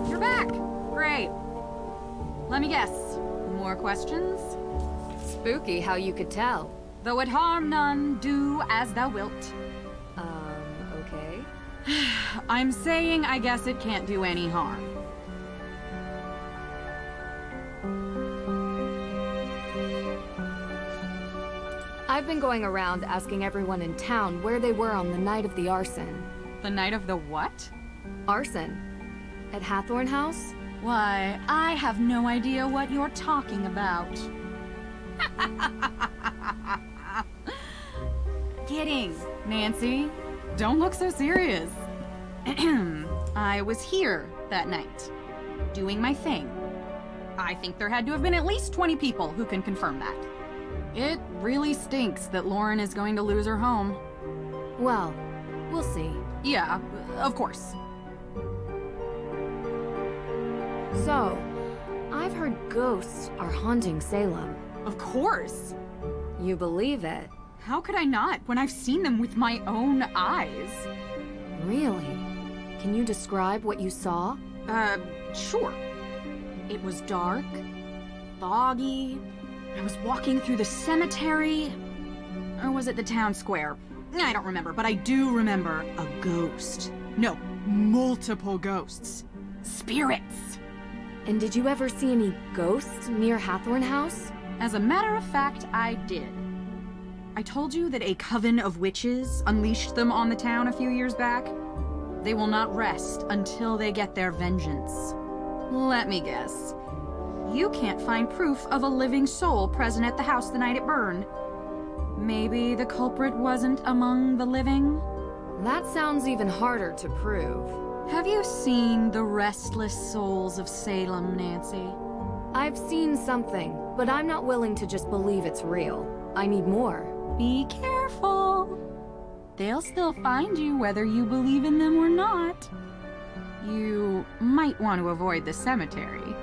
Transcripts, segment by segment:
You're back! Great. Let me guess. More questions? Spooky how you could tell. Though it harm none, do as thou wilt. Okay. I'm saying I guess it can't do any harm. I've been going around asking everyone in town where they were on the night of the arson. The night of the what? Arson? At Hathorne House? Why, I have no idea what you're talking about. Kidding, Nancy. Don't look so serious. I was here that night, doing my thing. I think there had to have been at least 20 people who can confirm that. It really stinks that Lauren is going to lose her home. Well, we'll see. Yeah, of course. So, I've heard ghosts are haunting Salem. Of course. You believe it? How could I not when I've seen them with my own eyes? Really? Can you describe what you saw? Sure. It was dark, foggy. I was walking through the cemetery. Or was it the town square? I don't remember, but I do remember a ghost. No, multiple ghosts. Spirits. And did you ever see any ghosts near Hathorne House? As a matter of fact, I did. I told you that a coven of witches unleashed them on the town a few years back. They will not rest until they get their vengeance. Let me guess. You can't find proof of a living soul present at the house the night it burned. Maybe the culprit wasn't among the living? That sounds even harder to prove. Have you seen The Restless Souls of Salem, Nancy? I've seen something, but I'm not willing to just believe it's real. I need more. Be careful. They'll still find you whether you believe in them or not. You might want to avoid the cemetery.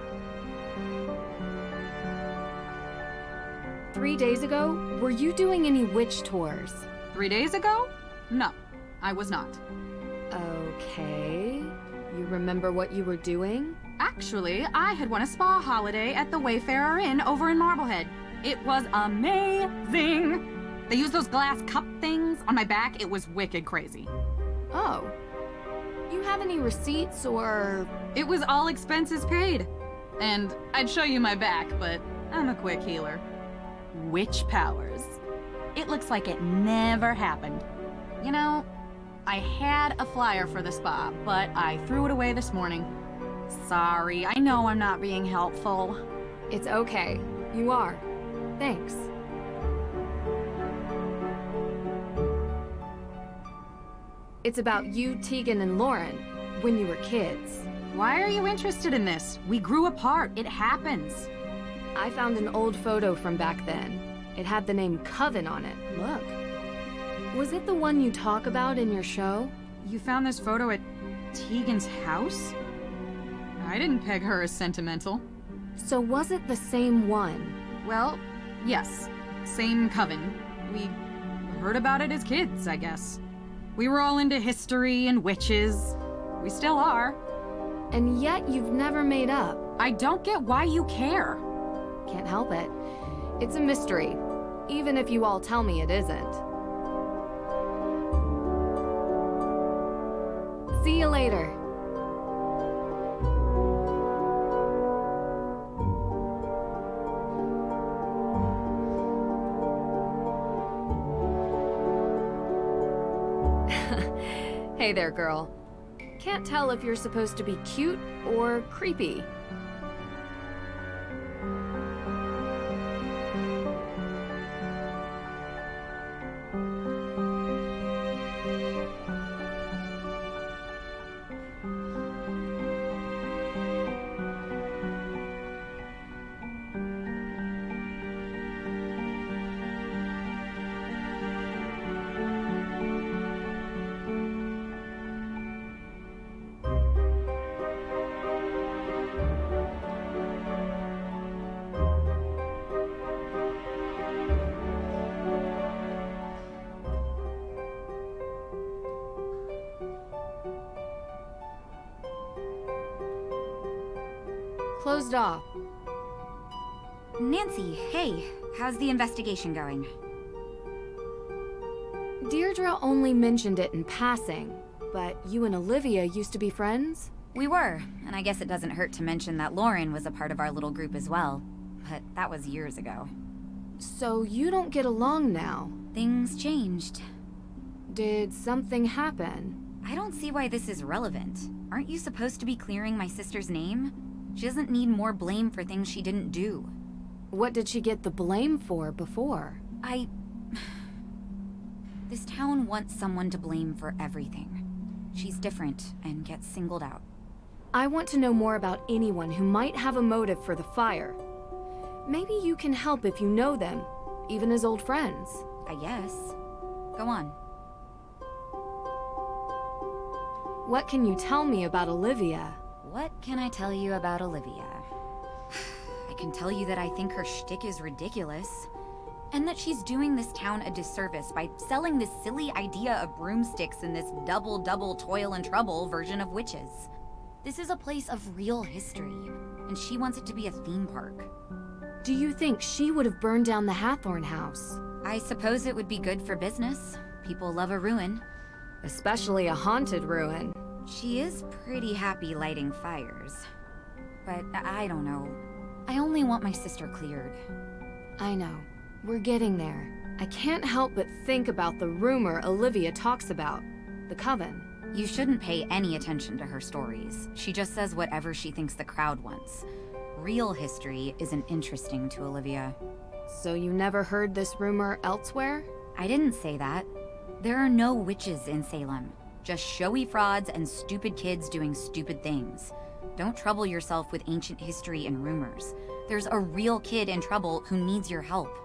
3 days ago, were you doing any witch tours? 3 days ago? No, I was not. Okay. You remember what you were doing? Actually, I had won a spa holiday at the Wayfarer Inn over in Marblehead. It was amazing! They used those glass cup things on my back. It was wicked crazy. Oh. You have any receipts or... It was all expenses paid. And I'd show you my back, but I'm a quick healer. Witch powers. It looks like it never happened. You know, I had a flyer for the spa, but I threw it away this morning. Sorry, I know I'm not being helpful. It's okay. You are. Thanks. It's about you, Tegan, and Lauren, when you were kids. Why are you interested in this? We grew apart. It happens. I found an old photo from back then. It had the name Coven on it. Look. Was it the one you talk about in your show? You found this photo at Tegan's house? I didn't peg her as sentimental. So was it the same one? Well, yes. Same coven. We heard about it as kids, I guess. We were all into history and witches. We still are. And yet you've never made up. I don't get why you care. Can't help it. It's a mystery, even if you all tell me it isn't. See you later. Hey there, girl. Can't tell if you're supposed to be cute or creepy. Closed off. Nancy, hey. How's the investigation going? Deirdre only mentioned it in passing, but you and Olivia used to be friends? We were, and I guess it doesn't hurt to mention that Lauren was a part of our little group as well. But that was years ago. So you don't get along now? Things changed. Did something happen? I don't see why this is relevant. Aren't you supposed to be clearing my sister's name? She doesn't need more blame for things she didn't do. What did she get the blame for before? This town wants someone to blame for everything. She's different and gets singled out. I want to know more about anyone who might have a motive for the fire. Maybe you can help if you know them, even as old friends. I guess. Go on. What can you tell me about Olivia? What can I tell you about Olivia? I can tell you that I think her shtick is ridiculous. And that she's doing this town a disservice by selling this silly idea of broomsticks in this double toil and trouble version of witches. This is a place of real history, and she wants it to be a theme park. Do you think she would have burned down the Hathorne House? I suppose it would be good for business. People love a ruin. Especially a haunted ruin. She is pretty happy lighting fires. But I don't know. I only want my sister cleared. I know. We're getting there. I can't help but think about the rumor Olivia talks about. The coven. You shouldn't pay any attention to her stories. She just says whatever she thinks the crowd wants. Real history isn't interesting to Olivia. So you never heard this rumor elsewhere? I didn't say that. There are no witches in Salem. Just showy frauds and stupid kids doing stupid things. Don't trouble yourself with ancient history and rumors. There's a real kid in trouble who needs your help.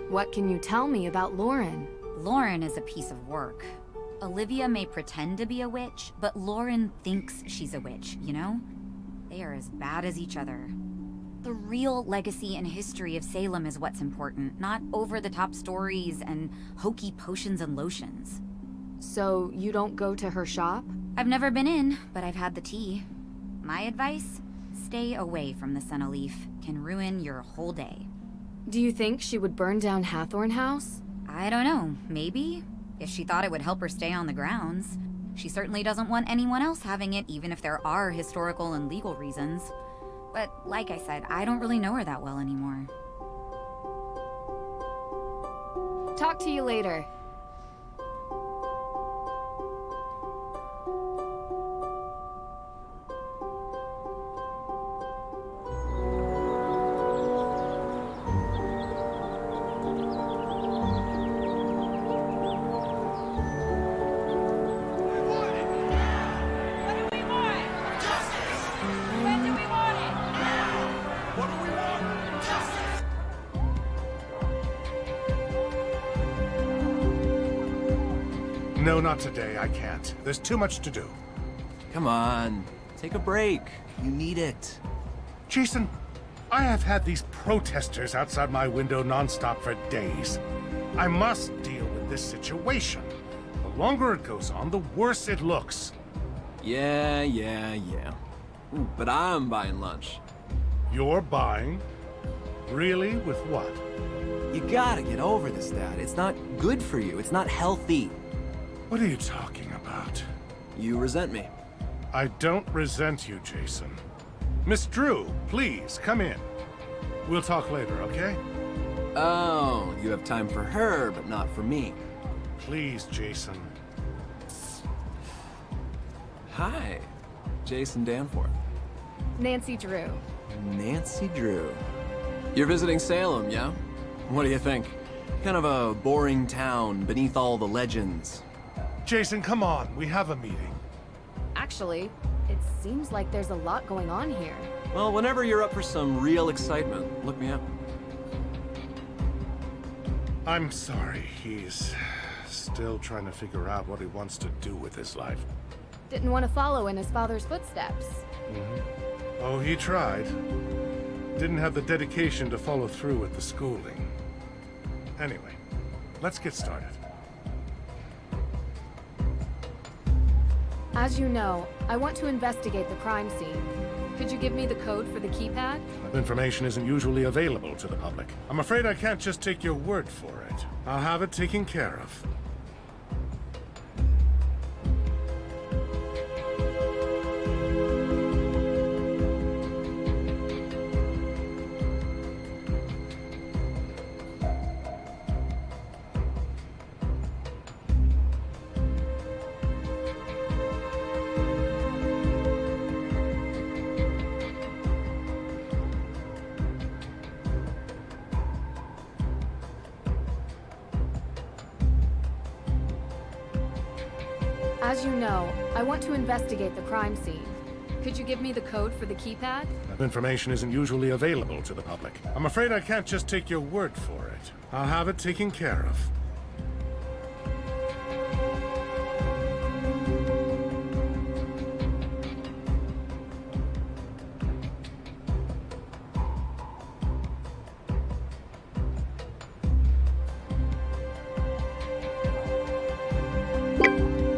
What can you tell me about Lauren? Lauren is a piece of work. Olivia may pretend to be a witch, but Lauren thinks she's a witch, you know? They are as bad as each other. The real legacy and history of Salem is what's important, not over-the-top stories and hokey potions and lotions. So you don't go to her shop? I've never been in, but I've had the tea. My advice? Stay away from the Sunaleaf. Can ruin your whole day. Do you think she would burn down Hathorne House? I don't know. Maybe. If she thought it would help her stay on the grounds. She certainly doesn't want anyone else having it, even if there are historical and legal reasons. But like I said, I don't really know her that well anymore. Talk to you later. No, not today. I can't. There's too much to do. Come on, take a break. You need it. Jason, I have had these protesters outside my window nonstop for days. I must deal with this situation. The longer it goes on, the worse it looks. Yeah. Ooh, but I'm buying lunch. You're buying? Really? With what? You gotta get over this, Dad. It's not good for you. It's not healthy. What are you talking about? You resent me. I don't resent you, Jason. Miss Drew, please, come in. We'll talk later, okay? Oh, you have time for her, but not for me. Please, Jason. Hi, Jason Danforth. Nancy Drew. Nancy Drew. You're visiting Salem, yeah? What do you think? Kind of a boring town beneath all the legends. Jason, come on. We have a meeting. Actually, it seems like there's a lot going on here. Well, whenever you're up for some real excitement, look me up. I'm sorry. He's still trying to figure out what he wants to do with his life. Didn't want to follow in his father's footsteps. Oh, he tried. Didn't have the dedication to follow through with the schooling. Anyway, let's get started. As you know, I want to investigate the crime scene. Could you give me the code for the keypad? That information isn't usually available to the public. I'm afraid I can't just take your word for it. I'll have it taken care of. As you know, I want to investigate the crime scene. Could you give me the code for the keypad? That information isn't usually available to the public. I'm afraid I can't just take your word for it. I'll have it taken care of.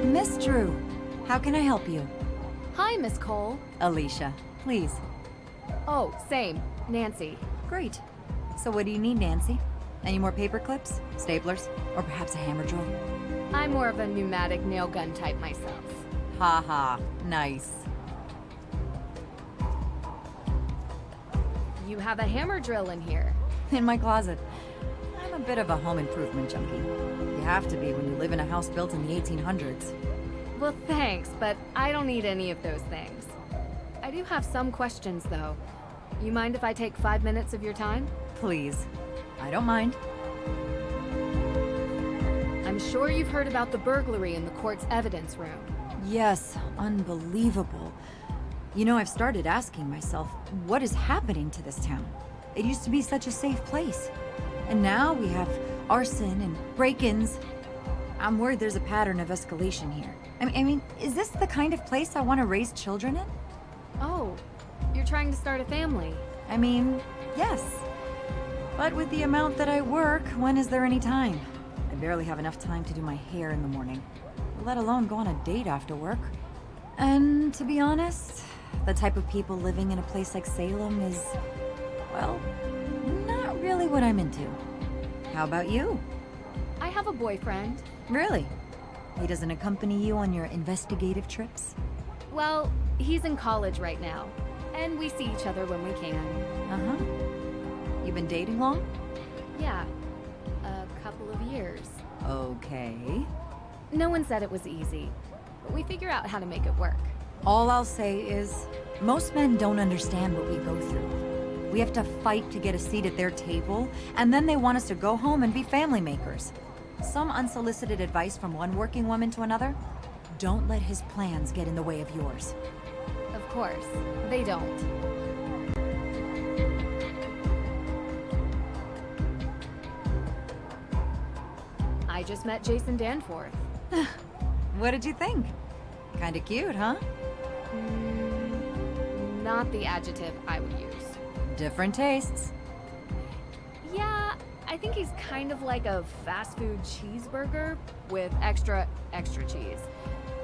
Miss Drew, how can I help you? Hi, Miss Cole. Alicia, please. Oh, same. Nancy. Great. So what do you need, Nancy? Any more paper clips, staplers, or perhaps a hammer drill? I'm more of a pneumatic nail gun type myself. Ha ha, nice. You have a hammer drill in here. In my closet. I'm a bit of a home improvement junkie. You have to be when you live in a house built in the 1800s. Well, thanks, but I don't need any of those things. I do have some questions, though. You mind if I take 5 minutes of your time? Please. I don't mind. I'm sure you've heard about the burglary in the court's evidence room. Yes, unbelievable. You know, I've started asking myself, what is happening to this town? It used to be such a safe place. And now we have arson and break-ins. I'm worried there's a pattern of escalation here. I mean, is this the kind of place I want to raise children in? Oh, you're trying to start a family. I mean, yes. But with the amount that I work, when is there any time? I barely have enough time to do my hair in the morning, let alone go on a date after work. And to be honest, the type of people living in a place like Salem is, well, not really what I'm into. How about you? I have a boyfriend. Really? He doesn't accompany you on your investigative trips? Well, he's in college right now, and we see each other when we can. Uh-huh. You've been dating long? Yeah, a couple of years. Okay. No one said it was easy, but we figure out how to make it work. All I'll say is, most men don't understand what we go through. We have to fight to get a seat at their table, and then they want us to go home and be family makers. Some unsolicited advice from one working woman to another? Don't let his plans get in the way of yours. Of course, they don't. I just met Jason Danforth. What did you think? Kinda cute, huh? Not the adjective I would use. Different tastes. Yeah, I think he's kind of like a fast food cheeseburger with extra cheese.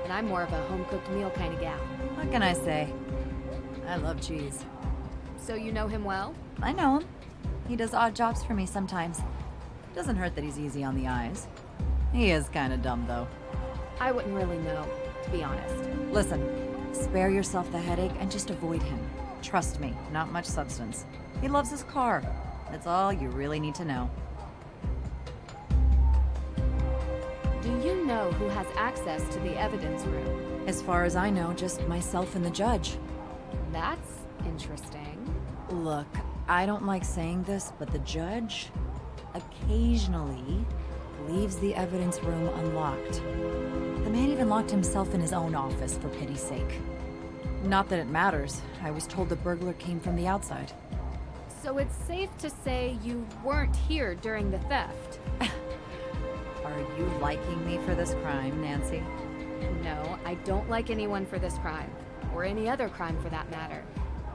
And I'm more of a home-cooked meal kind of gal. What can I say? I love cheese. So you know him well? I know him. He does odd jobs for me sometimes. Doesn't hurt that he's easy on the eyes. He is kinda dumb, though. I wouldn't really know, to be honest. Listen, spare yourself the headache and just avoid him. Trust me, not much substance. He loves his car. That's all you really need to know. Do you know who has access to the evidence room? As far as I know, just myself and the judge. That's interesting. Look, I don't like saying this, but the judge occasionally leaves the evidence room unlocked. The man even locked himself in his own office, for pity's sake. Not that it matters. I was told the burglar came from the outside. So it's safe to say you weren't here during the theft? Are you liking me for this crime, Nancy? No, I don't like anyone for this crime. Or any other crime for that matter.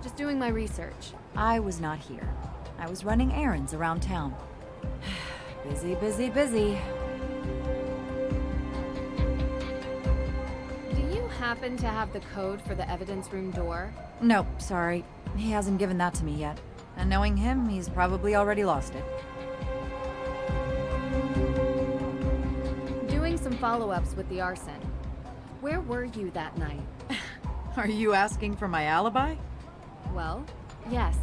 Just doing my research. I was not here. I was running errands around town. Busy, busy, busy. Do you have happen to have the code for the evidence room door? Nope, sorry. He hasn't given that to me yet. And knowing him, he's probably already lost it. Doing some follow-ups with the arson. Where were you that night? Are you asking for my alibi? Well, yes,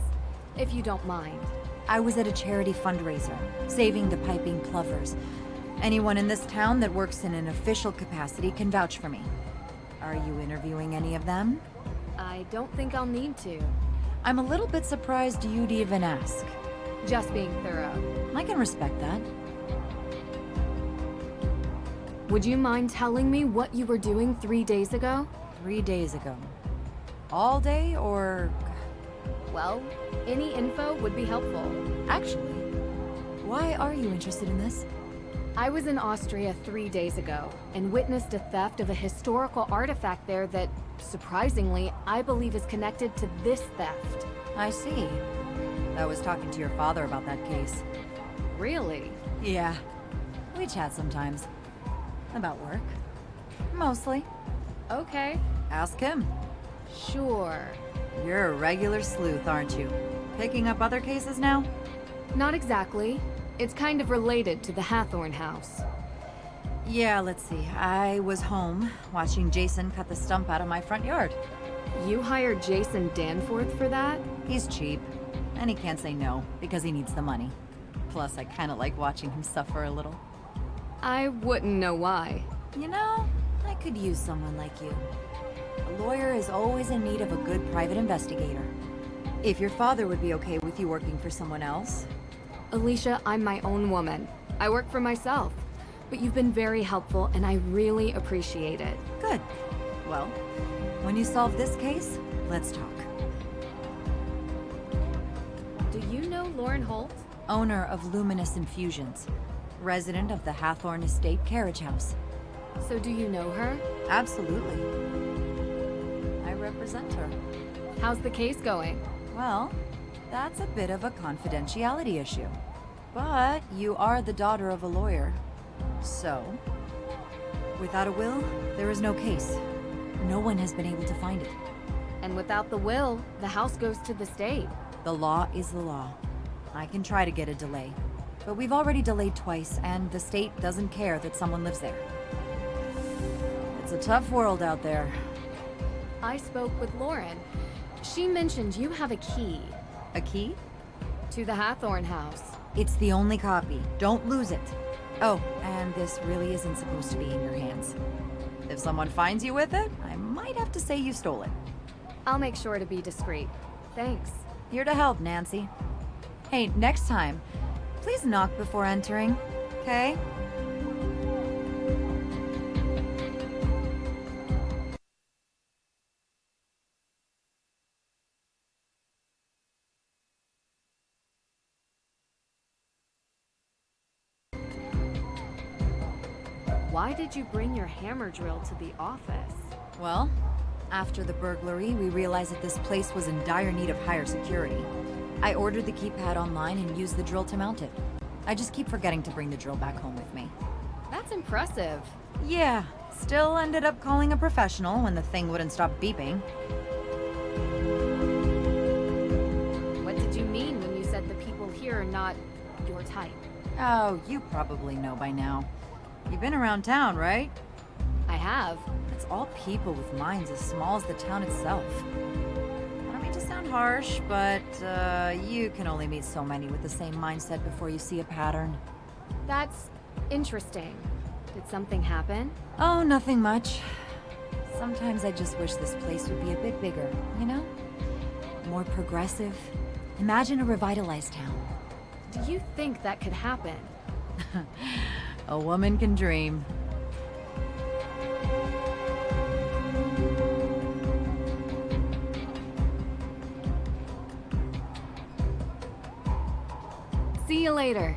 if you don't mind. I was at a charity fundraiser, saving the piping plovers. Anyone in this town that works in an official capacity can vouch for me. Are you interviewing any of them? I don't think I'll need to. I'm a little bit surprised you'd even ask. Just being thorough. I can respect that. Would you mind telling me what you were doing 3 days ago? 3 days ago. All day, or... Well, any info would be helpful. Actually, why are you interested in this? I was in Austria 3 days ago and witnessed a theft of a historical artifact there that, surprisingly, I believe is connected to this theft. I see. I was talking to your father about that case. Really? Yeah. We chat sometimes. About work. Mostly. Okay. Ask him. Sure. You're a regular sleuth, aren't you? Picking up other cases now? Not exactly. It's kind of related to the Hathorne House. Yeah, let's see. I was home, watching Jason cut the stump out of my front yard. You hired Jason Danforth for that? He's cheap, and he can't say no, because he needs the money. Plus, I kinda like watching him suffer a little. I wouldn't know why. You know, I could use someone like you. A lawyer is always in need of a good private investigator. If your father would be okay with you working for someone else. Alicia, I'm my own woman. I work for myself. But you've been very helpful, and I really appreciate it. Good. Well, when you solve this case, let's talk. Do you know Lauren Holt? Owner of Luminous Infusions. Resident of the Hathorne Estate Carriage House. So do you know her? Absolutely. I represent her. How's the case going? Well, that's a bit of a confidentiality issue. But you are the daughter of a lawyer. So, without a will, there is no case. No one has been able to find it. And without the will, the house goes to the state. The law is the law. I can try to get a delay. But we've already delayed twice, and the state doesn't care that someone lives there. It's a tough world out there. I spoke with Lauren. She mentioned you have a key A key? to the Hathorne House. It's the only copy. Don't lose it. Oh, and this really isn't supposed to be in your hands. If someone finds you with it, I might have to say you stole it. I'll make sure to be discreet. Thanks. Here to help, Nancy. Hey, next time, please knock before entering, okay? Why did you bring your hammer drill to the office? Well, after the burglary, we realized that this place was in dire need of higher security. I ordered the keypad online and used the drill to mount it. I just keep forgetting to bring the drill back home with me. That's impressive. Yeah, still ended up calling a professional when the thing wouldn't stop beeping. What did you mean when you said the people here are not your type? Oh, you probably know by now. You've been around town, right? I have. It's all people with minds as small as the town itself. I don't mean to sound harsh, but you can only meet so many with the same mindset before you see a pattern. That's interesting. Did something happen? Oh, nothing much. Sometimes I just wish this place would be a bit bigger, you know? More progressive. Imagine a revitalized town. Do you think that could happen? A woman can dream. See you later.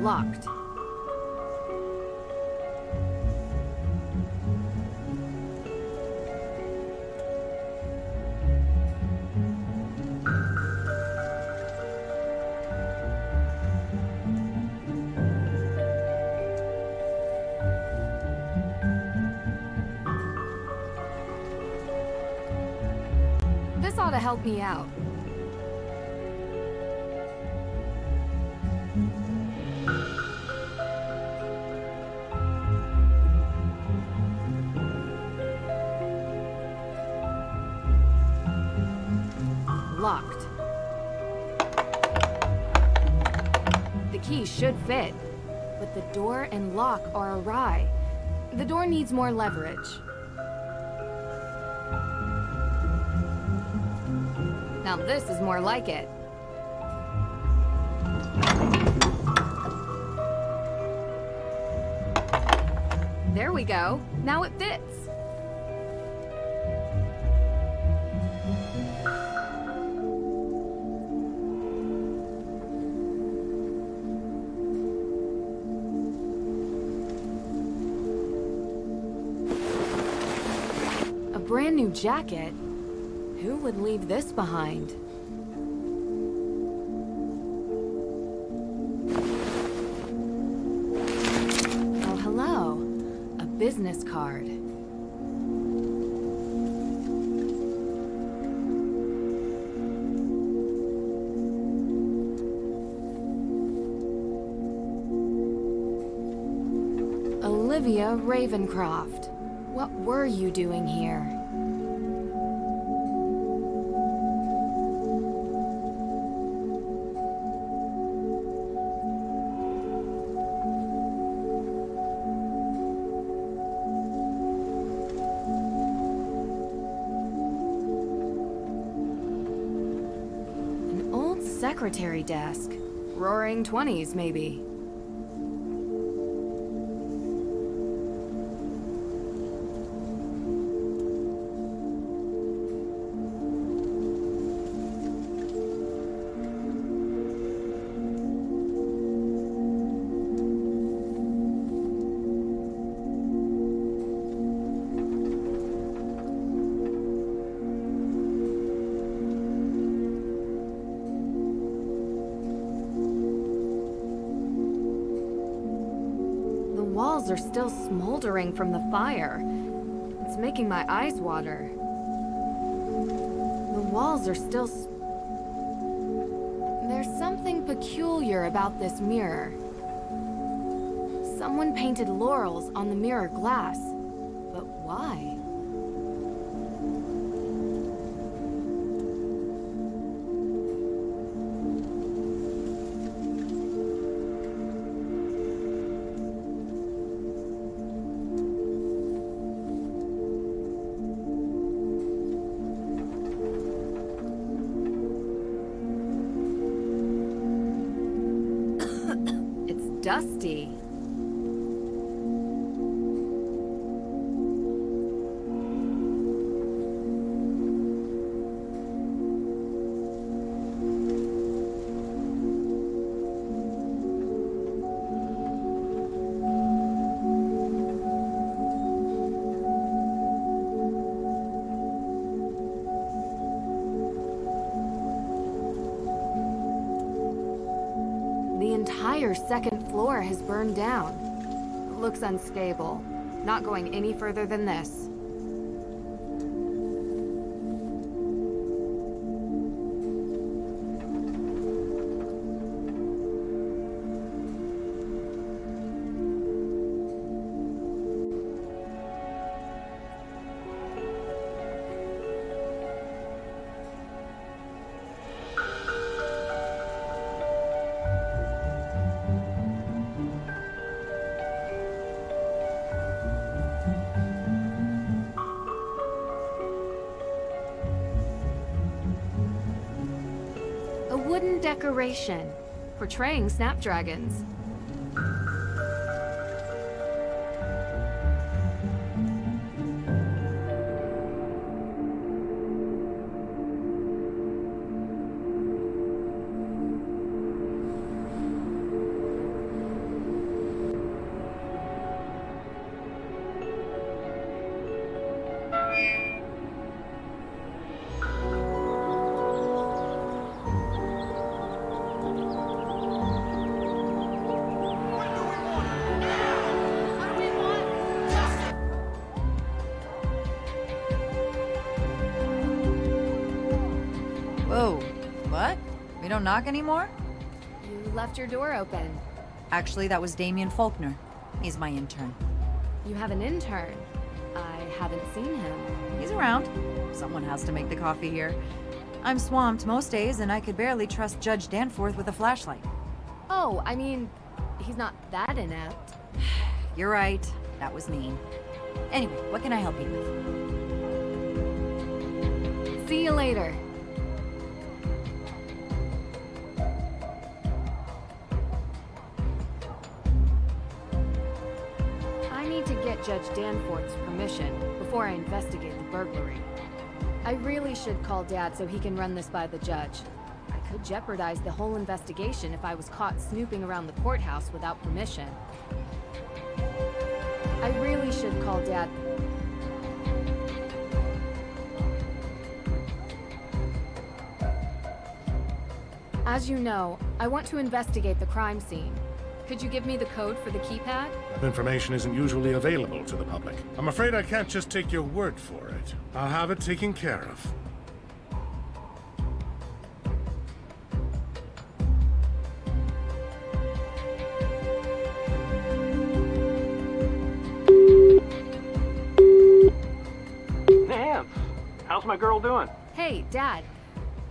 Locked. This ought to help me out. Locked. The key should fit, but the door and lock are awry. The door needs more leverage. Now this is more like it. There we go. Now it fits. A brand new jacket? Who would leave this behind? Oh, hello. A business card. Olivia Ravencroft. What were you doing here? Secretary desk. Roaring 20s, maybe. The walls are still smoldering from the fire. It's making my eyes water. The walls are still There's something peculiar about this mirror. Someone painted laurels on the mirror glass. But why? Dusty. The entire second floor has burned down. It looks unstable. Not going any further than this. A wooden decoration, portraying snapdragons. What? We don't knock anymore? You left your door open. Actually, that was Damien Faulkner. He's my intern. You have an intern. I haven't seen him. He's around. Someone has to make the coffee here. I'm swamped most days, and I could barely trust Judge Danforth with a flashlight. Oh, I mean, he's not that inept. You're right. That was mean. Anyway, what can I help you with? See you later. I need to get Judge Danforth's permission before I investigate the burglary. I really should call Dad so he can run this by the judge. I could jeopardize the whole investigation if I was caught snooping around the courthouse without permission. I really should call Dad. As you know, I want to investigate the crime scene. Could you give me the code for the keypad? That information isn't usually available to the public. I'm afraid I can't just take your word for it. I'll have it taken care of. Nance, how's my girl doing? Hey, Dad.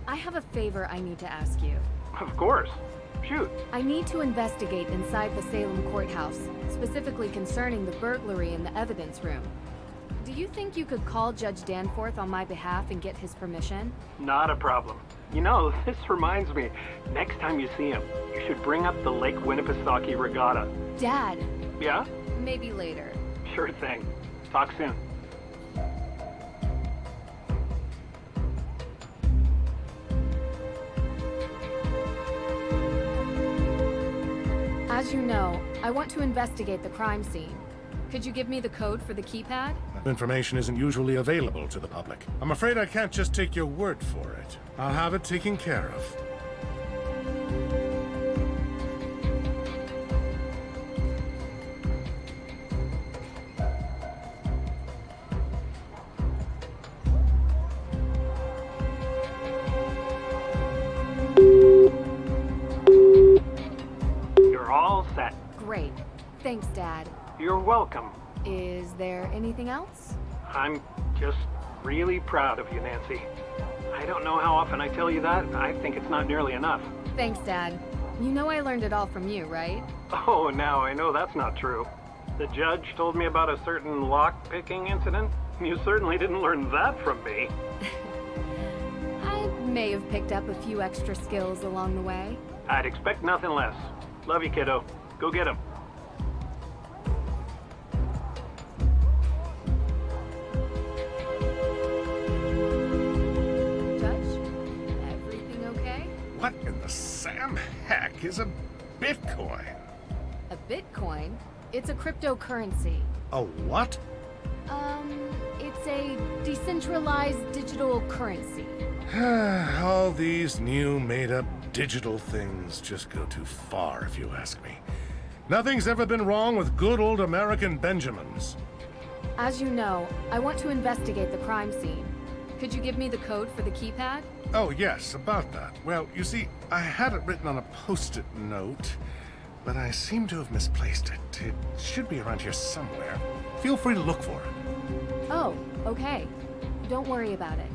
I have a favor I need to ask you. Of course. Shoot. I need to investigate inside the Salem courthouse, specifically concerning the burglary in the evidence room. Do you think you could call Judge Danforth on my behalf and get his permission? Not a problem. You know, this reminds me, next time you see him, you should bring up the Lake Winnipesaukee Regatta. Dad, Yeah? maybe later. Sure thing. Talk soon. As you know, I want to investigate the crime scene. Could you give me the code for the keypad? That information isn't usually available to the public. I'm afraid I can't just take your word for it. I'll have it taken care of. You're all set. Great. Thanks, Dad. You're welcome. Is there anything else? I'm just really proud of you, Nancy. I don't know how often I tell you that. I think it's not nearly enough. Thanks, Dad. You know I learned it all from you, right? Oh, now I know that's not true. The judge told me about a certain lock-picking incident. You certainly didn't learn that from me. I may have picked up a few extra skills along the way. I'd expect nothing less. Love you, kiddo. Go get him. Judge, everything okay? What in the Sam heck is a Bitcoin? A Bitcoin? It's a cryptocurrency. A what? It's a decentralized digital currency. All these new made-up digital things just go too far, if you ask me. Nothing's ever been wrong with good old American Benjamins. As you know, I want to investigate the crime scene. Could you give me the code for the keypad? Oh, yes, about that. Well, you see, I had it written on a post-it note, but I seem to have misplaced it. It should be around here somewhere. Feel free to look for it. Oh, okay. Don't worry about it.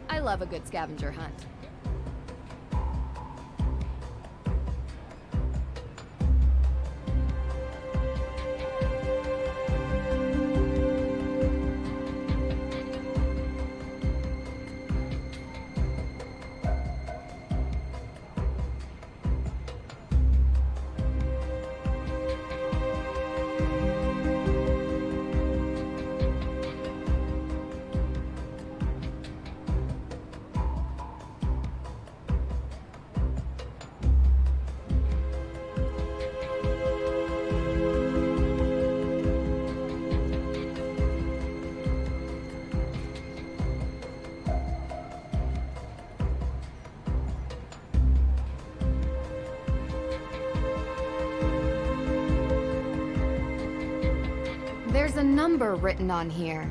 I love a good scavenger hunt. There's a number written on here.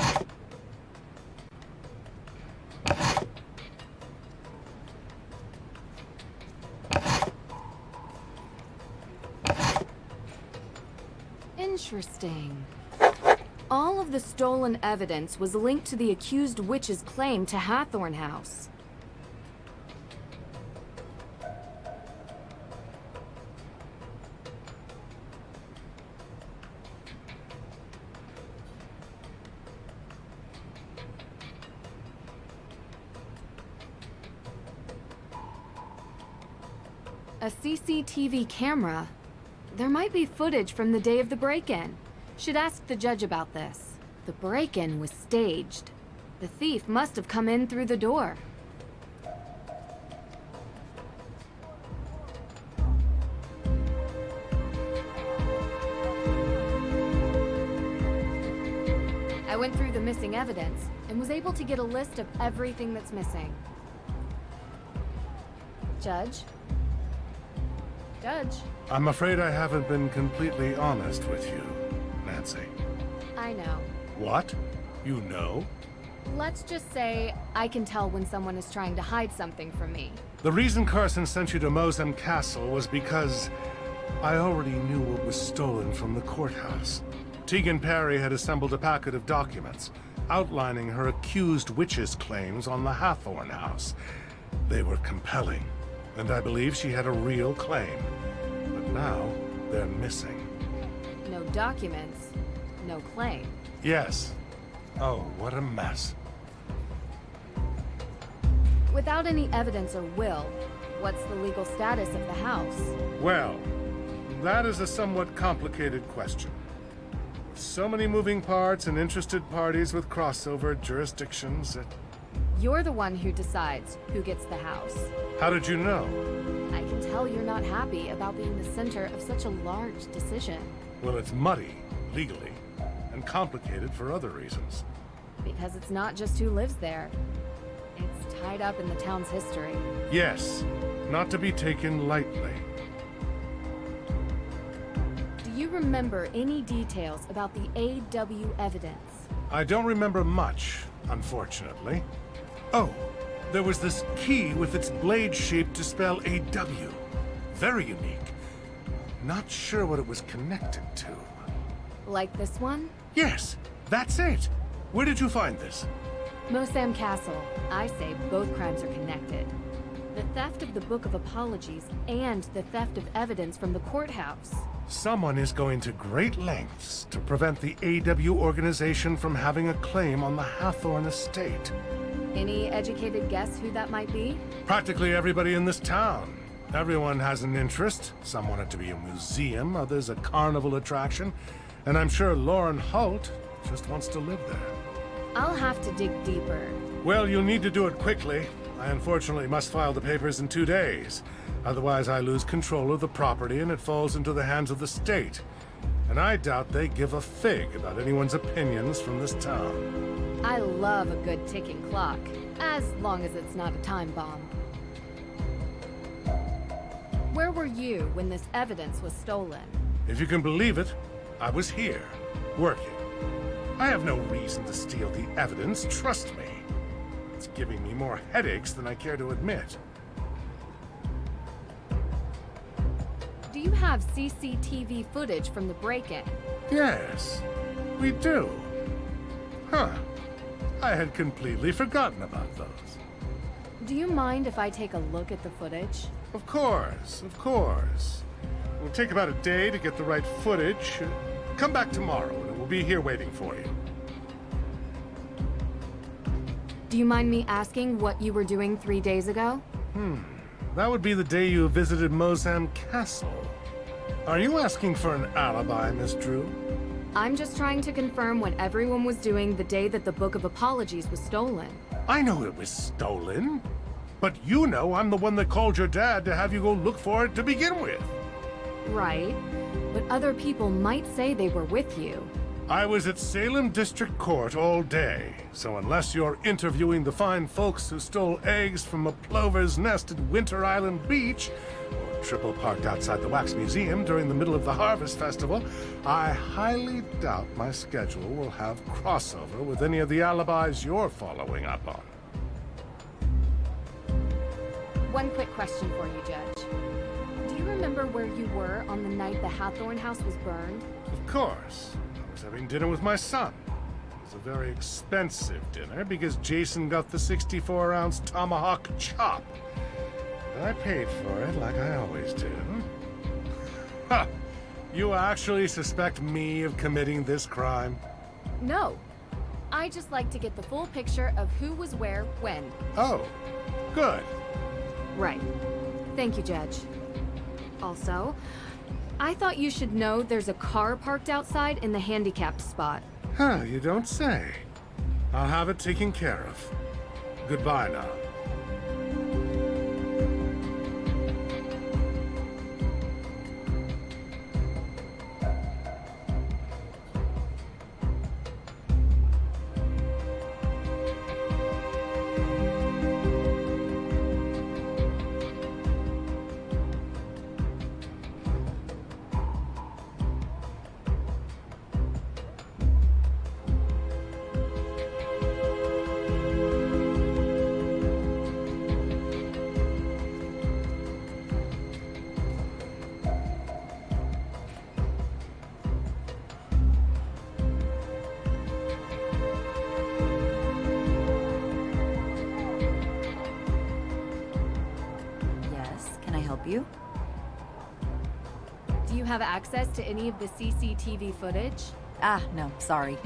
Interesting. All of the stolen evidence was linked to the accused witch's claim to Hathorne House. A CCTV camera? There might be footage from the day of the break-in. Should ask the judge about this. The break-in was staged. The thief must have come in through the door. I went through the missing evidence and was able to get a list of everything that's missing. Judge? Judge? I'm afraid I haven't been completely honest with you, Nancy. I know. What? You know? Let's just say I can tell when someone is trying to hide something from me. The reason Carson sent you to Mosem Castle was because I already knew what was stolen from the courthouse. Tegan Perry had assembled a packet of documents outlining her accused witch's claims on the Hathorne House. They were compelling, and I believe she had a real claim. But now, they're missing. No documents, no claim. Yes. Oh, what a mess. Without any evidence or will, what's the legal status of the house? Well, that is a somewhat complicated question. With so many moving parts and interested parties with crossover jurisdictions, You're the one who decides who gets the house. How did you know? I can tell you're not happy about being the center of such a large decision. Well, it's muddy, legally, and complicated for other reasons. Because it's not just who lives there. It's tied up in the town's history. Yes, not to be taken lightly. Do you remember any details about the AW evidence? I don't remember much, unfortunately. Oh, there was this key with its blade shape to spell AW. Very unique. Not sure what it was connected to. Like this one? Yes, that's it. Where did you find this? Mosem Castle. I say both crimes are connected. The theft of the Book of Apologies and the theft of evidence from the courthouse. Someone is going to great lengths to prevent the AW organization from having a claim on the Hathorne estate. Any educated guess who that might be? Practically everybody in this town. Everyone has an interest. Some want it to be a museum, others a carnival attraction. And I'm sure Lauren Holt just wants to live there. I'll have to dig deeper. Well, you'll need to do it quickly. I unfortunately must file the papers in 2 days. Otherwise, I lose control of the property and it falls into the hands of the state. And I doubt they give a fig about anyone's opinions from this town. I love a good ticking clock, as long as it's not a time bomb. Where were you when this evidence was stolen? If you can believe it, I was here, working. I have no reason to steal the evidence, trust me. It's giving me more headaches than I care to admit. Do you have CCTV footage from the break-in? Yes, we do. Huh. I had completely forgotten about those. Do you mind if I take a look at the footage? Of course, of course. It'll take about a day to get the right footage. Come back tomorrow and it will be here waiting for you. Do you mind me asking what you were doing 3 days ago? That would be the day you visited Mosem Castle. Are you asking for an alibi, Miss Drew? I'm just trying to confirm what everyone was doing the day that the Book of Apologies was stolen. I know it was stolen. But you know I'm the one that called your dad to have you go look for it to begin with. Right. But other people might say they were with you. I was at Salem District Court all day, so unless you're interviewing the fine folks who stole eggs from a plover's nest at Winter Island Beach, or triple parked outside the Wax Museum during the middle of the Harvest Festival, I highly doubt my schedule will have crossover with any of the alibis you're following up on. One quick question for you, Judge. Do you remember where you were on the night the Hathorne House was burned? Of course. I was having dinner with my son. It was a very expensive dinner because Jason got the 64-ounce tomahawk chop. But I paid for it like I always do. Ha! You actually suspect me of committing this crime? No. I just like to get the full picture of who was where, when. Oh, good. Right. Thank you, Judge. Also, I thought you should know there's a car parked outside in the handicapped spot. Huh, you don't say. I'll have it taken care of. Goodbye now. Yes, can I help you? Do you have access to any of the CCTV footage? Ah, no, sorry.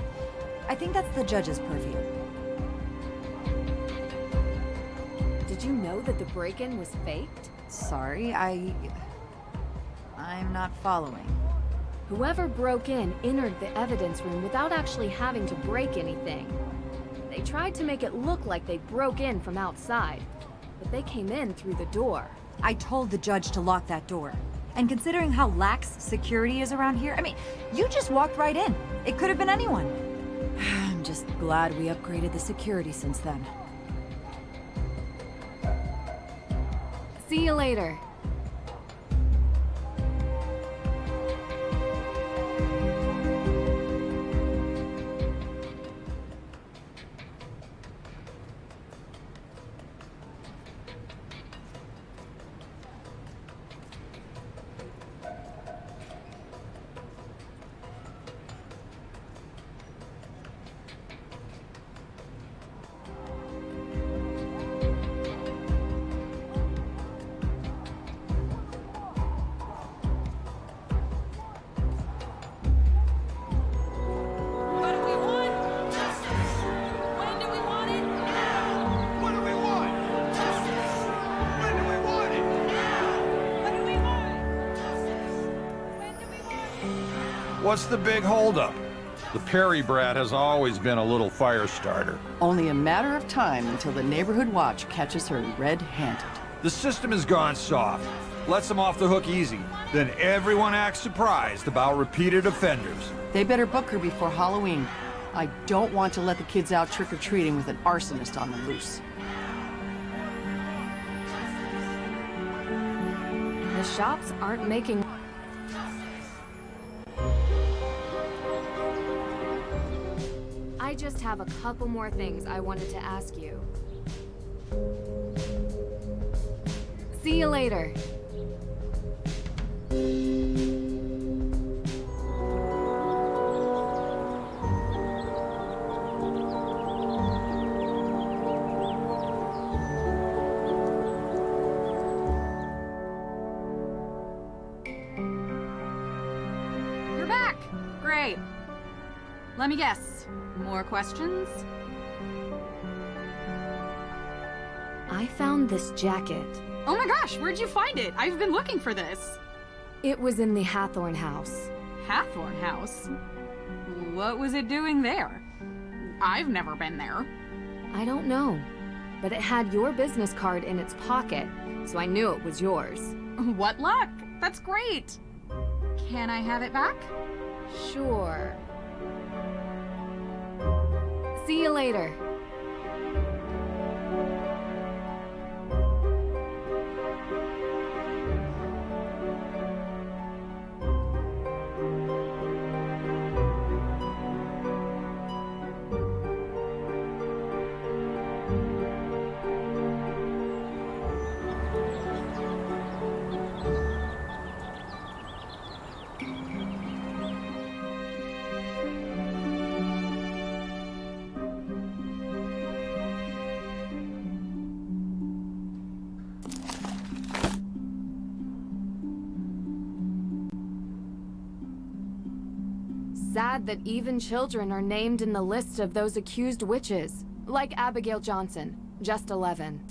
I think that's the judge's purview. Did you know that the break-in was faked? Sorry, I'm not following. Whoever broke in entered the evidence room without actually having to break anything. They tried to make it look like they broke in from outside, but they came in through the door. I told the judge to lock that door. And considering how lax security is around here, I mean, you just walked right in. It could have been anyone. I'm just glad we upgraded the security since then. See you later. What's the big holdup? The Perry brat has always been a little fire starter. Only a matter of time until the neighborhood watch catches her red-handed. The system has gone soft. Lets them off the hook easy. Then everyone acts surprised about repeated offenders. They better book her before Halloween. I don't want to let the kids out trick-or-treating with an arsonist on the loose. The shops aren't making... I just have a couple more things I wanted to ask you. See you later. You're back! Great. Let me guess. More questions? I found this jacket. Oh my gosh, where'd you find it? I've been looking for this. It was in the Hathorne House. Hathorne House? What was it doing there? I've never been there. I don't know, but it had your business card in its pocket, so I knew it was yours. What luck! That's great! Can I have it back? Sure. See you later. sad that even children are named in the list of those accused witches. Like Abigail Johnson, just 11.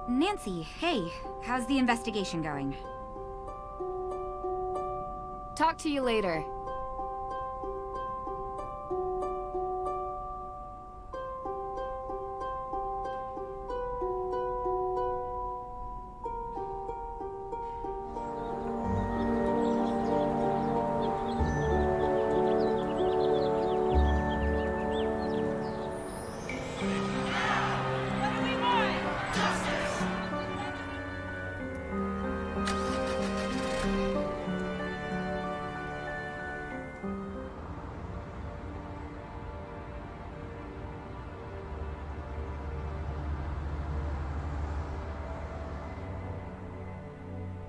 Nancy, hey, how's the investigation going? Talk to you later.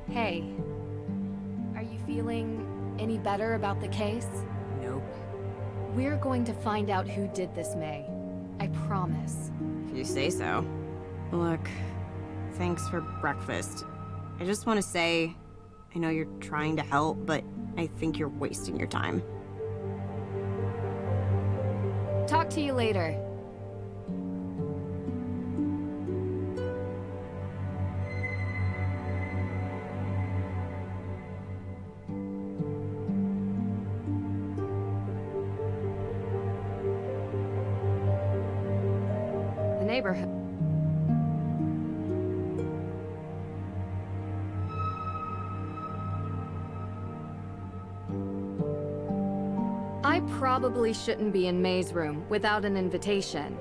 Hey, are you feeling any better about the case? Nope. We're going to find out who did this, May. I promise. If you say so. Look, thanks for breakfast. I just want to say, I know you're trying to help, but I think you're wasting your time. Talk to you later. The neighborhood. I probably shouldn't be in May's room without an invitation.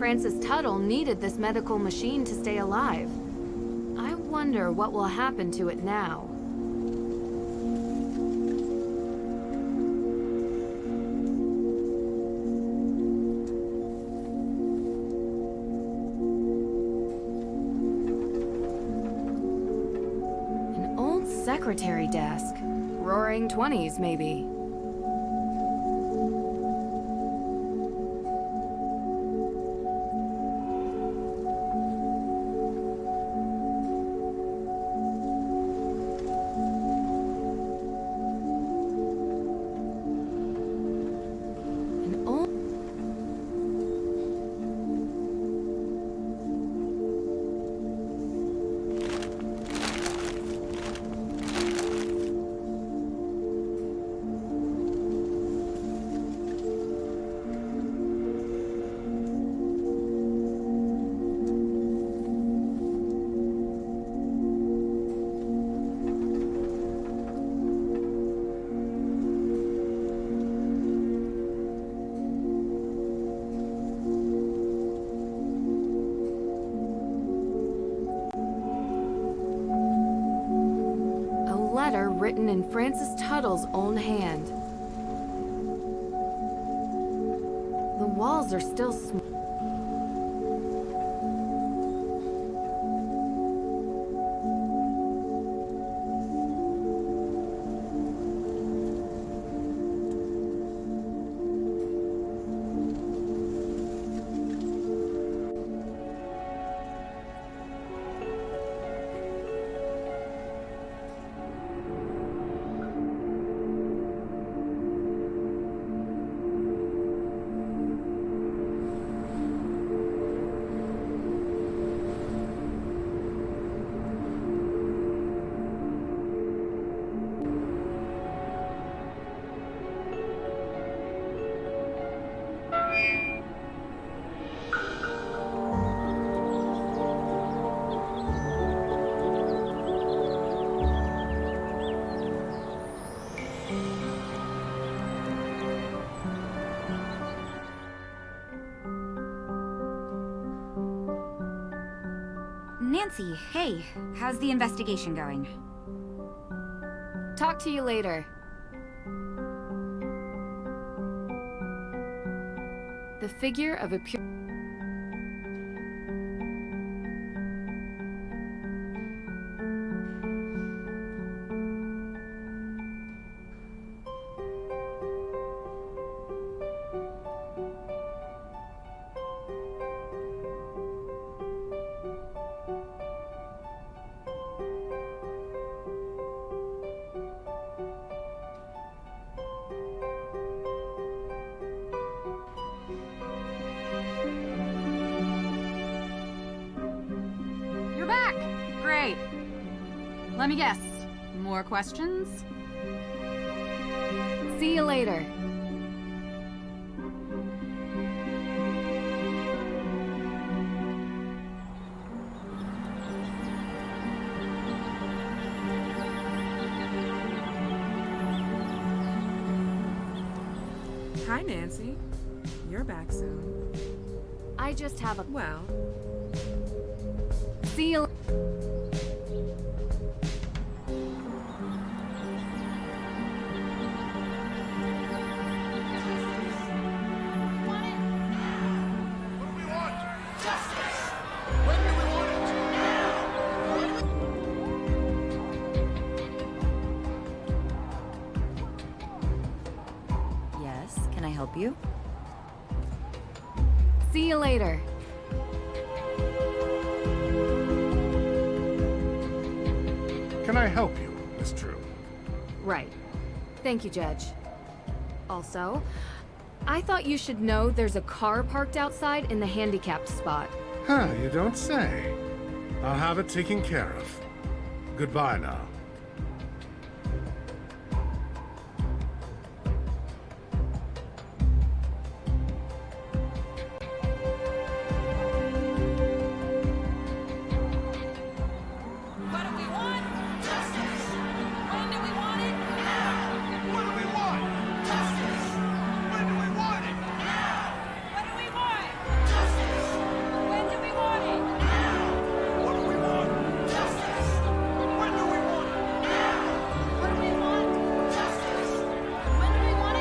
Francis Tuttle needed this medical machine to stay alive. I wonder what will happen to it now. An old secretary desk. Roaring 20s, maybe. letter written in Francis Tuttle's own hand. The walls are still Nancy, hey, how's the investigation going? Talk to you later. The figure of a pure... You're back! Great. Let me guess. More questions? See you later. Hi, Nancy. You're back soon. I just have a... Well, See you... Yes, can I help you? See you later. Can I help you, Miss Drew? Right. Thank you, Judge. Also, I thought you should know there's a car parked outside in the handicapped spot. Huh, you don't say. I'll have it taken care of. Goodbye now.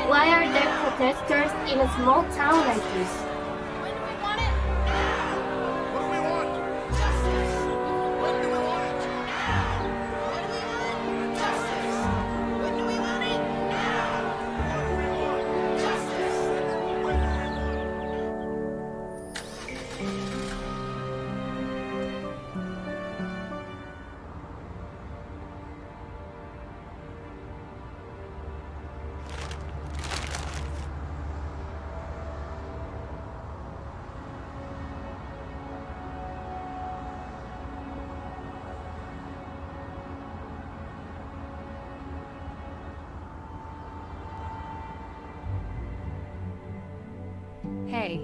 Why are there protesters in a small town like this? Hey,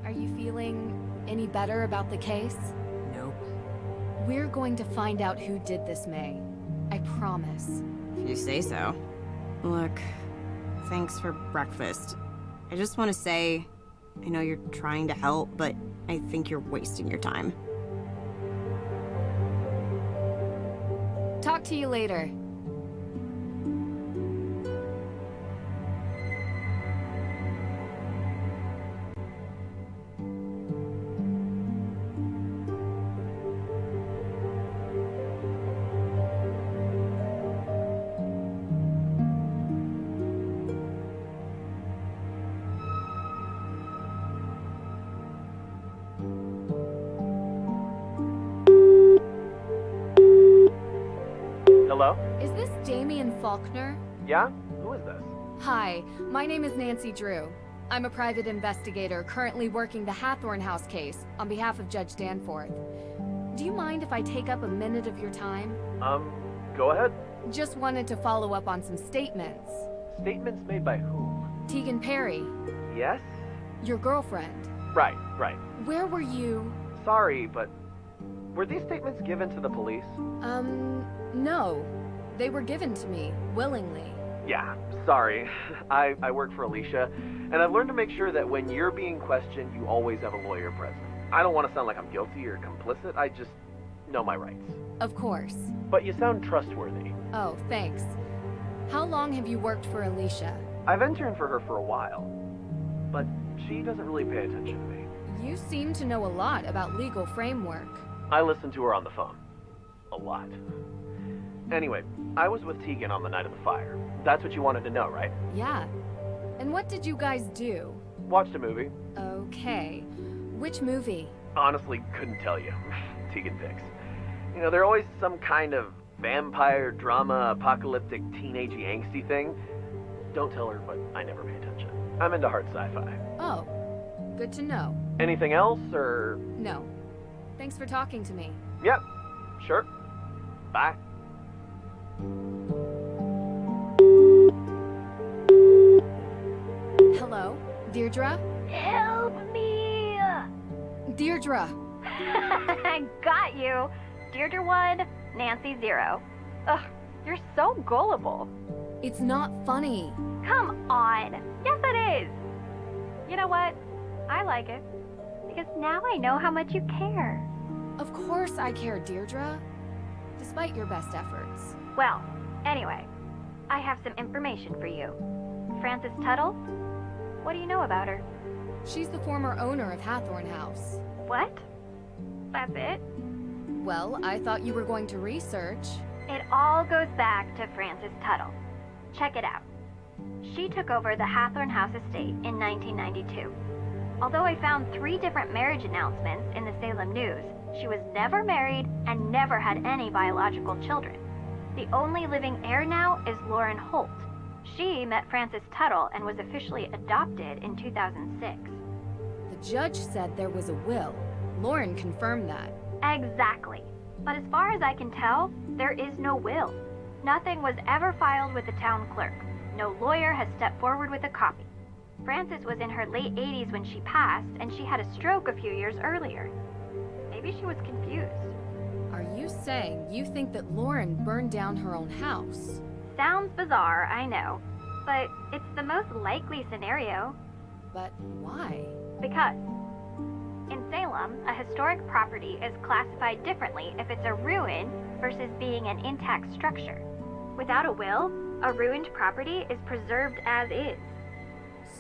are you feeling any better about the case? Nope. We're going to find out who did this, May. I promise. If you say so. Look, thanks for breakfast. I just want to say, I know you're trying to help, but I think you're wasting your time. Talk to you later. Hello? Is this Damien Faulkner? Yeah? Who is this? Hi, my name is Nancy Drew. I'm a private investigator currently working the Hathorne House case on behalf of Judge Danforth. Do you mind if I take up a minute of your time? Go ahead. Just wanted to follow up on some statements. Statements made by whom? Tegan Perry, Yes? your girlfriend. Right. Where were you? Sorry, but were these statements given to the police? No. They were given to me, willingly. Yeah, sorry. I work for Alicia, and I've learned to make sure that when you're being questioned, you always have a lawyer present. I don't want to sound like I'm guilty or complicit, I just know my rights. Of course. But you sound trustworthy. Oh, thanks. How long have you worked for Alicia? I've interned for her for a while, but she doesn't really pay attention to me. You seem to know a lot about legal framework. I listen to her on the phone. A lot. Anyway, I was with Tegan on the night of the fire. That's what you wanted to know, right? Yeah. And what did you guys do? Watched a movie. Okay. Which movie? Honestly, couldn't tell you. Tegan picks. You know, they're always some kind of vampire, drama, apocalyptic, teenagey, angsty thing. Don't tell her, but I never pay attention. I'm into hard sci-fi. Oh. Good to know. Anything else, or...? No. Thanks for talking to me. Yep. Sure. Bye. Hello? Deirdre? Help me! Deirdre! I got you. Deirdre 1, Nancy 0. Ugh, you're so gullible. It's not funny. Come on. Yes, it is. You know what? I like it. Because now I know how much you care. Of course I care, Deirdre. Despite your best efforts. Well, anyway, I have some information for you. Frances Tuttle? What do you know about her? She's the former owner of Hathorne House. What? That's it? Well, I thought you were going to research. It all goes back to Frances Tuttle. Check it out. She took over the Hathorne House estate in 1992. Although I found 3 different marriage announcements in the Salem News, she was never married and never had any biological children. The only living heir now is Lauren Holt. She met Frances Tuttle and was officially adopted in 2006. The judge said there was a will. Lauren confirmed that. Exactly. But as far as I can tell, there is no will. Nothing was ever filed with the town clerk. No lawyer has stepped forward with a copy. Frances was in her late 80s when she passed, and she had a stroke a few years earlier. Maybe she was confused. Are you saying you think that Lauren burned down her own house? Sounds bizarre, I know. But it's the most likely scenario. But why? Because in Salem, a historic property is classified differently if it's a ruin versus being an intact structure. Without a will, a ruined property is preserved as is.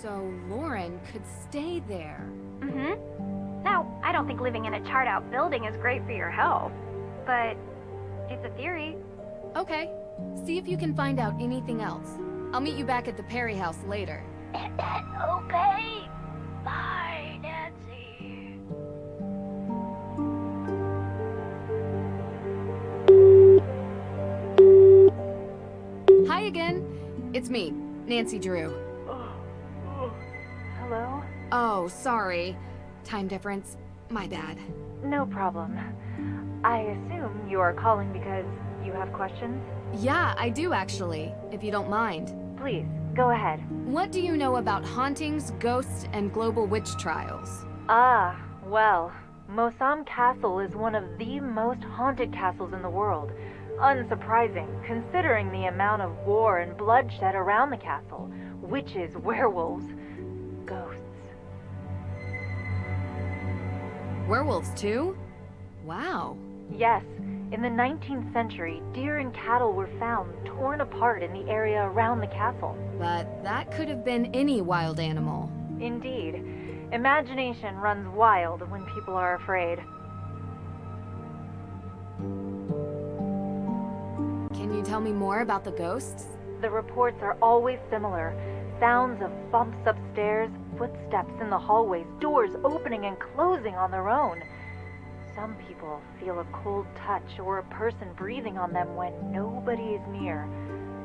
So Lauren could stay there. Mm-hmm. Now, I don't think living in a charred-out building is great for your health, but it's a theory. Okay. See if you can find out anything else. I'll meet you back at the Perry house later. Okay. Bye, Nancy. Hi again. It's me, Nancy Drew. Hello? Oh, sorry. Time difference. My bad. No problem. I assume you are calling because you have questions? Yeah, I do actually, if you don't mind. Please, go ahead. What do you know about hauntings, ghosts, and global witch trials? Ah, well, Mosam Castle is one of the most haunted castles in the world. Unsurprising, considering the amount of war and bloodshed around the castle. Witches, werewolves, ghosts. Werewolves too? Wow. Yes, In the 19th century, deer and cattle were found torn apart in the area around the castle. But that could have been any wild animal. Indeed. Imagination runs wild when people are afraid. Can you tell me more about the ghosts? The reports are always similar. Sounds of bumps upstairs, footsteps in the hallways, doors opening and closing on their own. Some people feel a cold touch or a person breathing on them when nobody is near.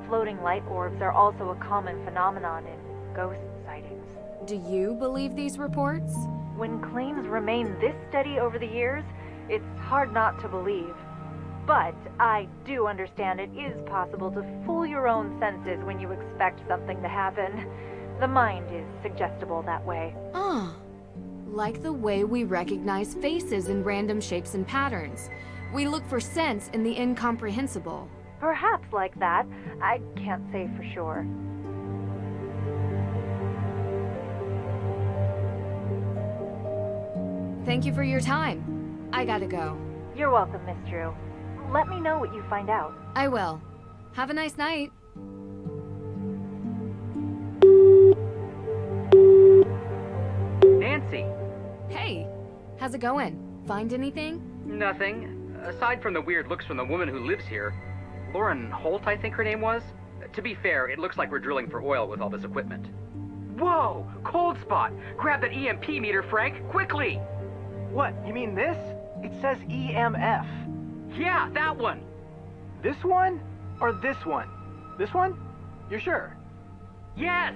Floating light orbs are also a common phenomenon in ghost sightings. Do you believe these reports? When claims remain this steady over the years, it's hard not to believe. But I do understand it is possible to fool your own senses when you expect something to happen. The mind is suggestible that way. Ah, like the way we recognize faces in random shapes and patterns. We look for sense in the incomprehensible. Perhaps like that. I can't say for sure. Thank you for your time. I gotta go. You're welcome, Miss Drew. Let me know what you find out. I will. Have a nice night. Nancy! Hey, how's it going? Find anything? Nothing. Aside from the weird looks from the woman who lives here. Lauren Holt, I think her name was. To be fair, it looks like we're drilling for oil with all this equipment. Whoa! Cold spot! Grab that EMP meter, Frank! Quickly! What, you mean this? It says EMF. Yeah, that one! This one? Or this one? This one? You're sure? Yes!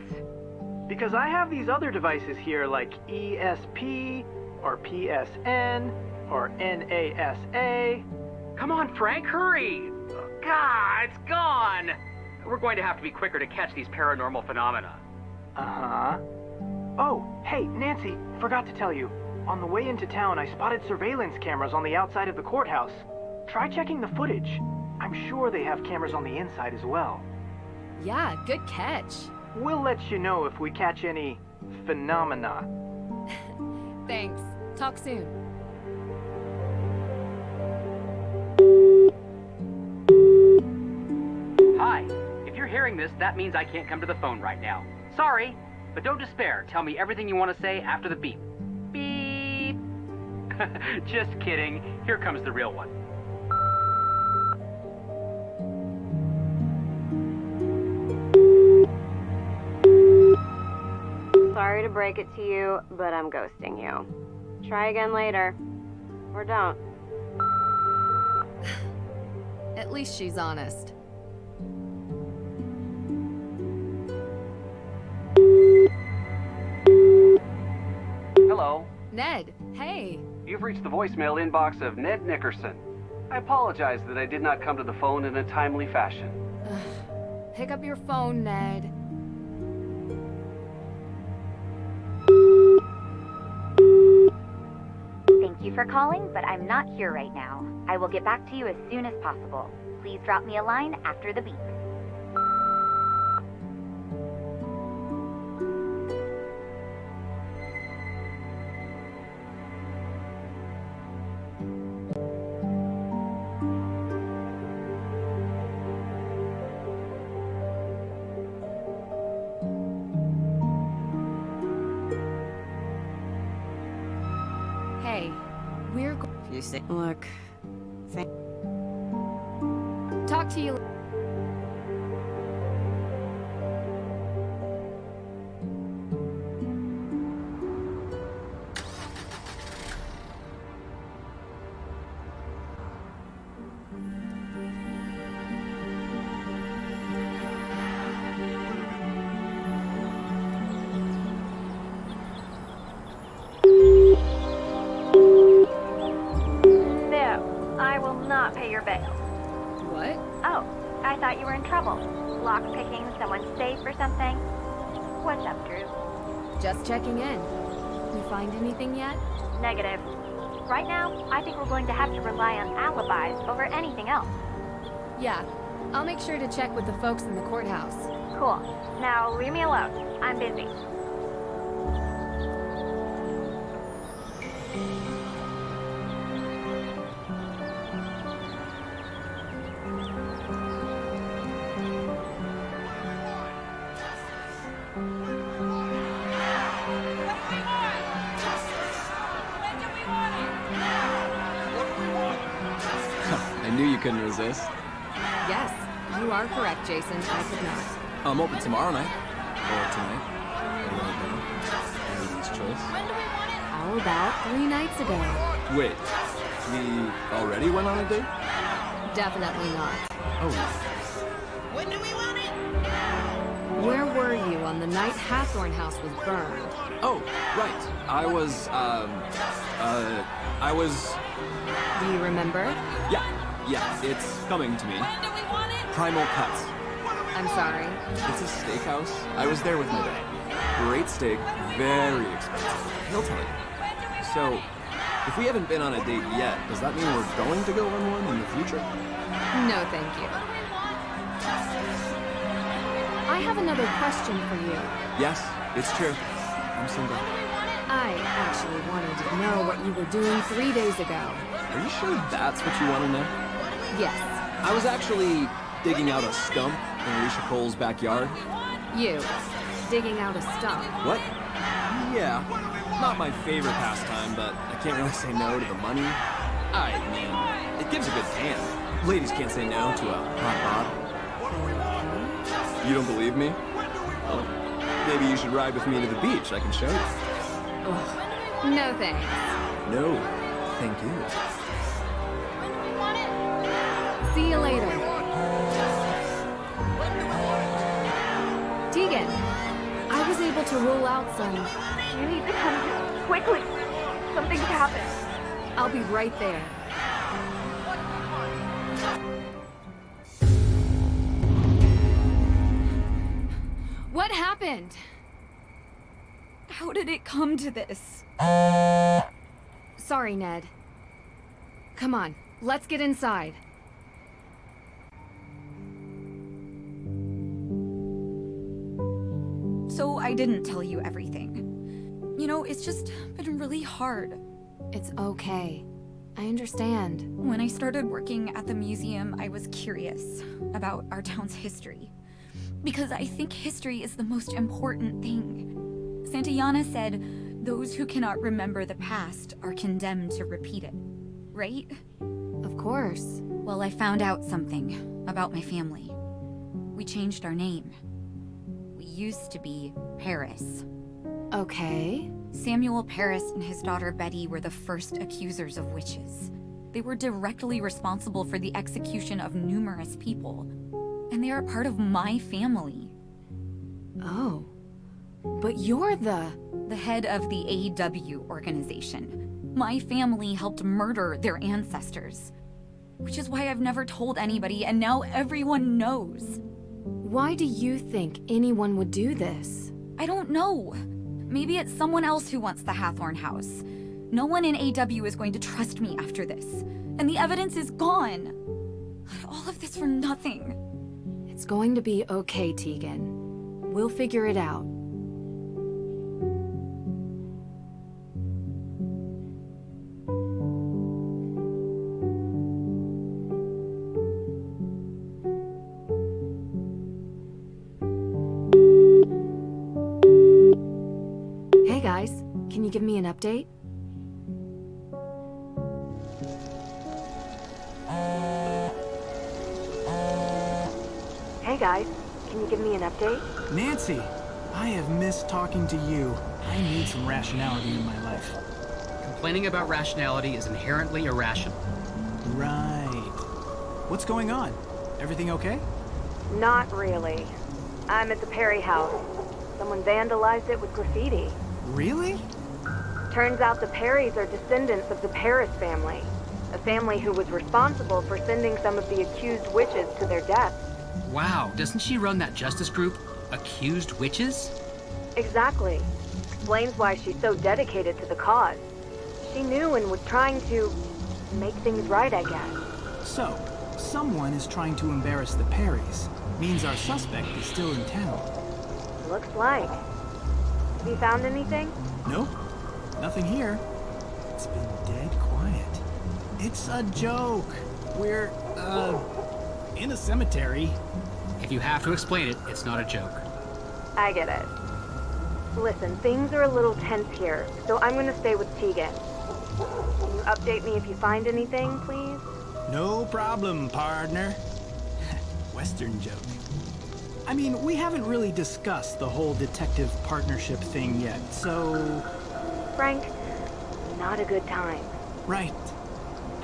Because I have these other devices here like ESP, or PSN, or NASA. Come on, Frank, hurry! God, it's gone! We're going to have to be quicker to catch these paranormal phenomena. Uh-huh. Oh, hey, Nancy, forgot to tell you. On the way into town, I spotted surveillance cameras on the outside of the courthouse. Try checking the footage. I'm sure they have cameras on the inside as well. Yeah, good catch. We'll let you know if we catch any phenomena. Thanks. Talk soon. Hi. If you're hearing this, that means I can't come to the phone right now. Sorry, but don't despair. Tell me everything you want to say after the beep. Beep! Just kidding. Here comes the real one. Sorry to break it to you, but I'm ghosting you. Try again later. Or don't. At least she's honest. Hello. Ned, hey. You've reached the voicemail inbox of Ned Nickerson. I apologize that I did not come to the phone in a timely fashion. Pick up your phone, Ned. Thank you for calling, but I'm not here right now. I will get back to you as soon as possible. Please drop me a line after the beep. Hey, we're You say, look, talk to you. No, I will not pay your bail. What? Oh, I thought you were in trouble. Lockpicking someone's safe or something? What's up, Drew? Just checking in. You find anything yet? Negative. Right now, I think we're going to have to rely on alibis over anything else. Yeah, I'll make sure to check with the folks in the courthouse. Cool. Now, leave me alone. I'm busy. knew you couldn't resist. Yes, you are correct, Jason. I could not. I'm open tomorrow night. Or tonight. Or right now. Lady's choice. How about 3 nights ago? Wait, we already went on a date? Definitely not. Oh. When do we want it? Where were you on the night Hathorne House was burned? Oh, right. I was. Do you remember? Yeah, it's coming to me. When do we want it? Primal Cuts. I'm sorry. It's a steakhouse. I was there with my dad. Great steak, very expensive. He'll tell you. So, if we haven't been on a date yet, does that mean we're going to go on one in the future? No, thank you. I have another question for you. Yes, it's true. I'm single. I actually wanted to know what you were doing 3 days ago. Are you sure that's what you want to know? Yes. I was actually digging out a stump in Alicia Cole's backyard. You. Digging out a stump. What? Yeah. Not my favorite pastime, but I can't really say no to the money. I mean, it gives a good tan. Ladies can't say no to a hot bod. You don't believe me? Well, maybe you should ride with me to the beach. I can show you. Ugh. No thanks. No, thank you. See you later. Tegan, I was able to rule out some... You need to come here, quickly. Something's happened. I'll be right there. What happened? How did it come to this? Sorry, Ned. Come on, let's get inside. So I didn't tell you everything. You know, it's just been really hard. It's okay. I understand. When I started working at the museum, I was curious about our town's history. Because I think history is the most important thing. Santayana said, those who cannot remember the past are condemned to repeat it. Right? Of course. Well, I found out something about my family. We changed our name. We used to be Paris. Okay. Samuel Paris and his daughter Betty were the first accusers of witches. They were directly responsible for the execution of numerous people. And they are part of my family. Oh. But you're the head of the AW organization. My family helped murder their ancestors. Which is why I've never told anybody, and now everyone knows. Why do you think anyone would do this? I don't know. Maybe it's someone else who wants the Hathorne House. No one in AW is going to trust me after this. And the evidence is gone. All of this for nothing. It's going to be okay, Tegan. We'll figure it out. Hey guys, can you give me an update? Hey guys, can you give me an update? Nancy, I have missed talking to you. I need some rationality in my life. Complaining about rationality is inherently irrational. Right. What's going on? Everything okay? Not really. I'm at the Perry house. Someone vandalized it with graffiti. Really? Turns out the Perrys are descendants of the Paris family. A family who was responsible for sending some of the accused witches to their deaths. Wow, doesn't she run that justice group, Accused Witches? Exactly. Explains why she's so dedicated to the cause. She knew and was trying to make things right, I guess. So, someone is trying to embarrass the Perrys. Means our suspect is still in town. Looks like. Have you found anything? Nope. Nothing here. It's been dead quiet. It's a joke. We're, in a cemetery. If you have to explain it, it's not a joke. I get it. Listen, things are a little tense here, so I'm gonna stay with Tegan. Can you update me if you find anything, please? No problem, partner. Western joke. I mean, we haven't really discussed the whole detective partnership thing yet, so... Frank, not a good time. Right.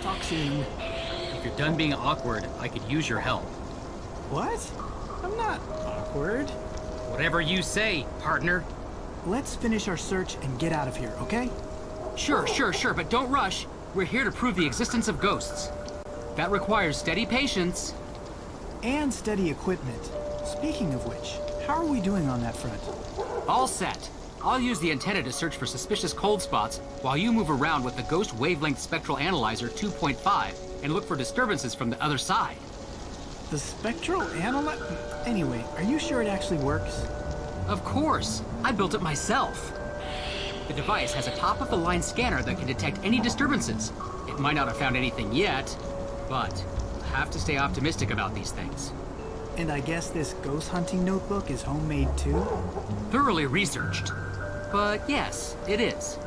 Talk soon. If you're done being awkward, I could use your help. What? I'm not awkward. Whatever you say, partner. Let's finish our search and get out of here, okay? Sure, but don't rush. We're here to prove the existence of ghosts. That requires steady patience. And steady equipment. Speaking of which, how are we doing on that front? All set. I'll use the antenna to search for suspicious cold spots while you move around with the Ghost Wavelength Spectral Analyzer 2.5 and look for disturbances from the other side. The spectral analyzer? Anyway, are you sure it actually works? Of course. I built it myself. The device has a top-of-the-line scanner that can detect any disturbances. It might not have found anything yet, but you have to stay optimistic about these things. And I guess this ghost hunting notebook is homemade too? Thoroughly researched. But yes, it is.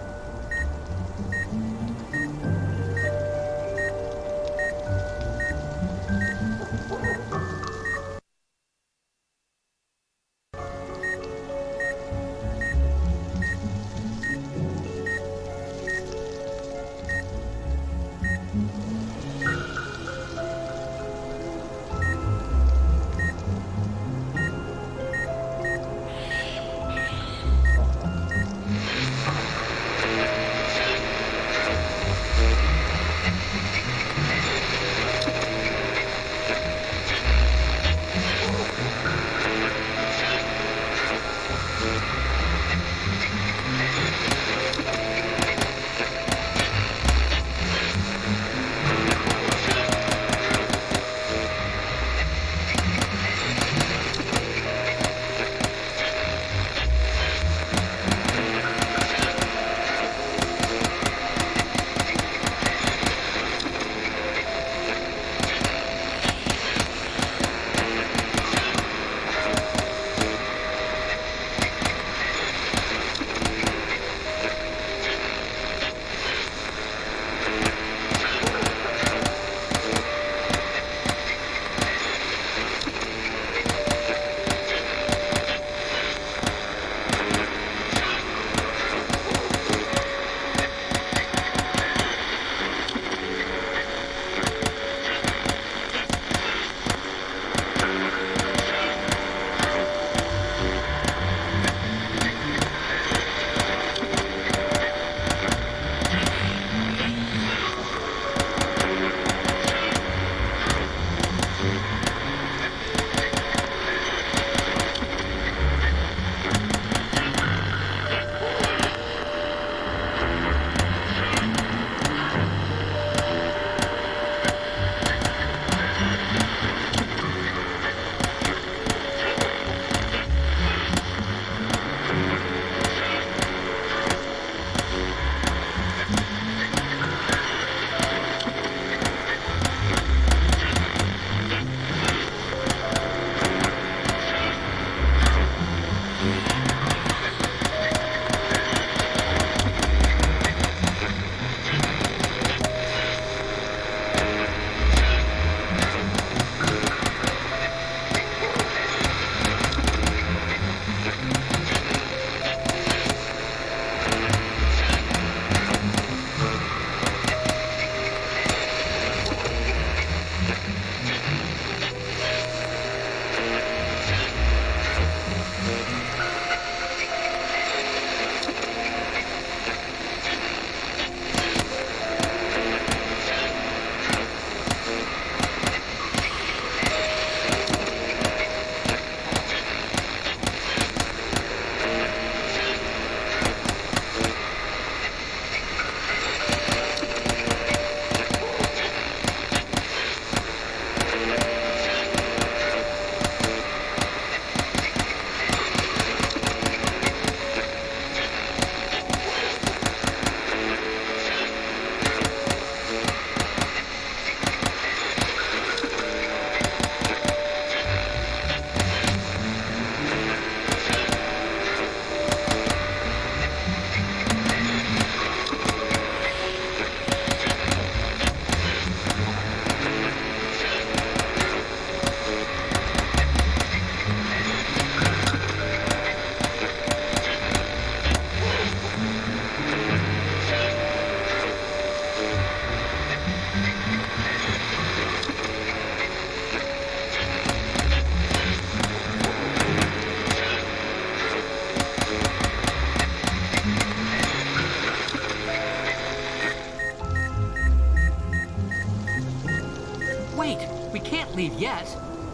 Wait, we can't leave yet.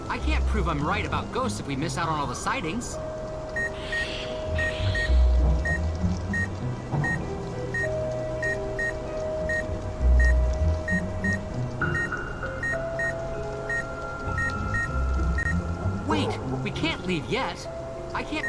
I can't prove I'm right about ghosts if we miss out on all the sightings. Wait, we can't leave yet. I can't...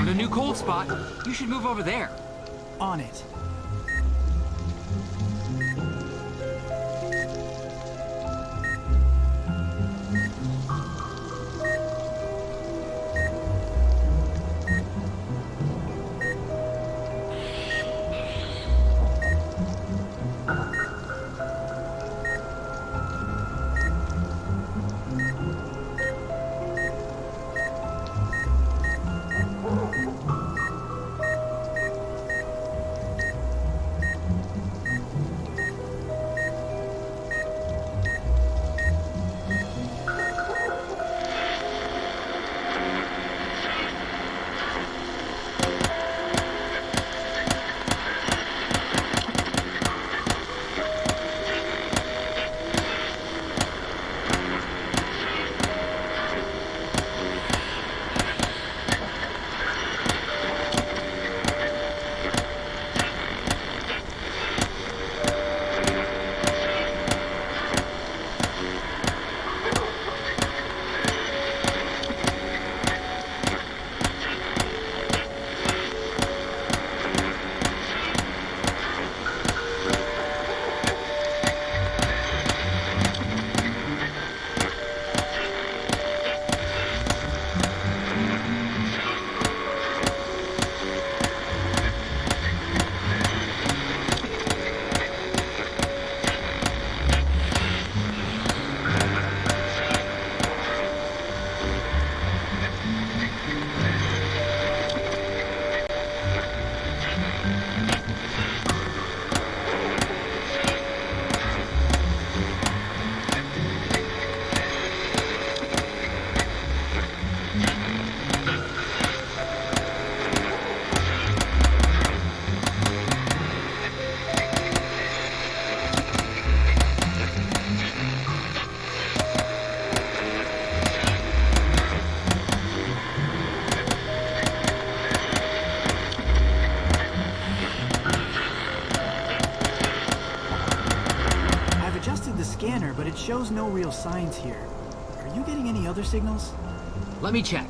Found a new cold spot. You should move over there. On it. shows no real signs here. Are you getting any other signals? Let me check.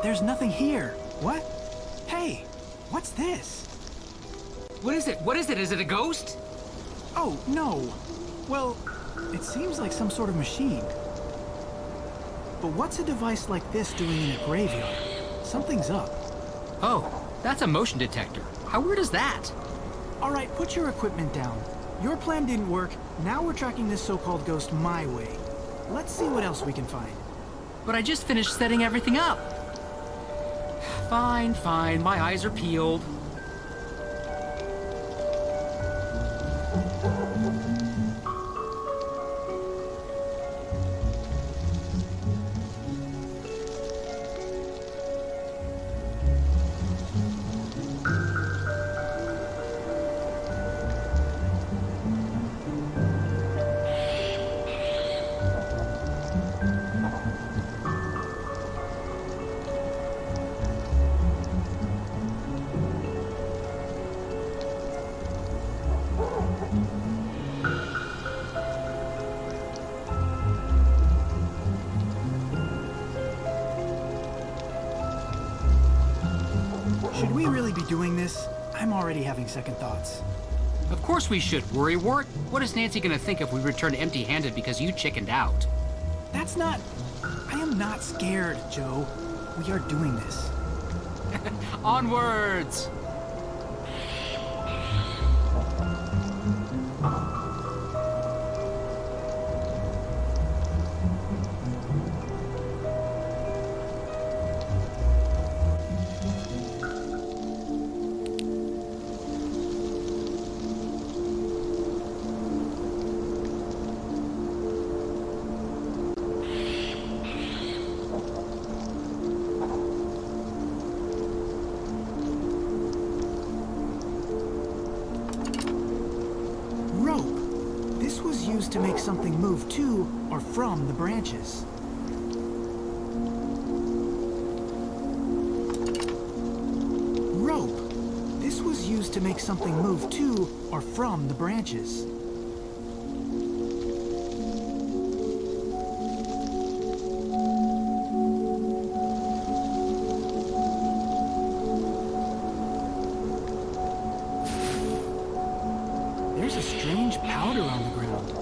There's nothing here. What? Hey, what's this? What is it? What is it? Is it a ghost? Oh, no. Well, it seems like some sort of machine. But what's a device like this doing in a graveyard? Something's up. Oh, that's a motion detector. How weird is that? All right, put your equipment down. Your plan didn't work. Now we're tracking this so-called ghost my way. Let's see what else we can find. But I just finished setting everything up. Fine, fine. My eyes are peeled. we really be doing this? I'm already having second thoughts. Of course we should, Worrywart. What is Nancy gonna think if we return empty-handed because you chickened out? That's not... I am not scared, Joe. We are doing this. Onwards! To make something move to or from the branches. Rope. This was used to make something move to or from the branches. There's a strange powder on the ground.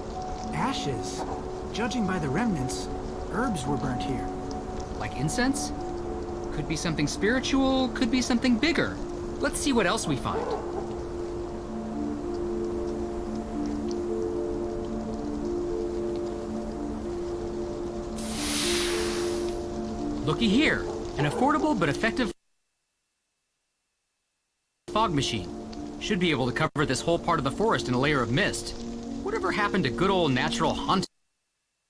Ashes. Judging by the remnants, herbs were burnt here. Like incense? Could be something spiritual, could be something bigger. Let's see what else we find. Looky here, an affordable but effective fog machine. Should be able to cover this whole part of the forest in a layer of mist. Whatever happened to good old natural hunting?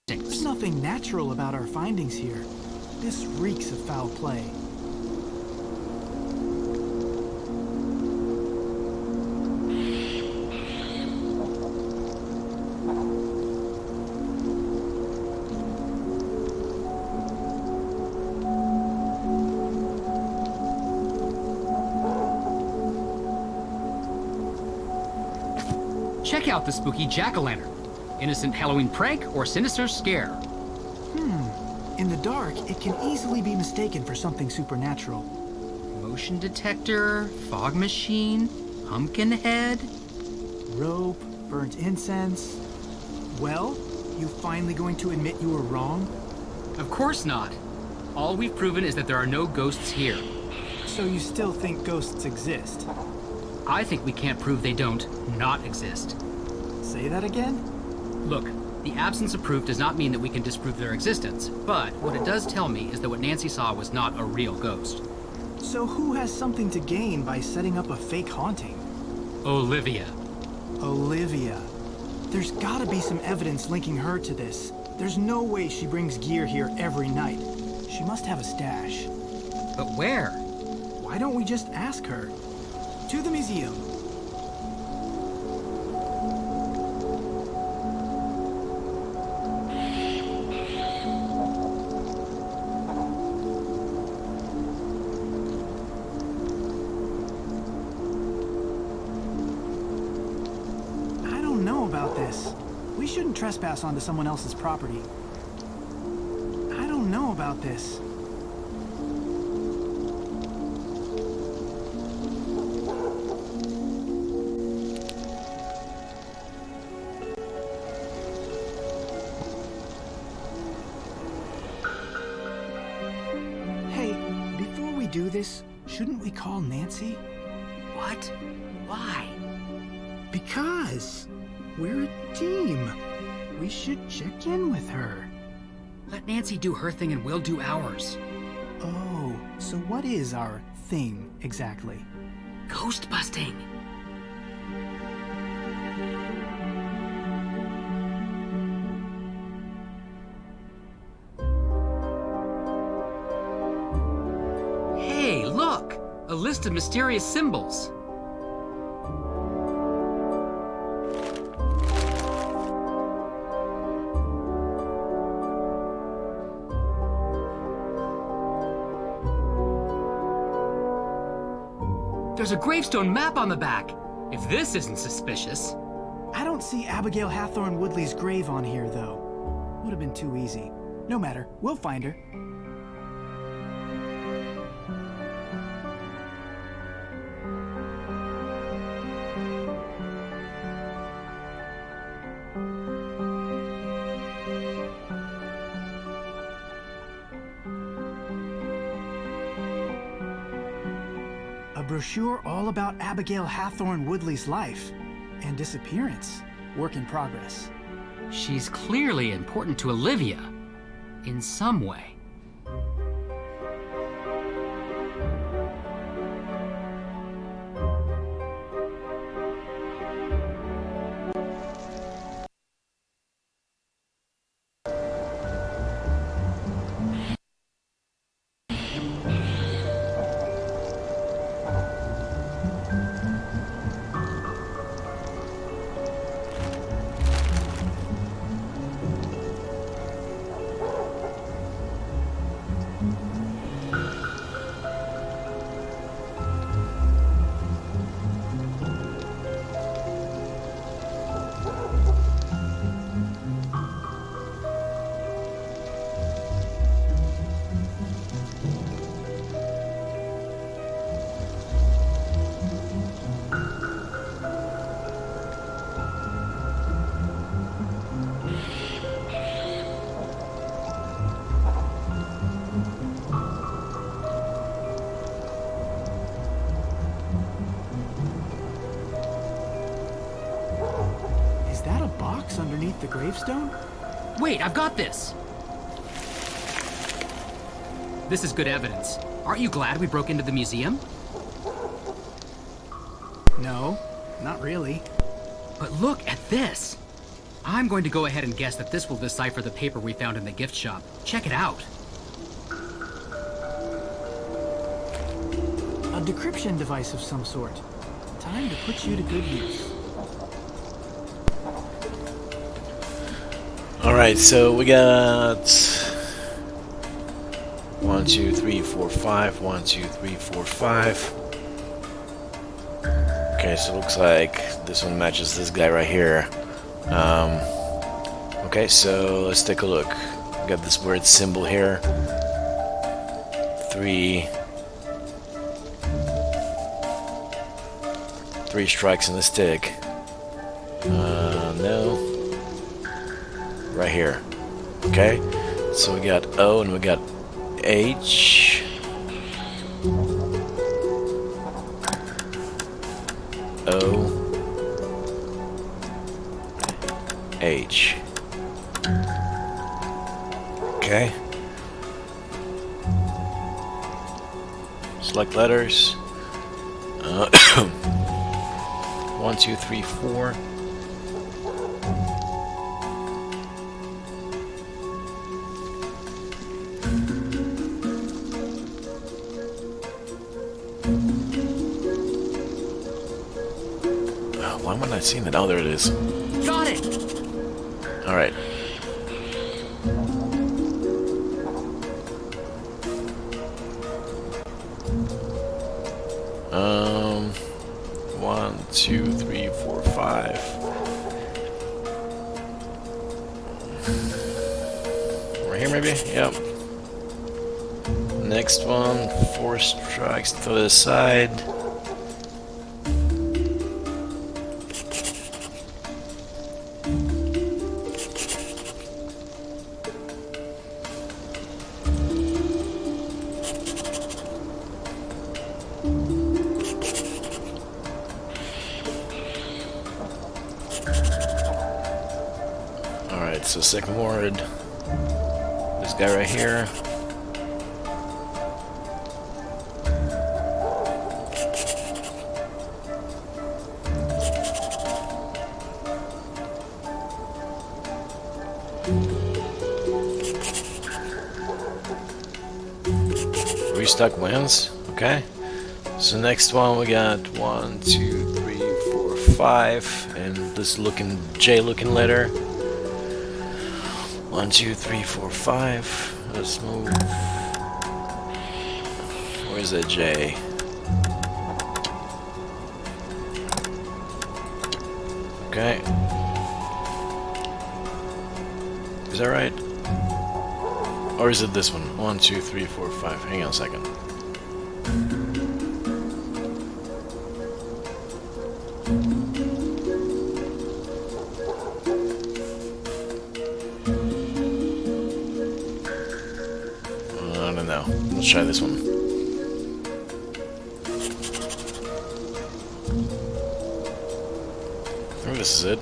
There's nothing natural about our findings here. This reeks of foul play. Check out the spooky jack-o'-lantern. Innocent Halloween prank or sinister scare? In the dark, it can easily be mistaken for something supernatural. Motion detector, fog machine, pumpkin head? Rope, burnt incense. Well, you finally going to admit you were wrong? Of course not. All we've proven is that there are no ghosts here. So you still think ghosts exist? I think we can't prove they don't not exist. Say that again? Look, the absence of proof does not mean that we can disprove their existence, but what it does tell me is that what Nancy saw was not a real ghost. So who has something to gain by setting up a fake haunting? Olivia. Olivia. There's gotta be some evidence linking her to this. There's no way she brings gear here every night. She must have a stash. But where? Why don't we just ask her? To the museum. I don't know about this. We shouldn't trespass onto someone else's property. I don't know about this. Do this, shouldn't we call Nancy? What? Why? Because we're a team. We should check in with her. Let Nancy do her thing and we'll do ours. Oh, so what is our thing exactly? Ghost busting. Hey, look! A list of mysterious symbols. There's a gravestone map on the back. If this isn't suspicious. I don't see Abigail Hathorne Woodley's grave on here, though. Would have been too easy. No matter, we'll find her. brochure all about Abigail Hathorne Woodley's life and disappearance. Work in progress. She's clearly important to Olivia, in some way. Underneath the gravestone? Wait, I've got this! This is good evidence. Aren't you glad we broke into the museum? No, not really. But look at this! I'm going to go ahead and guess that this will decipher the paper we found in the gift shop. Check it out. A decryption device of some sort. Time to put you to good use. Alright, so we got 1, 2, 3, 4, 5. 1, 2, 3, 4, 5. Okay, so it looks like this one matches this guy right here. Okay, so let's take a look. We got this weird symbol here. 3 strikes in the stick. No. Right here. Okay, so we got O and we got H. O. H. Okay. Select letters. 1, 2, 3, 4. Why am I not seeing it? Oh, there it is. Got it! Alright. Um, 1, 2, 3, 4, 5. Right here, maybe? Yep. Next one, 4 strikes to the side. Alright, so second ward. This guy right here. Restock wins. Okay. So next one we got 1, 2, 3, 4, 5, and this looking J looking letter. 1, 2, 3, 4, 5. Let's move. Where's that J? Okay. Is that right? Or is it this one? 1, 2, 3, 4, 5. Hang on a second. I don't know. Let's try this one. this is it.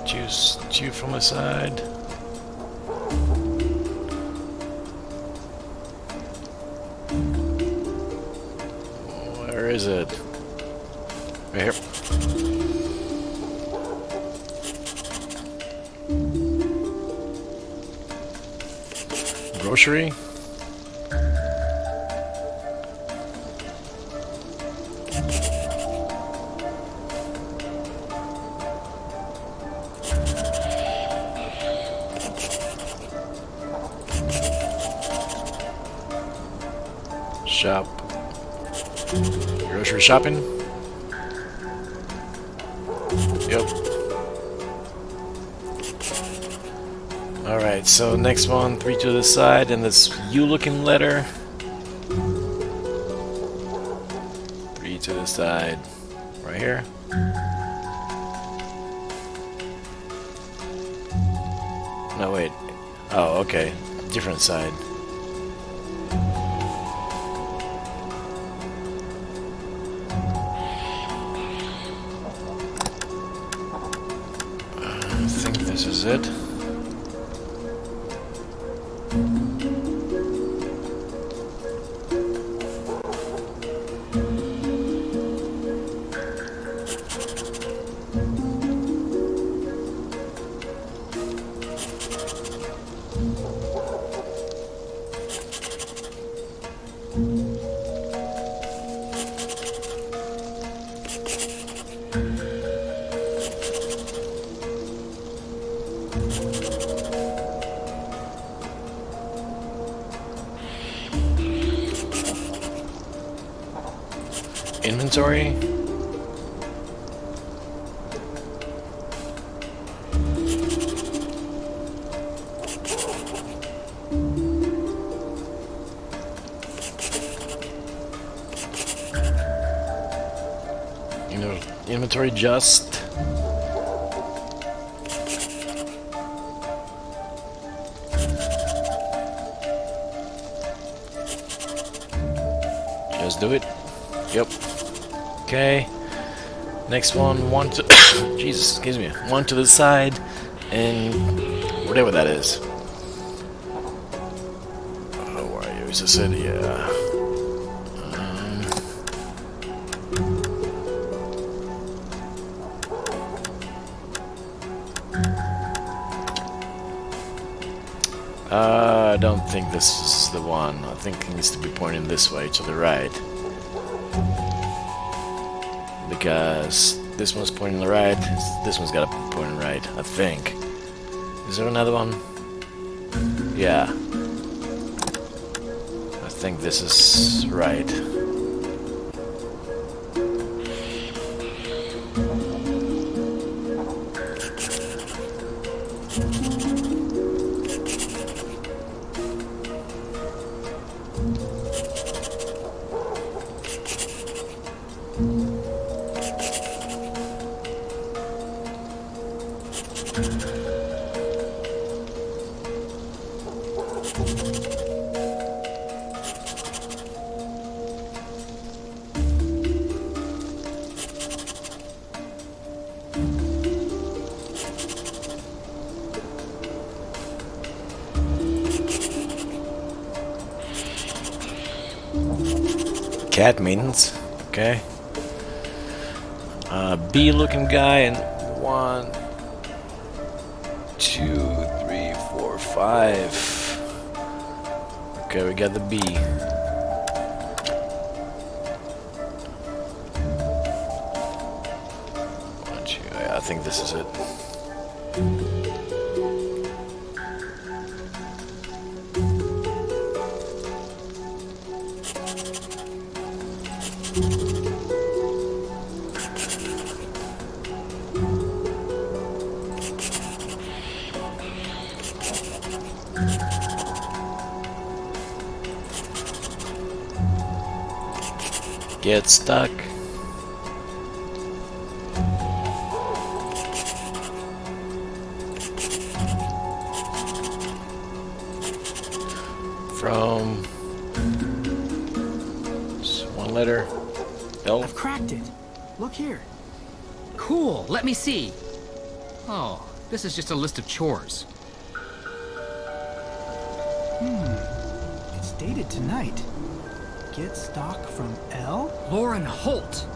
Choose two from the side. Where is it? Right here. Grocery. Shop. Grocery shopping. Yep. Alright, so next one, 3 to the side, and this U-looking letter. 3 to the side, right here. No, wait. Oh, okay. Different side. I think this is it. Inventory. Inventory just. Just do it. Yep. Okay. Next one to Jesus, excuse me. One to the side and whatever that is. Oh, where are you? Is this it? Yeah. I don't think this is the one. I think it needs to be pointing this way to the right. Because this one's pointing the right, this one's got to be pointing right, I think. Is there another one? Yeah. I think this is right. Cat means, okay. B looking guy and 1, 2, 3, 4, 5. Okay, we got the B. 1, 2, yeah, I think this is it. Get stuck. from... It's one letter. L. I've cracked it. Look here. Cool, let me see. Oh, this is just a list of chores. It's dated tonight. Get stock from L? Lauren Holt.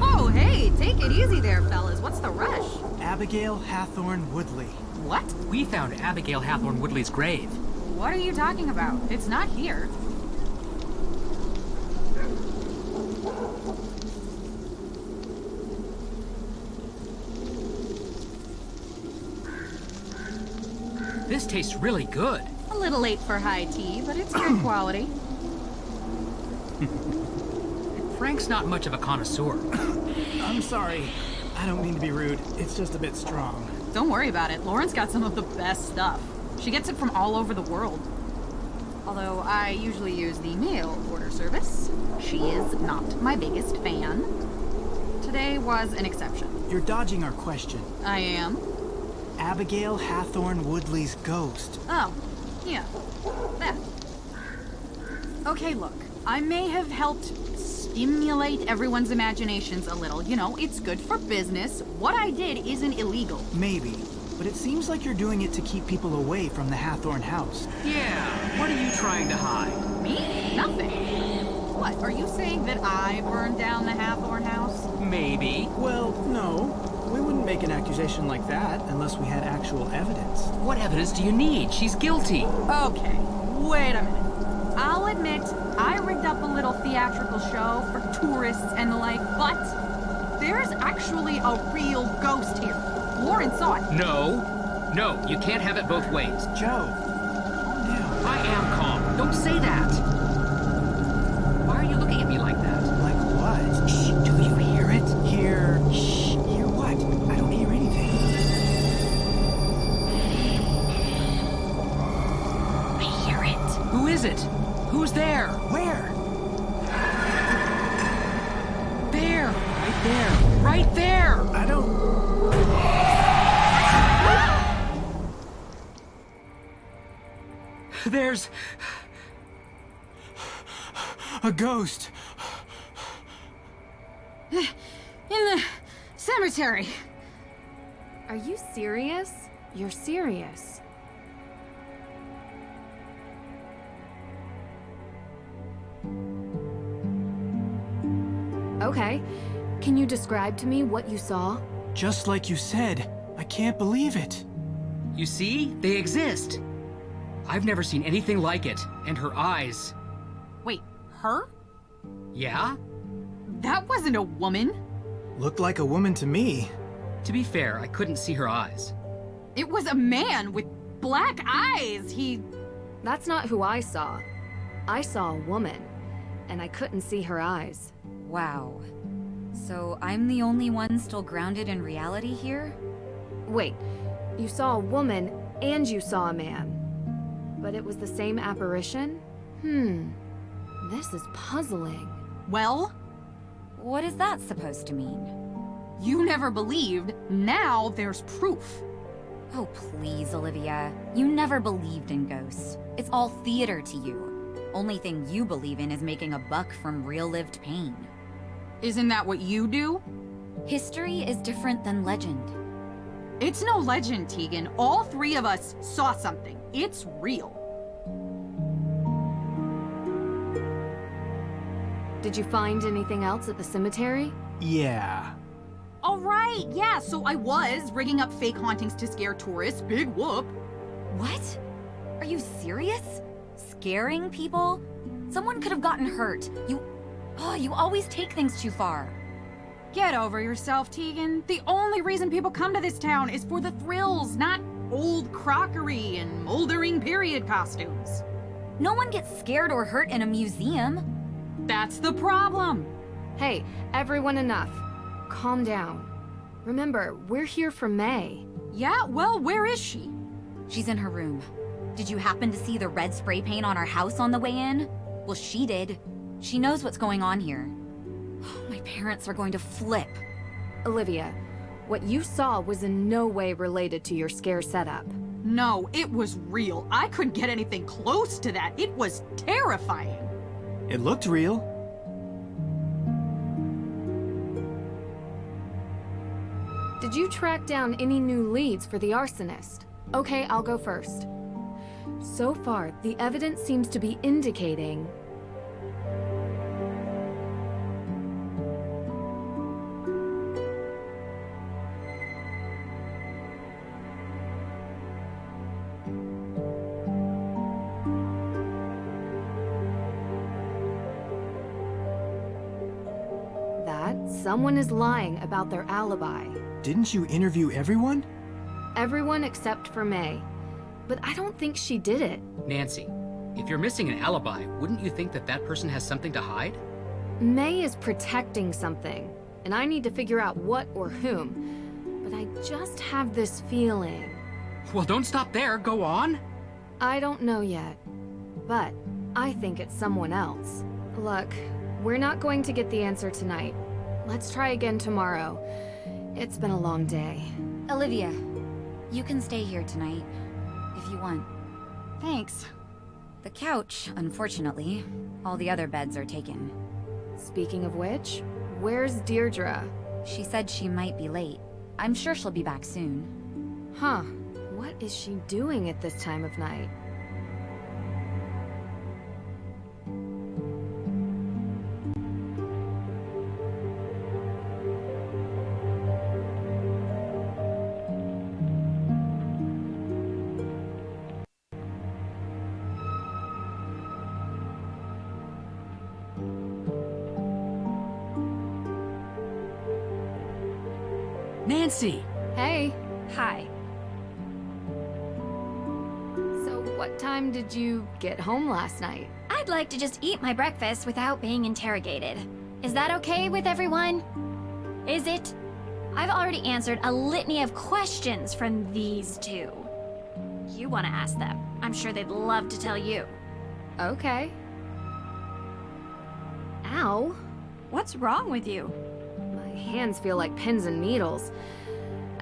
Oh, hey, take it easy there, fellas. What's the rush? Abigail Hathorne Woodley. What? We found Abigail Hathorne Woodley's grave. What are you talking about? It's not here. This tastes really good. A little late for high tea, but it's good quality. Frank's not much of a connoisseur. I'm sorry. I don't mean to be rude. It's just a bit strong. Don't worry about it. Lauren's got some of the best stuff. She gets it from all over the world. Although I usually use the mail order service. She is not my biggest fan. Today was an exception. You're dodging our question. I am? Abigail Hathorne Woodley's ghost. Oh, yeah. That. Okay, look. I may have helped stimulate everyone's imaginations a little. You know, it's good for business. What I did isn't illegal. Maybe. But it seems like you're doing it to keep people away from the Hathorne House. Yeah, what are you trying to hide? Me? Nothing. What, are you saying that I burned down the Hathorne House? Maybe. Well, no. We wouldn't make an accusation like that unless we had actual evidence. What evidence do you need? She's guilty. Okay, wait a minute. I'll admit, I rigged up a little theatrical show for tourists and the like, but there's actually a real ghost here. Lauren saw it. No, you can't have it both ways. Joe, calm down. I am calm. Don't say that. Why are you looking at me like that? Like what? Shh, do you hear it? Hear... Shh, hear what? I don't hear anything. I hear it. Who is it? Who's there? Where? There! Right there! Right there! I don't... There's... a ghost. In the cemetery. Are you serious? You're serious. Okay. Can you describe to me what you saw? Just like you said. I can't believe it. You see? They exist. I've never seen anything like it. And her eyes. Wait, her? Yeah? That wasn't a woman. Looked like a woman to me. To be fair, I couldn't see her eyes. It was a man with black eyes. That's not who I saw. I saw a woman, and I couldn't see her eyes. Wow. So I'm the only one still grounded in reality here? Wait, you saw a woman and you saw a man. But it was the same apparition? This is puzzling. Well? What is that supposed to mean? You never believed. Now there's proof. Oh, please, Olivia. You never believed in ghosts. It's all theater to you. Only thing you believe in is making a buck from real-lived pain. Isn't that what you do? History is different than legend. It's no legend, Tegan. All three of us saw something. It's real. Did you find anything else at the cemetery? Yeah. All right, yeah, so I was rigging up fake hauntings to scare tourists. Big whoop. What? Are you serious? Scaring people? Someone could have gotten hurt. You always take things too far. Get over yourself, Tegan. The only reason people come to this town is for the thrills, not old crockery and moldering period costumes. No one gets scared or hurt in a museum. That's the problem. Hey, everyone enough. Calm down. Remember, we're here for May. Yeah, well, where is she? She's in her room. Did you happen to see the red spray paint on our house on the way in? Well, she did. She knows what's going on here. My parents are going to flip. Olivia, what you saw was in no way related to your scare setup. No, it was real. I couldn't get anything close to that. It was terrifying. It looked real. Did you track down any new leads for the arsonist? Okay, I'll go first. So far, the evidence seems to be indicating that someone is lying about their alibi. Didn't you interview everyone? Everyone except for May. But I don't think she did it. Nancy, if you're missing an alibi, wouldn't you think that that person has something to hide? May is protecting something, and I need to figure out what or whom. But I just have this feeling. Well, don't stop there. Go on. I don't know yet, but I think it's someone else. Look, we're not going to get the answer tonight. Let's try again tomorrow. It's been a long day. Olivia, you can stay here tonight, if you want. Thanks. The couch, unfortunately. All the other beds are taken. Speaking of which, where's Deirdre? She said she might be late. I'm sure she'll be back soon. Huh. What is she doing at this time of night? Nancy! Hey. Hi. So what time did you get home last night? I'd like to just eat my breakfast without being interrogated. Is that okay with everyone? Is it? I've already answered a litany of questions from these two. You want to ask them. I'm sure they'd love to tell you. Okay. Ow. What's wrong with you? My hands feel like pins and needles.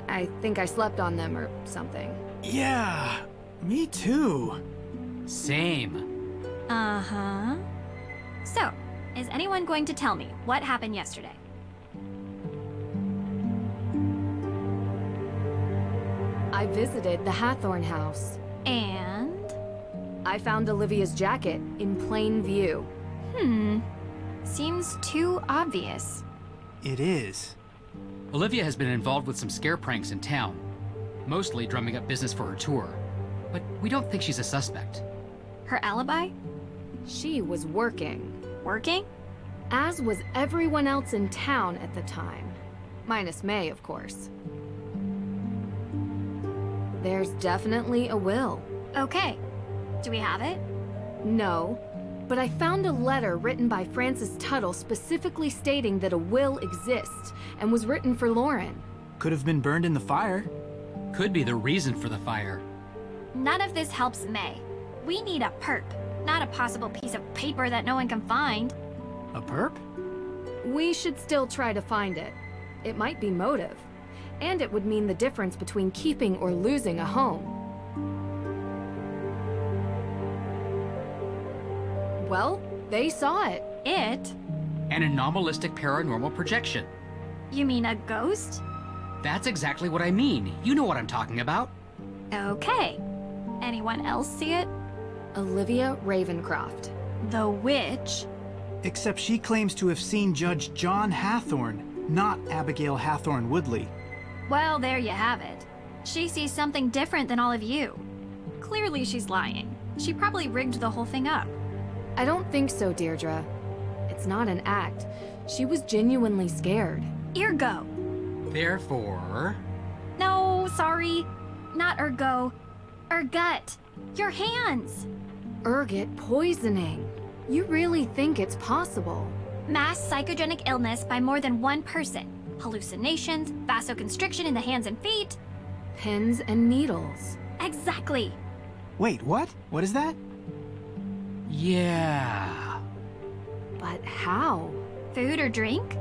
I think I slept on them or something. Yeah, me too. Same. Uh-huh. So, is anyone going to tell me what happened yesterday? I visited the Hathorne House. And? I found Olivia's jacket in plain view. Seems too obvious. It is. Olivia has been involved with some scare pranks in town, mostly drumming up business for her tour. But we don't think she's a suspect. Her alibi? She was working. Working? As was everyone else in town at the time. Minus May, of course. There's definitely a will. Okay. Do we have it? No, but I found a letter written by Francis Tuttle specifically stating that a will exists and was written for Lauren. Could have been burned in the fire. Could be the reason for the fire. None of this helps May. We need a perp, not a possible piece of paper that no one can find. A perp? We should still try to find it. It might be motive. And it would mean the difference between keeping or losing a home. Well, they saw it. It? An anomalistic paranormal projection. You mean a ghost? That's exactly what I mean. You know what I'm talking about. Okay. Anyone else see it? Olivia Ravencroft. The witch? Except she claims to have seen Judge John Hathorne, not Abigail Hathorne Woodley. Well, there you have it. She sees something different than all of you. Clearly she's lying. She probably rigged the whole thing up. I don't think so, Deirdre. It's not an act. She was genuinely scared. Ergo. Therefore... No, sorry. Not ergo. Ergut. Your hands. Ergot poisoning. You really think it's possible? Mass psychogenic illness by more than one person. Hallucinations, vasoconstriction in the hands and feet. Pins and needles. Exactly. Wait, what? What is that? Yeah. But how? Food or drink?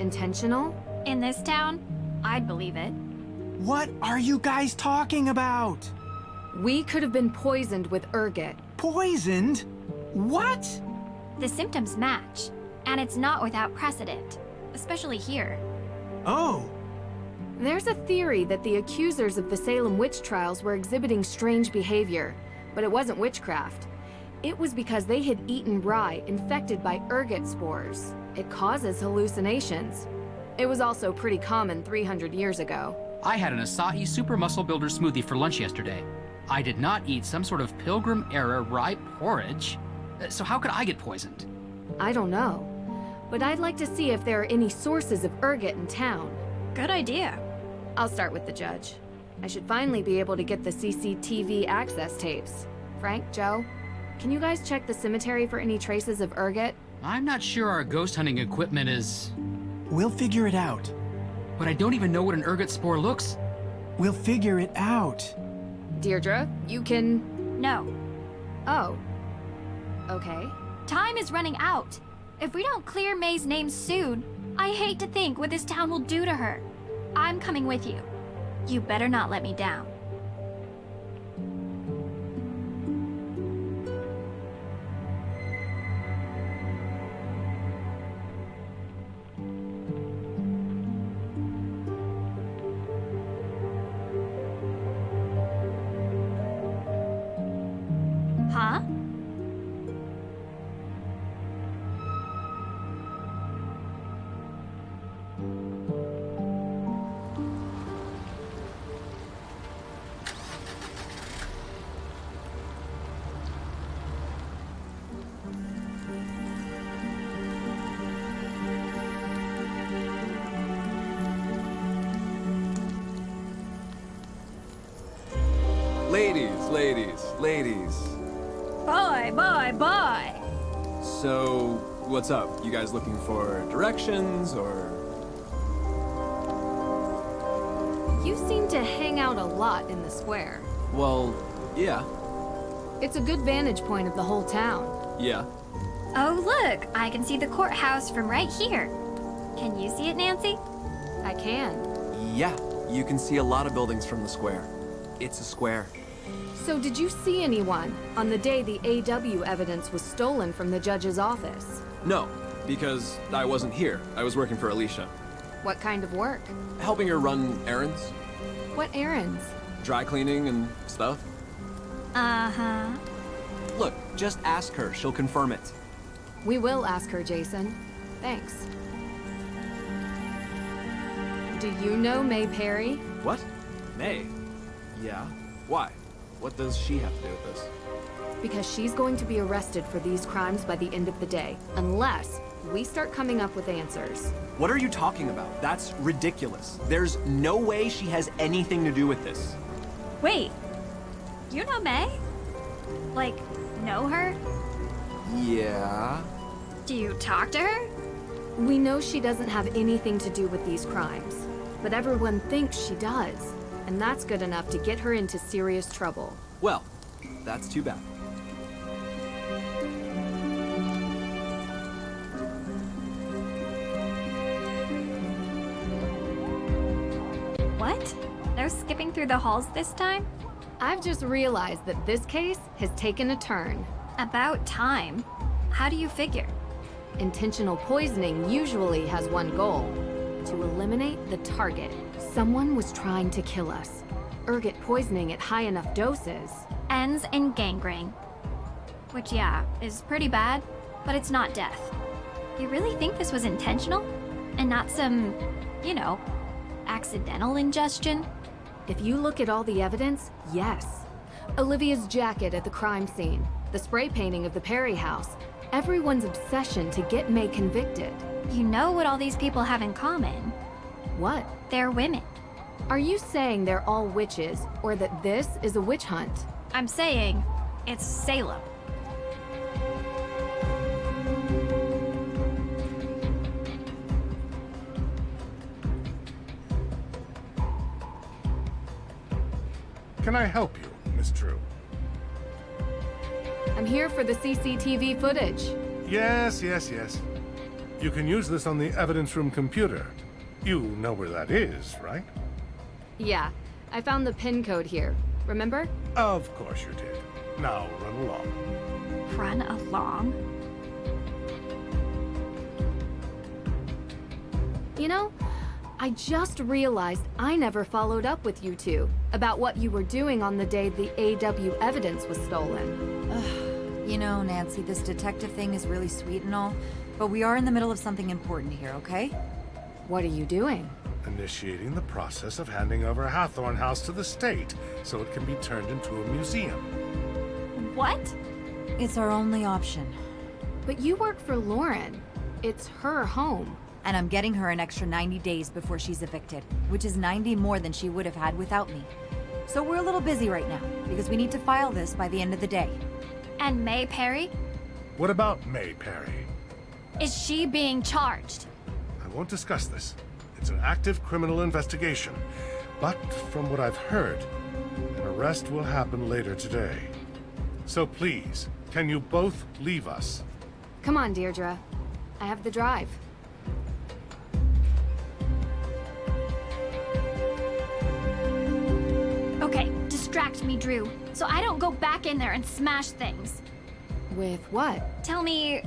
Intentional? In this town, I'd believe it. What are you guys talking about? We could have been poisoned with ergot. Poisoned? What? The symptoms match, and it's not without precedent, especially here. Oh. There's a theory that the accusers of the Salem witch trials were exhibiting strange behavior, but it wasn't witchcraft. It was because they had eaten rye infected by ergot spores. It causes hallucinations. It was also pretty common 300 years ago. I had an acai super muscle builder smoothie for lunch yesterday. I did not eat some sort of Pilgrim-era rye porridge. So how could I get poisoned? I don't know, but I'd like to see if there are any sources of ergot in town. Good idea. I'll start with the judge. I should finally be able to get the CCTV access tapes. Frank, Joe, can you guys check the cemetery for any traces of ergot? I'm not sure our ghost hunting equipment is... We'll figure it out. But I don't even know what an ergot spore looks. We'll figure it out. Deirdre, you can... No. Oh. Okay. Time is running out. If we don't clear May's name soon, I hate to think what this town will do to her. I'm coming with you. You better not let me down. Huh? Ladies. Bye. So, what's up? You guys looking for directions, or...? You seem to hang out a lot in the square. Well, yeah. It's a good vantage point of the whole town. Yeah. Oh, look! I can see the courthouse from right here. Can you see it, Nancy? I can. Yeah, you can see a lot of buildings from the square. It's a square. So did you see anyone on the day the AW evidence was stolen from the judge's office? No, because I wasn't here. I was working for Alicia. What kind of work? Helping her run errands. What errands? Dry cleaning and stuff. Uh-huh. Look, just ask her. She'll confirm it. We will ask her, Jason. Thanks. Do you know May Perry? What? May? Yeah. Why? What does she have to do with this? Because she's going to be arrested for these crimes by the end of the day, unless we start coming up with answers. What are you talking about? That's ridiculous. There's no way she has anything to do with this. Wait. You know May? Like, know her? Yeah. Do you talk to her? We know she doesn't have anything to do with these crimes, but everyone thinks she does. And that's good enough to get her into serious trouble. Well, that's too bad. What? They're skipping through the halls this time? I've just realized that this case has taken a turn. About time. How do you figure? Intentional poisoning usually has one goal: to eliminate the target. Someone was trying to kill us. Ergot poisoning at high enough doses ends in gangrene. Which, yeah, is pretty bad, but it's not death. You really think this was intentional? And not some, you know, accidental ingestion? If you look at all the evidence, yes. Olivia's jacket at the crime scene, the spray painting of the Perry house, everyone's obsession to get May convicted. You know what all these people have in common? What? They're women. Are you saying they're all witches, or that this is a witch hunt? I'm saying it's Salem. Can I help you, Miss Drew? I'm here for the CCTV footage. Yes. You can use this on the evidence room computer. You know where that is, right? Yeah, I found the PIN code here. Remember? Of course you did. Now run along. Run along? You know, I just realized I never followed up with you two about what you were doing on the day the AW evidence was stolen. You know, Nancy, this detective thing is really sweet and all, but we are in the middle of something important here, okay? What are you doing? Initiating the process of handing over Hathorne House to the state so it can be turned into a museum. What? It's our only option. But you work for Lauren. It's her home. And I'm getting her an extra 90 days before she's evicted, which is 90 more than she would have had without me. So we're a little busy right now, because we need to file this by the end of the day. And May Perry? What about May Perry? Is she being charged? I won't discuss this. It's an active criminal investigation. But from what I've heard, an arrest will happen later today. So please, can you both leave us? Come on, Deirdre. I have the drive. Okay, distract me, Drew, so I don't go back in there and smash things. With what? Tell me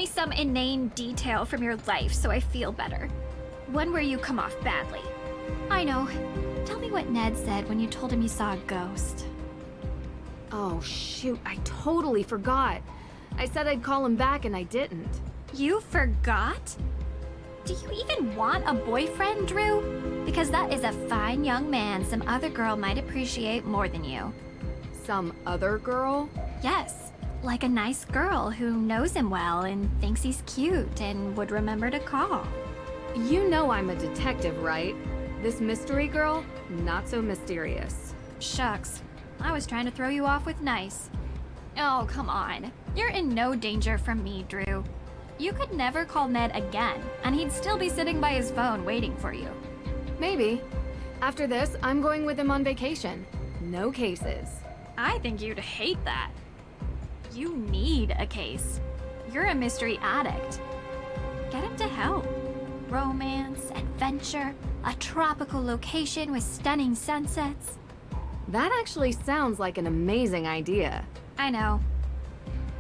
some inane detail from your life so I feel better. One where you come off badly. I know. Tell me what Ned said when you told him you saw a ghost. Oh, shoot, I totally forgot. I said I'd call him back and I didn't. You forgot? Do you even want a boyfriend, Drew? Because that is a fine young man some other girl might appreciate more than you. Some other girl? Yes, like a nice girl who knows him well and thinks he's cute and would remember to call. You know I'm a detective, right? This mystery girl, not so mysterious. Shucks, I was trying to throw you off with nice. Oh, come on. You're in no danger from me, Drew. You could never call Ned again, and he'd still be sitting by his phone waiting for you. Maybe. After this, I'm going with him on vacation. No cases. I think you'd hate that. You need a case. You're a mystery addict. Get him to help. Romance, adventure, a tropical location with stunning sunsets. That actually sounds like an amazing idea. I know.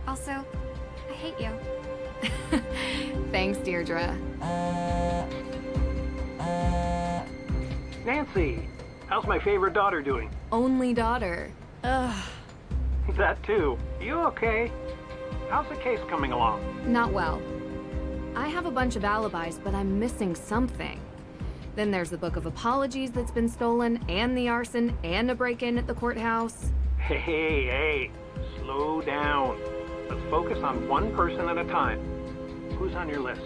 Also, I hate you. Thanks, Deirdre. Nancy, how's my favorite daughter doing? Only daughter. Ugh. That too. You okay? How's the case coming along? Not well. I have a bunch of alibis, but I'm missing something. Then there's the book of apologies that's been stolen, and the arson, and a break-in at the courthouse. Hey, slow down. Let's focus on one person at a time. Who's on your list?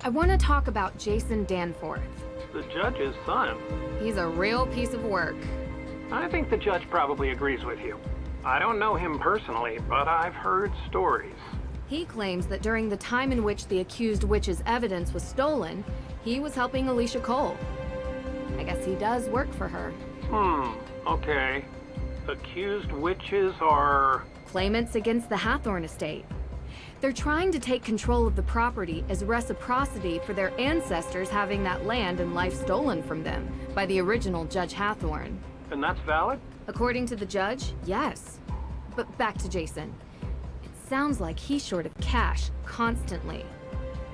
I want to talk about Jason Danforth. The judge's son. He's a real piece of work. I think the judge probably agrees with you. I don't know him personally, but I've heard stories. He claims that during the time in which the accused witch's evidence was stolen, he was helping Alicia Cole. I guess he does work for her. Okay. Accused witches are... claimants against the Hathorne estate. They're trying to take control of the property as reciprocity for their ancestors having that land and life stolen from them by the original Judge Hathorne. And that's valid? According to the judge, yes. But back to Jason. It sounds like he's short of cash constantly.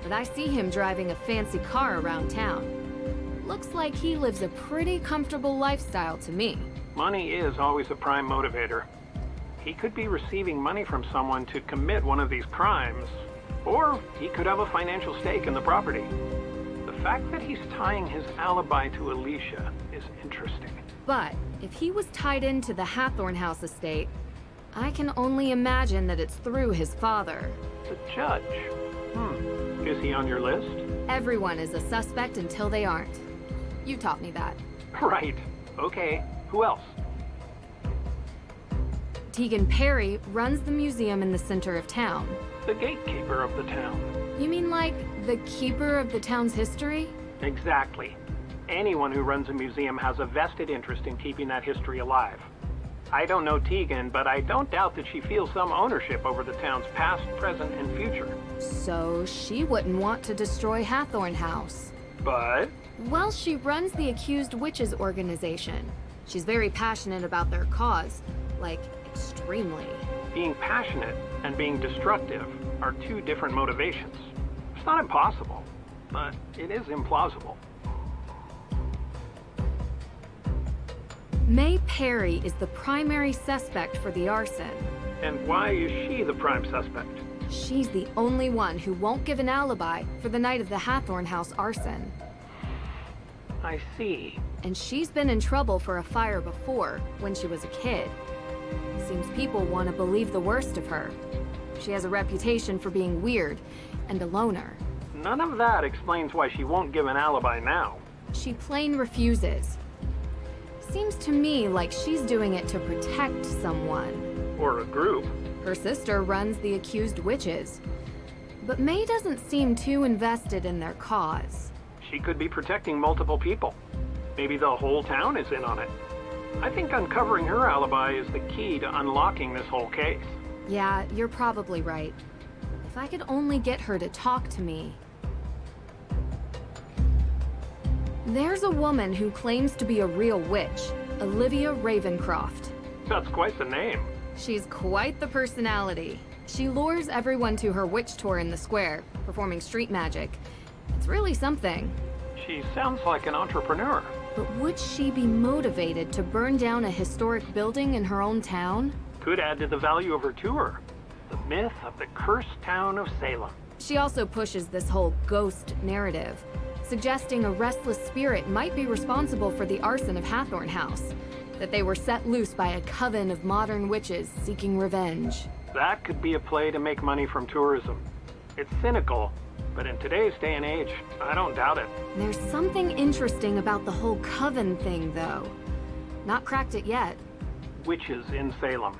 But I see him driving a fancy car around town. Looks like he lives a pretty comfortable lifestyle to me. Money is always a prime motivator. He could be receiving money from someone to commit one of these crimes, or he could have a financial stake in the property. The fact that he's tying his alibi to Alicia is interesting. But if he was tied into the Hathorne House estate, I can only imagine that it's through his father. The judge? Is he on your list? Everyone is a suspect until they aren't. You taught me that. Right. Okay. Who else? Tegan Perry runs the museum in the center of town. The gatekeeper of the town. You mean like the keeper of the town's history? Exactly. Anyone who runs a museum has a vested interest in keeping that history alive. I don't know Tegan, but I don't doubt that she feels some ownership over the town's past, present, and future. So she wouldn't want to destroy Hathorne House. But? Well, she runs the Accused Witches organization. She's very passionate about their cause. Like, extremely. Being passionate and being destructive are two different motivations. It's not impossible, but it is implausible. May Perry is the primary suspect for the arson. And why is she the prime suspect? She's the only one who won't give an alibi for the night of the Hathorne House arson. I see. And she's been in trouble for a fire before, when she was a kid. Seems people want to believe the worst of her. She has a reputation for being weird and a loner. None of that explains why she won't give an alibi now. She plain refuses. Seems to me like she's doing it to protect someone. Or a group. Her sister runs the Accused Witches. But May doesn't seem too invested in their cause. She could be protecting multiple people. Maybe the whole town is in on it. I think uncovering her alibi is the key to unlocking this whole case. Yeah, you're probably right. If I could only get her to talk to me. There's a woman who claims to be a real witch, Olivia Ravencroft. That's quite the name. She's quite the personality. She lures everyone to her witch tour in the square, performing street magic. It's really something. She sounds like an entrepreneur. But would she be motivated to burn down a historic building in her own town? Could add to the value of her tour. The myth of the cursed town of Salem. She also pushes this whole ghost narrative, suggesting a restless spirit might be responsible for the arson of Hathorne House, that they were set loose by a coven of modern witches seeking revenge. That could be a play to make money from tourism. It's cynical, but in today's day and age, I don't doubt it. There's something interesting about the whole coven thing, though. Not cracked it yet. Witches in Salem.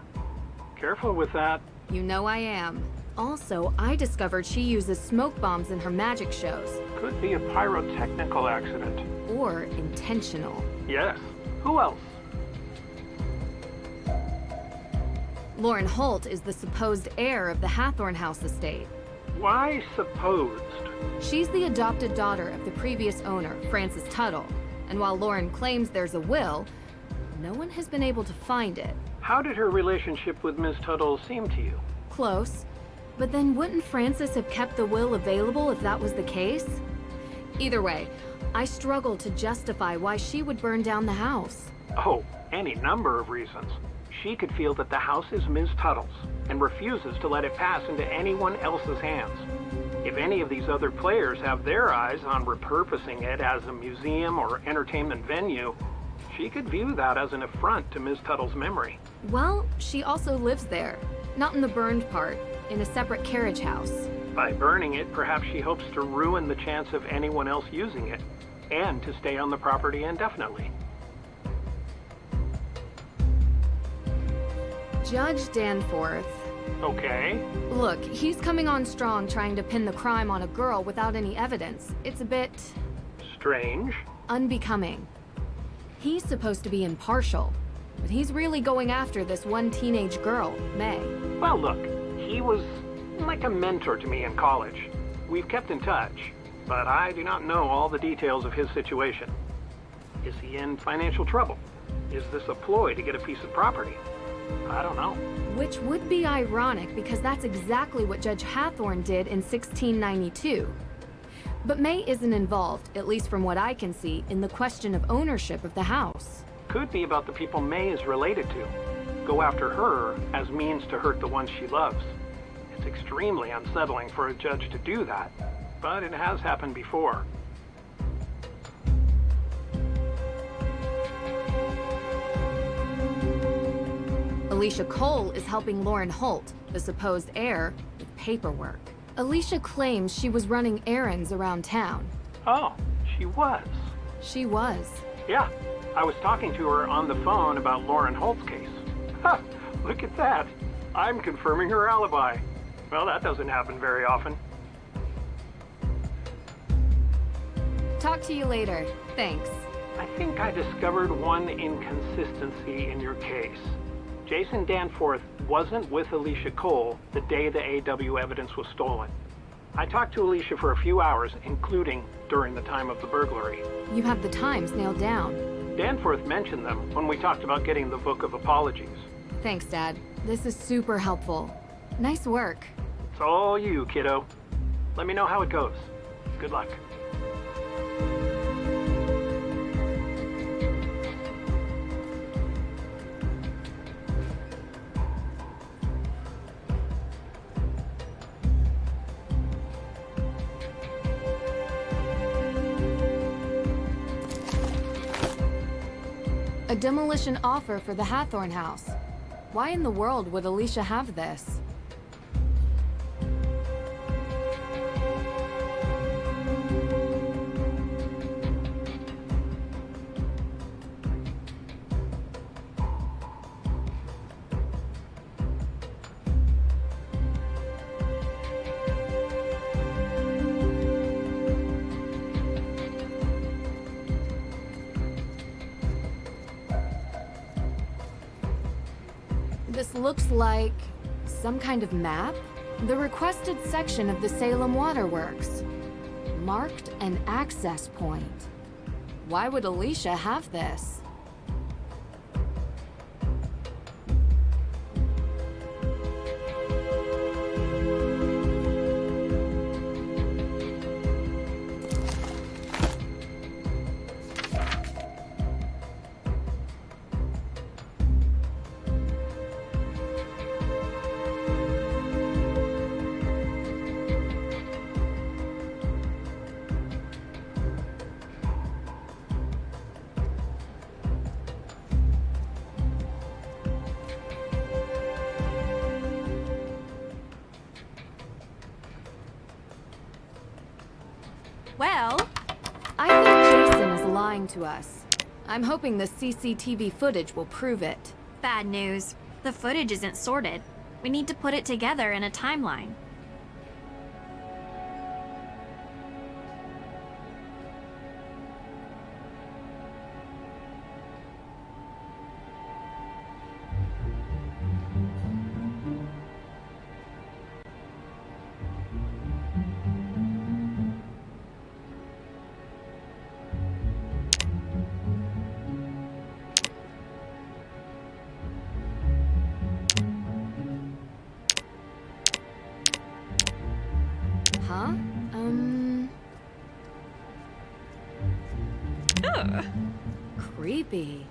Careful with that. You know I am. Also, I discovered she uses smoke bombs in her magic shows. Could be a pyrotechnical accident. Or intentional. Yes. Who else? Lauren Holt is the supposed heir of the Hathorne House estate. Why supposed? She's the adopted daughter of the previous owner, Francis Tuttle. And while Lauren claims there's a will, no one has been able to find it. How did her relationship with Ms. Tuttle seem to you? Close. But then wouldn't Francis have kept the will available if that was the case? Either way, I struggle to justify why she would burn down the house. Oh, any number of reasons. She could feel that the house is Ms. Tuttle's and refuses to let it pass into anyone else's hands. If any of these other players have their eyes on repurposing it as a museum or entertainment venue, she could view that as an affront to Ms. Tuttle's memory. Well, she also lives there. Not in the burned part, in a separate carriage house. By burning it, perhaps she hopes to ruin the chance of anyone else using it, and to stay on the property indefinitely. Judge Danforth. Okay. Look, he's coming on strong trying to pin the crime on a girl without any evidence. It's a bit... strange. Unbecoming. He's supposed to be impartial, but he's really going after this one teenage girl, May. Well, look, he was like a mentor to me in college. We've kept in touch, but I do not know all the details of his situation. Is he in financial trouble? Is this a ploy to get a piece of property? I don't know. Which would be ironic because that's exactly what Judge Hathorne did in 1692. But May isn't involved, at least from what I can see, in the question of ownership of the house. Could be about the people May is related to. Go after her as means to hurt the ones she loves. It's extremely unsettling for a judge to do that, but it has happened before. Alicia Cole is helping Lauren Holt, the supposed heir, with paperwork. Alicia claims she was running errands around town. Oh, she was. She was. Yeah, I was talking to her on the phone about Lauren Holt's case. Ha! Look at that. I'm confirming her alibi. Well, that doesn't happen very often. Talk to you later. Thanks. I think I discovered one inconsistency in your case. Jason Danforth wasn't with Alicia Cole the day the AW evidence was stolen. I talked to Alicia for a few hours, including during the time of the burglary. You have the times nailed down. Danforth mentioned them when we talked about getting the Book of Apologies. Thanks, Dad. This is super helpful. Nice work. It's all you, kiddo. Let me know how it goes. Good luck. A demolition offer for the Hathorne House. Why in the world would Alicia have this? This looks like some kind of map. The requested section of the Salem Waterworks. Marked an access point. Why would Alicia have this? Well, I think Jason is lying to us. I'm hoping the CCTV footage will prove it. bad news. The footage isn't sorted. We need to put it together in a timeline. Huh? Ugh. Creepy.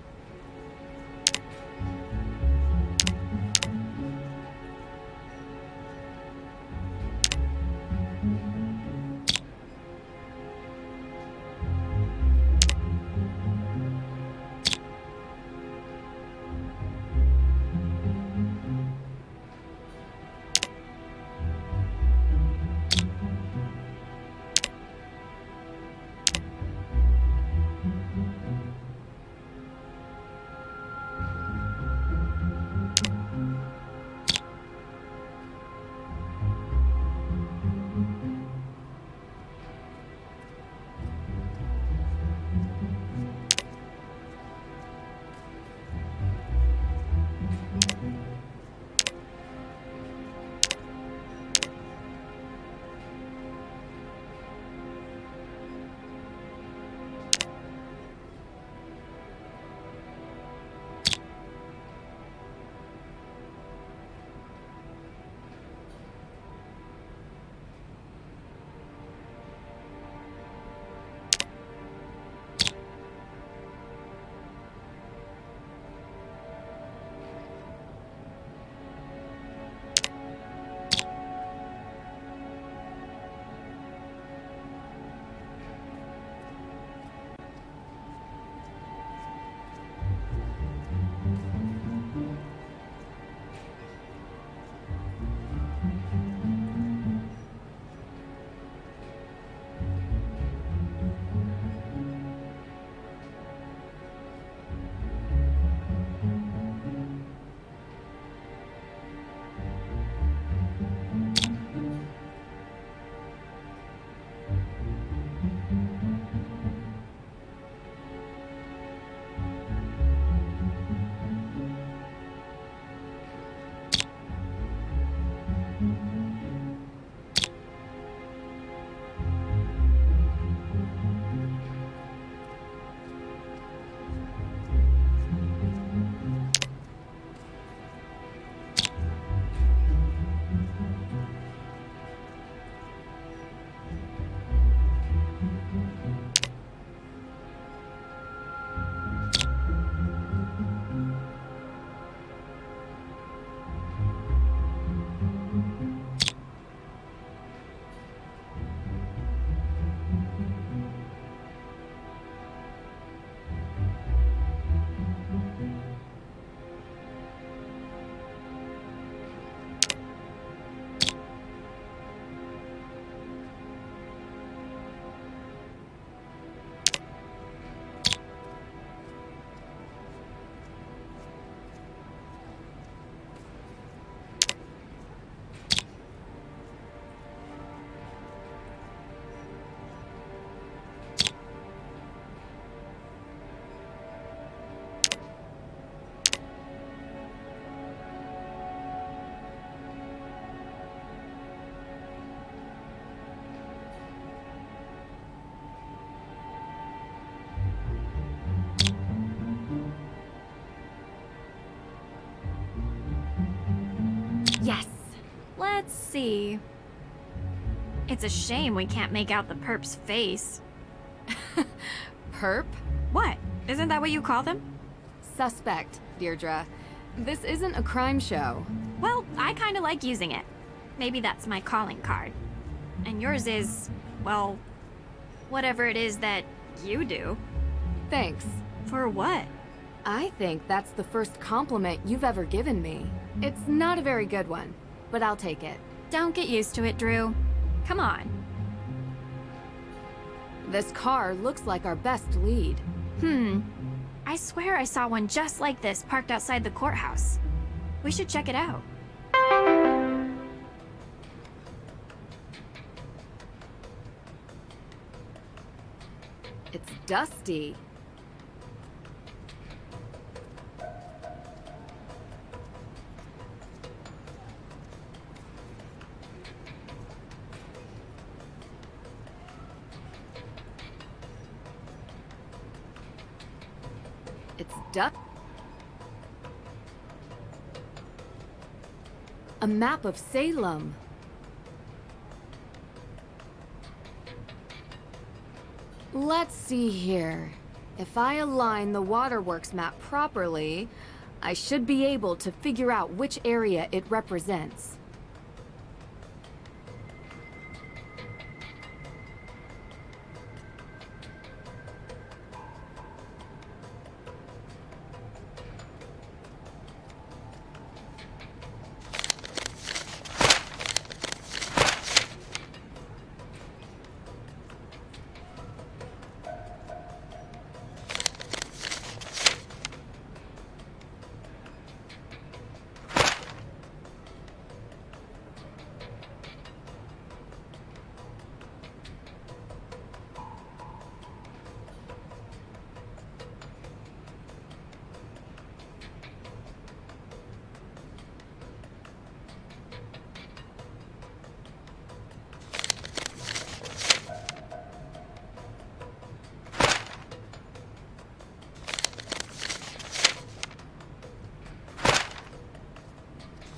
Let's see. It's a shame we can't make out the perp's face. Perp? What? Isn't that what you call them? Suspect, Deirdre. This isn't a crime show. Well, I kinda like using it. Maybe that's my calling card. And yours is, well, whatever it is that you do. Thanks. For what? I think that's the first compliment you've ever given me. It's not a very good one, but I'll take it. Don't get used to it, Drew. Come on. This car looks like our best lead. I swear I saw one just like this parked outside the courthouse. We should check it out. It's dusty. It's a map of Salem. Let's see here. If I align the waterworks map properly, I should be able to figure out which area it represents.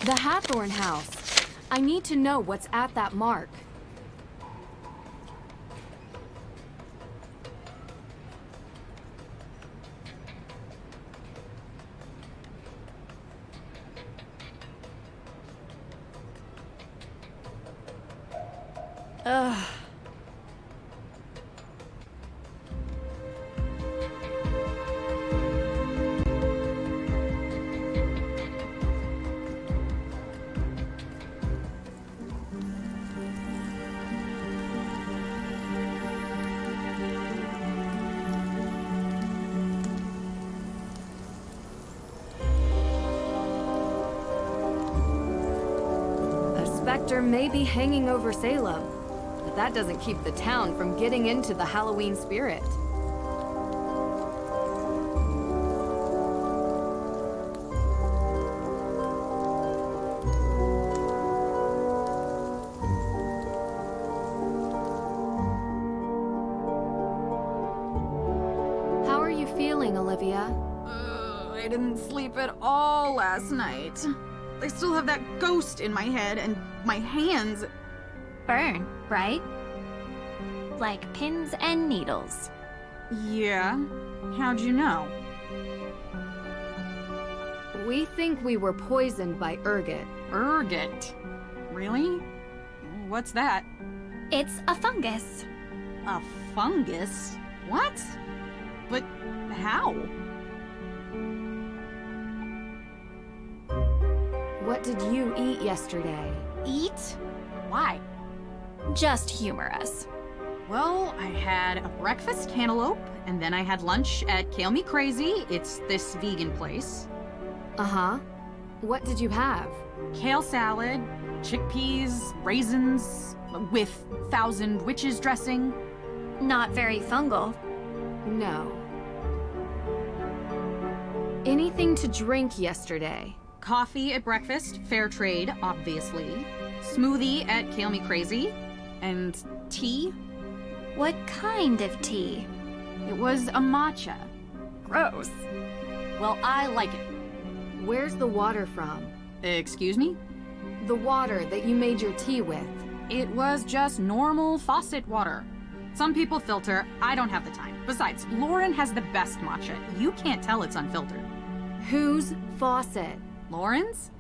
The Hathorne House. I need to know what's at that mark. Ugh. Spectre may be hanging over Salem, but that doesn't keep the town from getting into the Halloween spirit. How are you feeling, Olivia? I didn't sleep at all last night. I still have that ghost in my head, and my hands burn, right? Like pins and needles. Yeah? How'd you know? We think we were poisoned by ergot. Ergot? Really? What's that? It's a fungus. A fungus? What? But how? What did you eat yesterday? Eat? Why? Just humor us. Well, I had a breakfast cantaloupe, and then I had lunch at Kale Me Crazy. It's this vegan place. Uh-huh. What did you have? Kale salad, chickpeas, raisins, with 1,000 Witches dressing. Not very fungal. No. Anything to drink yesterday? Coffee at breakfast, fair trade, obviously. Smoothie at Kale Me Crazy. And tea? What kind of tea? It was a matcha. Gross. Well, I like it. Where's the water from? Excuse me? The water that you made your tea with. It was just normal faucet water. Some people filter, I don't have the time. Besides, Lauren has the best matcha. You can't tell it's unfiltered. Whose faucet? Lauren's?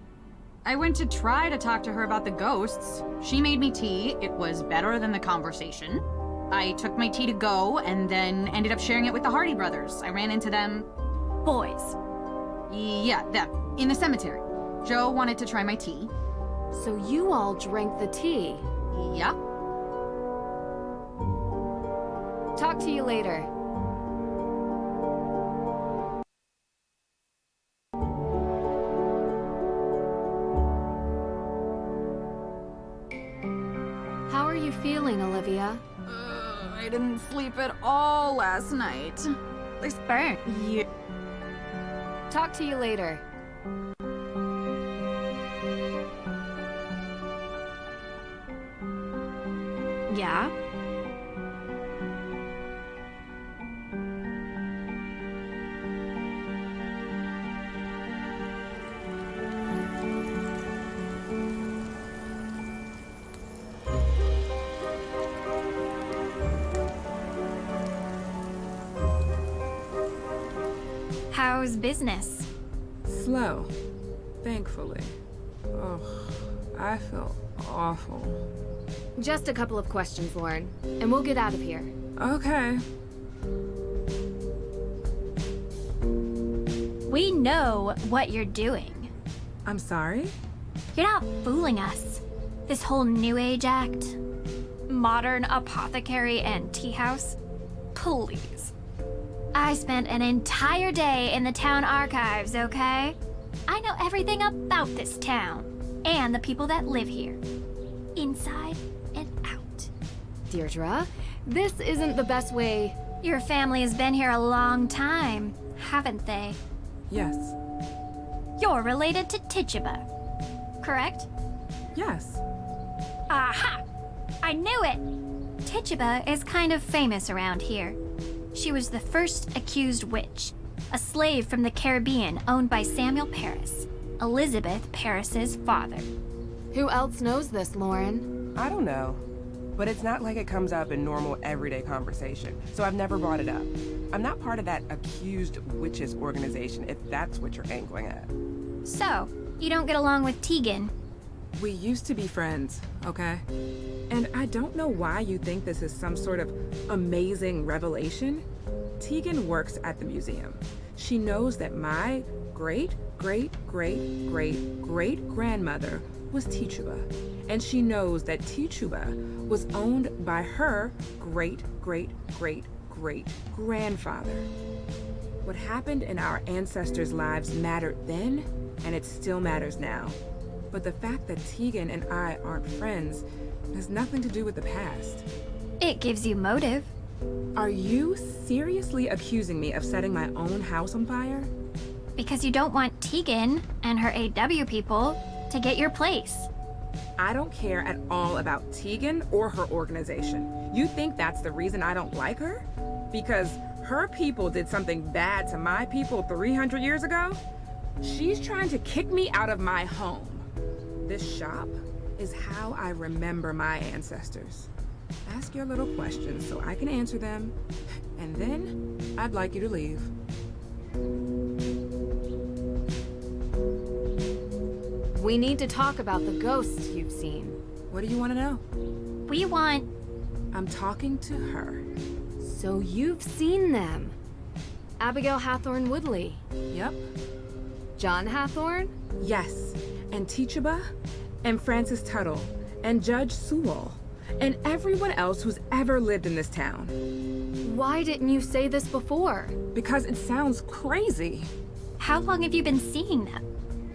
I went to try to talk to her about the ghosts. She made me tea. It was better than the conversation. I took my tea to go and then ended up sharing it with the Hardy brothers. I ran into them. Boys. Yeah, them. In the cemetery. Joe wanted to try my tea. So you all drank the tea? Yup. Talk to you later. How are you feeling, Olivia? I didn't sleep at all last night. This burnt. Yeah. Talk to you later. Yeah? How's business? Slow. Thankfully. Oh, I feel awful. Just a couple of questions, Lauren, and we'll get out of here. Okay. We know what you're doing. I'm sorry? You're not fooling us. This whole New Age act, modern apothecary and tea house. Please. I spent an entire day in the town archives, okay? I know everything about this town and the people that live here. Inside and out. Deirdre, this isn't the best way. Your family has been here a long time, haven't they? Yes. You're related to Tituba, correct? Yes. Aha! I knew it! Tituba is kind of famous around here. She was the first accused witch, a slave from the Caribbean owned by Samuel Parris, Elizabeth Parris's father. Who else knows this, Lauren? I don't know. But it's not like it comes up in normal, everyday conversation, so I've never brought it up. I'm not part of that accused witches organization, if that's what you're angling at. So, you don't get along with Tegan? We used to be friends, okay? And I don't know why you think this is some sort of amazing revelation. Tegan works at the museum. She knows that my great-great-great-great-great-grandmother was Tituba. And she knows that Tituba was owned by her great-great-great-great-grandfather. What happened in our ancestors' lives mattered then, and it still matters now. But the fact that Tegan and I aren't friends has nothing to do with the past. It gives you motive. Are you seriously accusing me of setting my own house on fire? Because you don't want Tegan and her AW people to get your place. I don't care at all about Tegan or her organization. You think that's the reason I don't like her? Because her people did something bad to my people 300 years ago? She's trying to kick me out of my home. This shop is how I remember my ancestors. Ask your little questions so I can answer them, and then I'd like you to leave. We need to talk about the ghosts you've seen. What do you want to know? We want... I'm talking to her. So you've seen them? Abigail Hathorne Woodley? Yep. John Hathorne? Yes. And Tituba, and Francis Tuttle, and Judge Sewell, and everyone else who's ever lived in this town. Why didn't you say this before? Because it sounds crazy. How long have you been seeing them?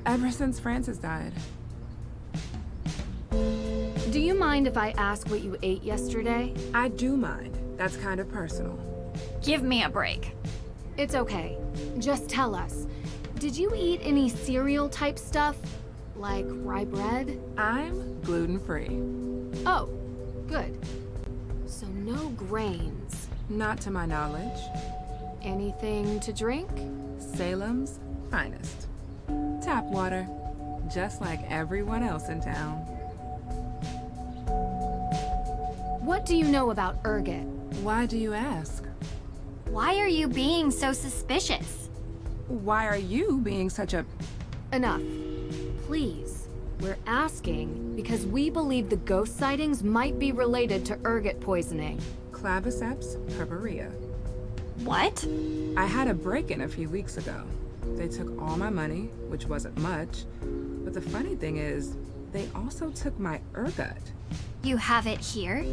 Ever since Francis died. Do you mind if I ask what you ate yesterday? I do mind. That's kind of personal. Give me a break. It's okay. Just tell us. Did you eat any cereal type stuff? Like rye bread? I'm gluten-free. Oh, good. So no grains. Not to my knowledge. Anything to drink? Salem's finest. Tap water. just like everyone else in town. What do you know about Ergot? Why do you ask? Why are you being so suspicious? Why are you being such a... Enough. Please. We're asking because we believe the ghost sightings might be related to ergot poisoning. Claviceps purpurea. What? I had a break-in a few weeks ago. They took all my money, which wasn't much. But the funny thing is, they also took my ergot. You have it here?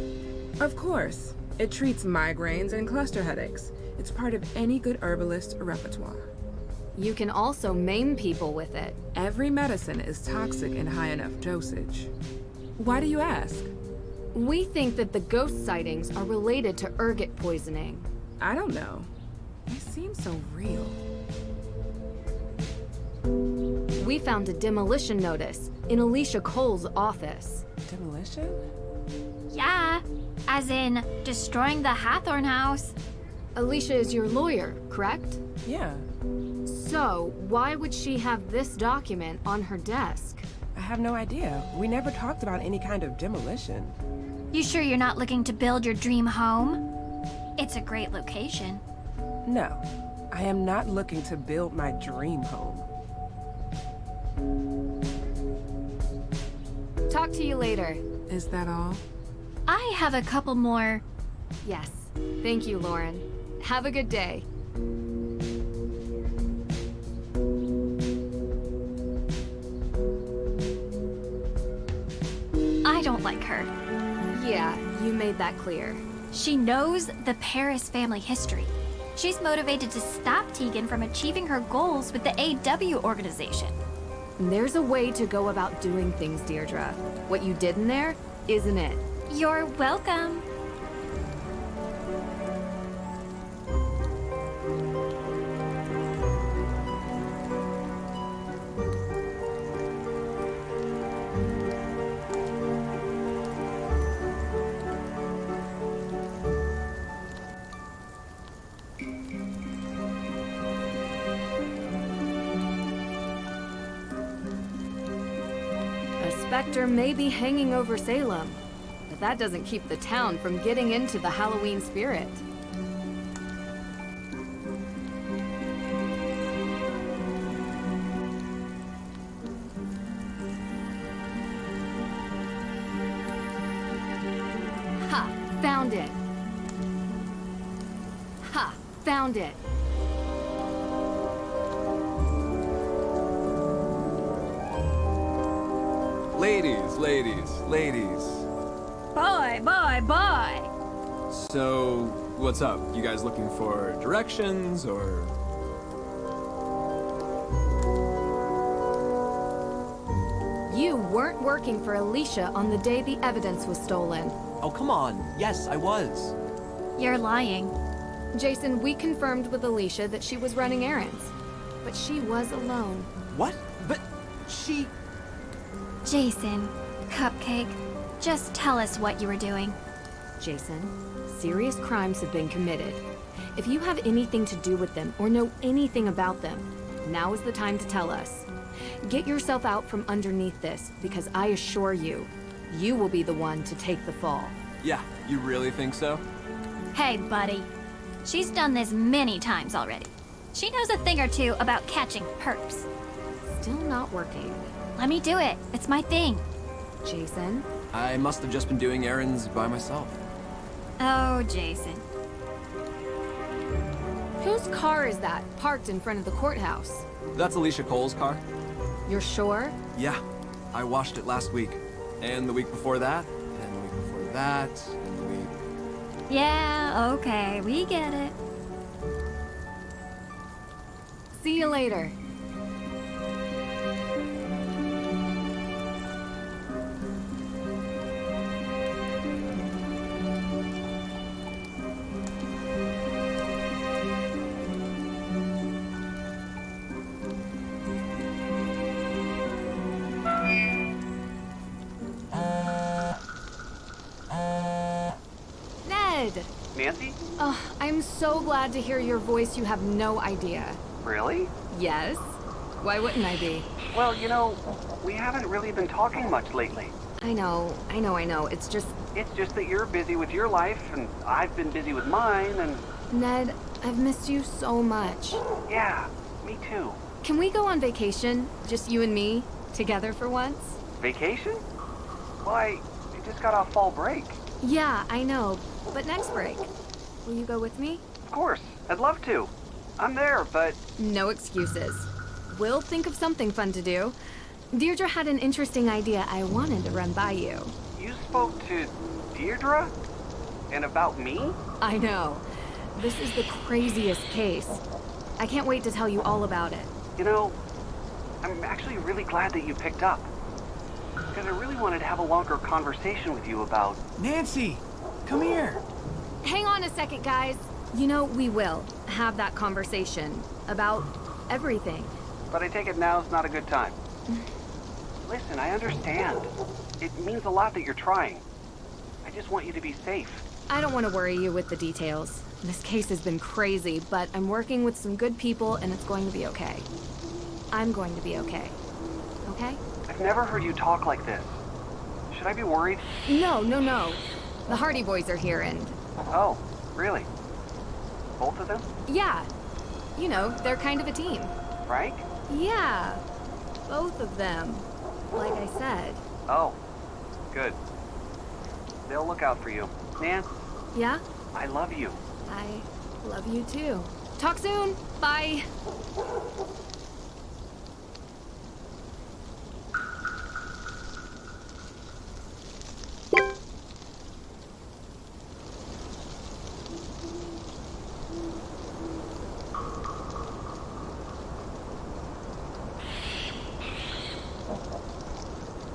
Of course. It treats migraines and cluster headaches. It's part of any good herbalist's repertoire. You can also maim people with it. Every medicine is toxic in high enough dosage. Why do you ask? We think that the ghost sightings are related to ergot poisoning. I don't know. They seem so real. We found a demolition notice in Alicia Cole's office. Demolition? Yeah, as in destroying the Hathorne House. Alicia is your lawyer, correct? Yeah. So, why would she have this document on her desk? I have no idea. We never talked about any kind of demolition. You sure you're not looking to build your dream home? It's a great location. No, I am not looking to build my dream home. Talk to you later. Is that all? I have a couple more. Yes. Thank you, Lauren. Have a good day. I don't like her. Yeah, you made that clear. She knows the Paris family history. She's motivated to stop Tegan from achieving her goals with the AW organization. There's a way to go about doing things, Deirdre. What you did in there isn't it. You're welcome. A specter may be hanging over Salem, but that doesn't keep the town from getting into the Halloween spirit. Ha! Found it! Ha! Found it! Ladies. Boy. So, what's up? You guys looking for directions, or...? You weren't working for Alicia on the day the evidence was stolen. Oh, come on. Yes, I was. You're lying. Jason, we confirmed with Alicia that she was running errands. But she was alone. What? But she... Jason, Cupcake, just tell us what you were doing. Jason, serious crimes have been committed. If you have anything to do with them or know anything about them, now is the time to tell us. Get yourself out from underneath this, because I assure you, you will be the one to take the fall. Yeah, you really think so? Hey, buddy. She's done this many times already. She knows a thing or two about catching perps. Still not working. Let me do it. It's my thing. Jason? I must have just been doing errands by myself. Oh, Jason. Whose car is that, parked in front of the courthouse? That's Alicia Cole's car. You're sure? Yeah, I washed it last week. And the week before that, and the week before that, and the week... Yeah, okay, we get it. See you later. Nancy? Oh, I'm so glad to hear your voice. You have no idea. Really? Yes? Why wouldn't I be? Well, you know, we haven't really been talking much lately. I know. It's just... It's just that you're busy with your life, and I've been busy with mine, and... Ned, I've missed you so much. Yeah, me too. Can we go on vacation? Just you and me? Together for once? Vacation? Why, you just got off fall break. Yeah, I know. But next break. Will you go with me? Of course, I'd love to. I'm there, but... No excuses. We'll think of something fun to do. Deirdre had an interesting idea I wanted to run by you. You spoke to Deirdre? And about me? I know. This is the craziest case. I can't wait to tell you all about it. You know, I'm actually really glad that you picked up. Because I really wanted to have a longer conversation with you about... Nancy! Come here! Hang on a second, guys. You know, we will have that conversation about everything. But I take it now's not a good time. Listen, I understand. It means a lot that you're trying. I just want you to be safe. I don't want to worry you with the details. This case has been crazy, but I'm working with some good people and it's going to be okay. I'm going to be okay. Okay? I've never heard you talk like this. Should I be worried? No. The Hardy Boys are here and... Oh, really? Both of them? Yeah. You know, they're kind of a team. Frank? Yeah. Both of them. Like I said. Oh, good. They'll look out for you. Nan? Yeah? I love you. I love you too. Talk soon. Bye.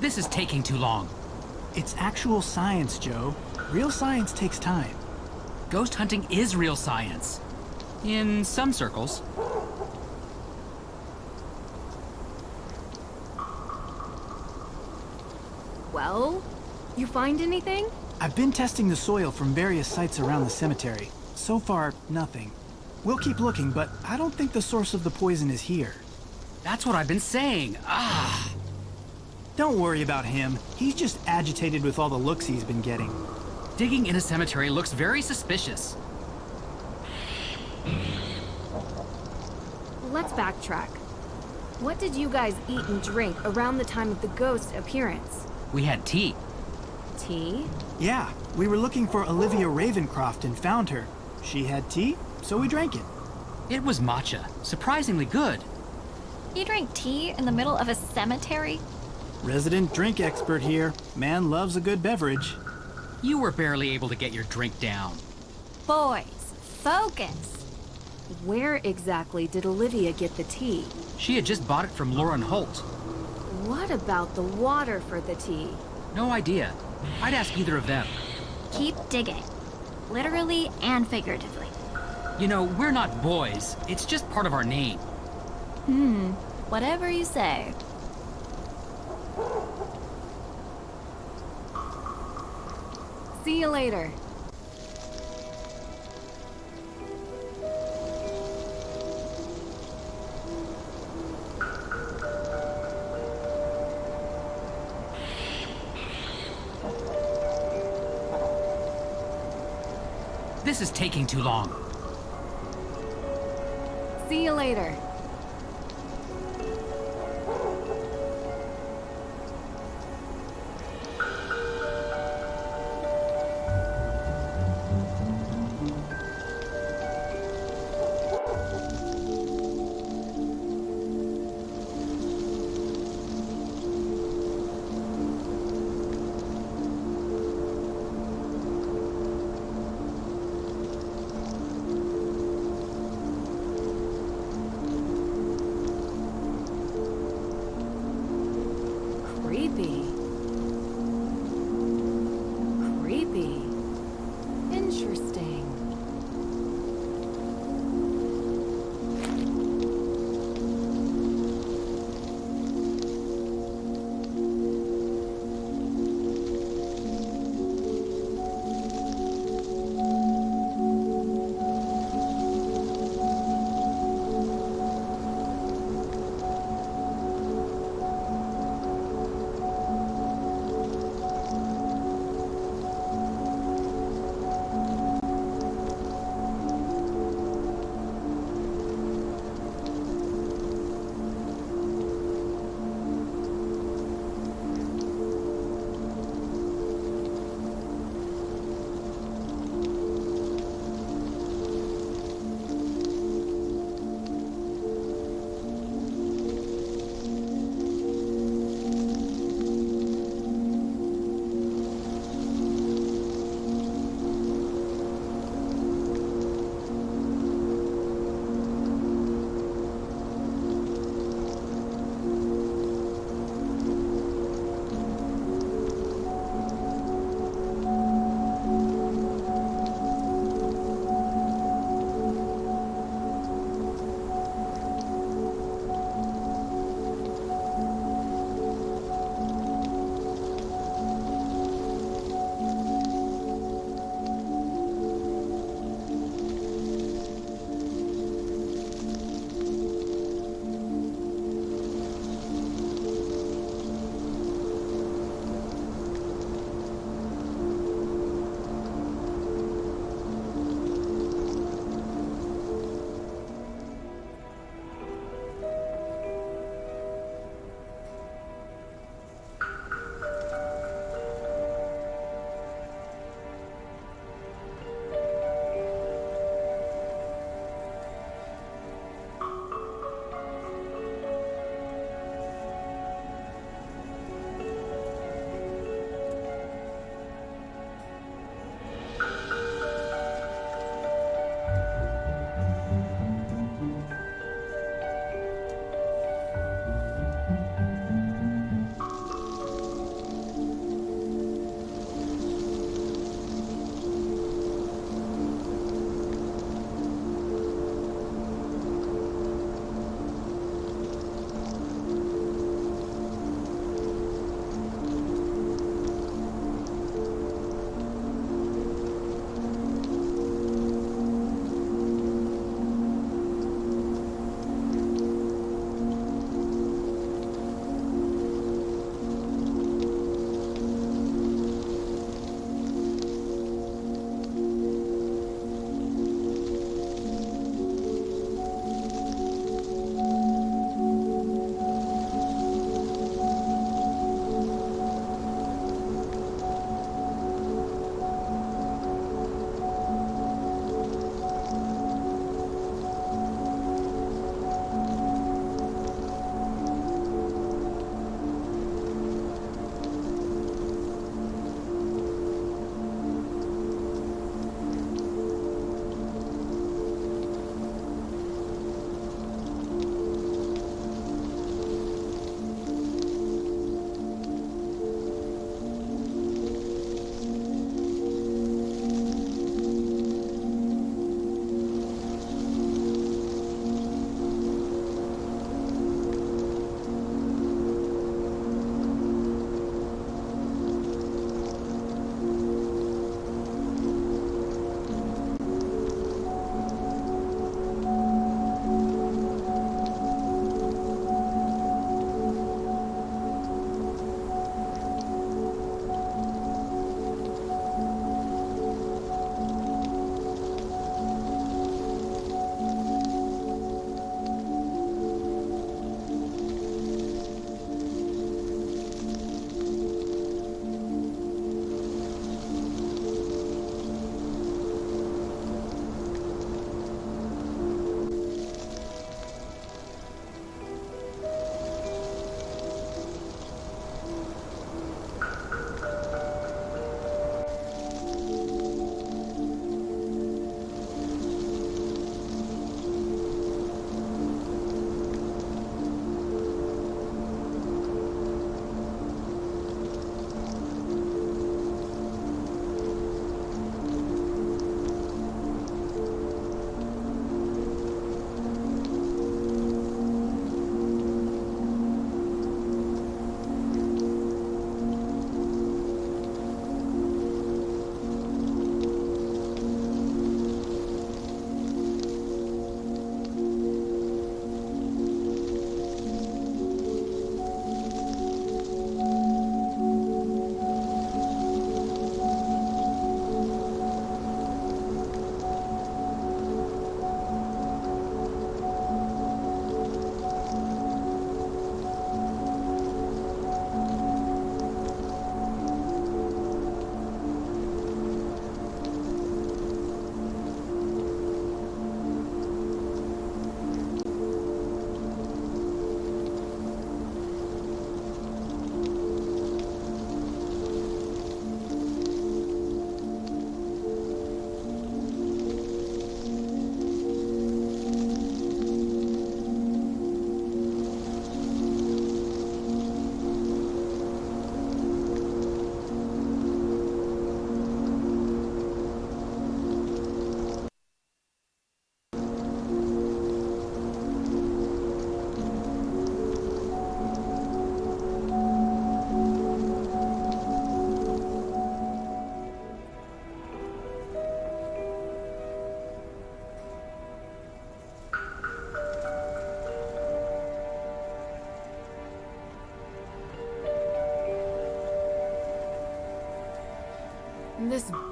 This is taking too long. It's actual science, Joe. Real science takes time. Ghost hunting is real science. In some circles. Well, you find anything? I've been testing the soil from various sites around the cemetery. So far, nothing. We'll keep looking, but I don't think the source of the poison is here. That's what I've been saying. Don't worry about him. He's just agitated with all the looks he's been getting. Digging in a cemetery looks very suspicious. Let's backtrack. What did you guys eat and drink around the time of the ghost appearance? We had tea. Tea? Yeah, we were looking for Olivia Ravencroft and found her. She had tea, so we drank it. It was matcha. Surprisingly good. You drink tea in the middle of a cemetery? Resident drink expert here. Man loves a good beverage. You were barely able to get your drink down. Boys, focus. Where exactly did Olivia get the tea? She had just bought it from Lauren Holt. What about the water for the tea? No idea. I'd ask either of them. Keep digging. Literally and figuratively. You know, we're not boys. It's just part of our name. Whatever you say. See you later. This is taking too long. See you later.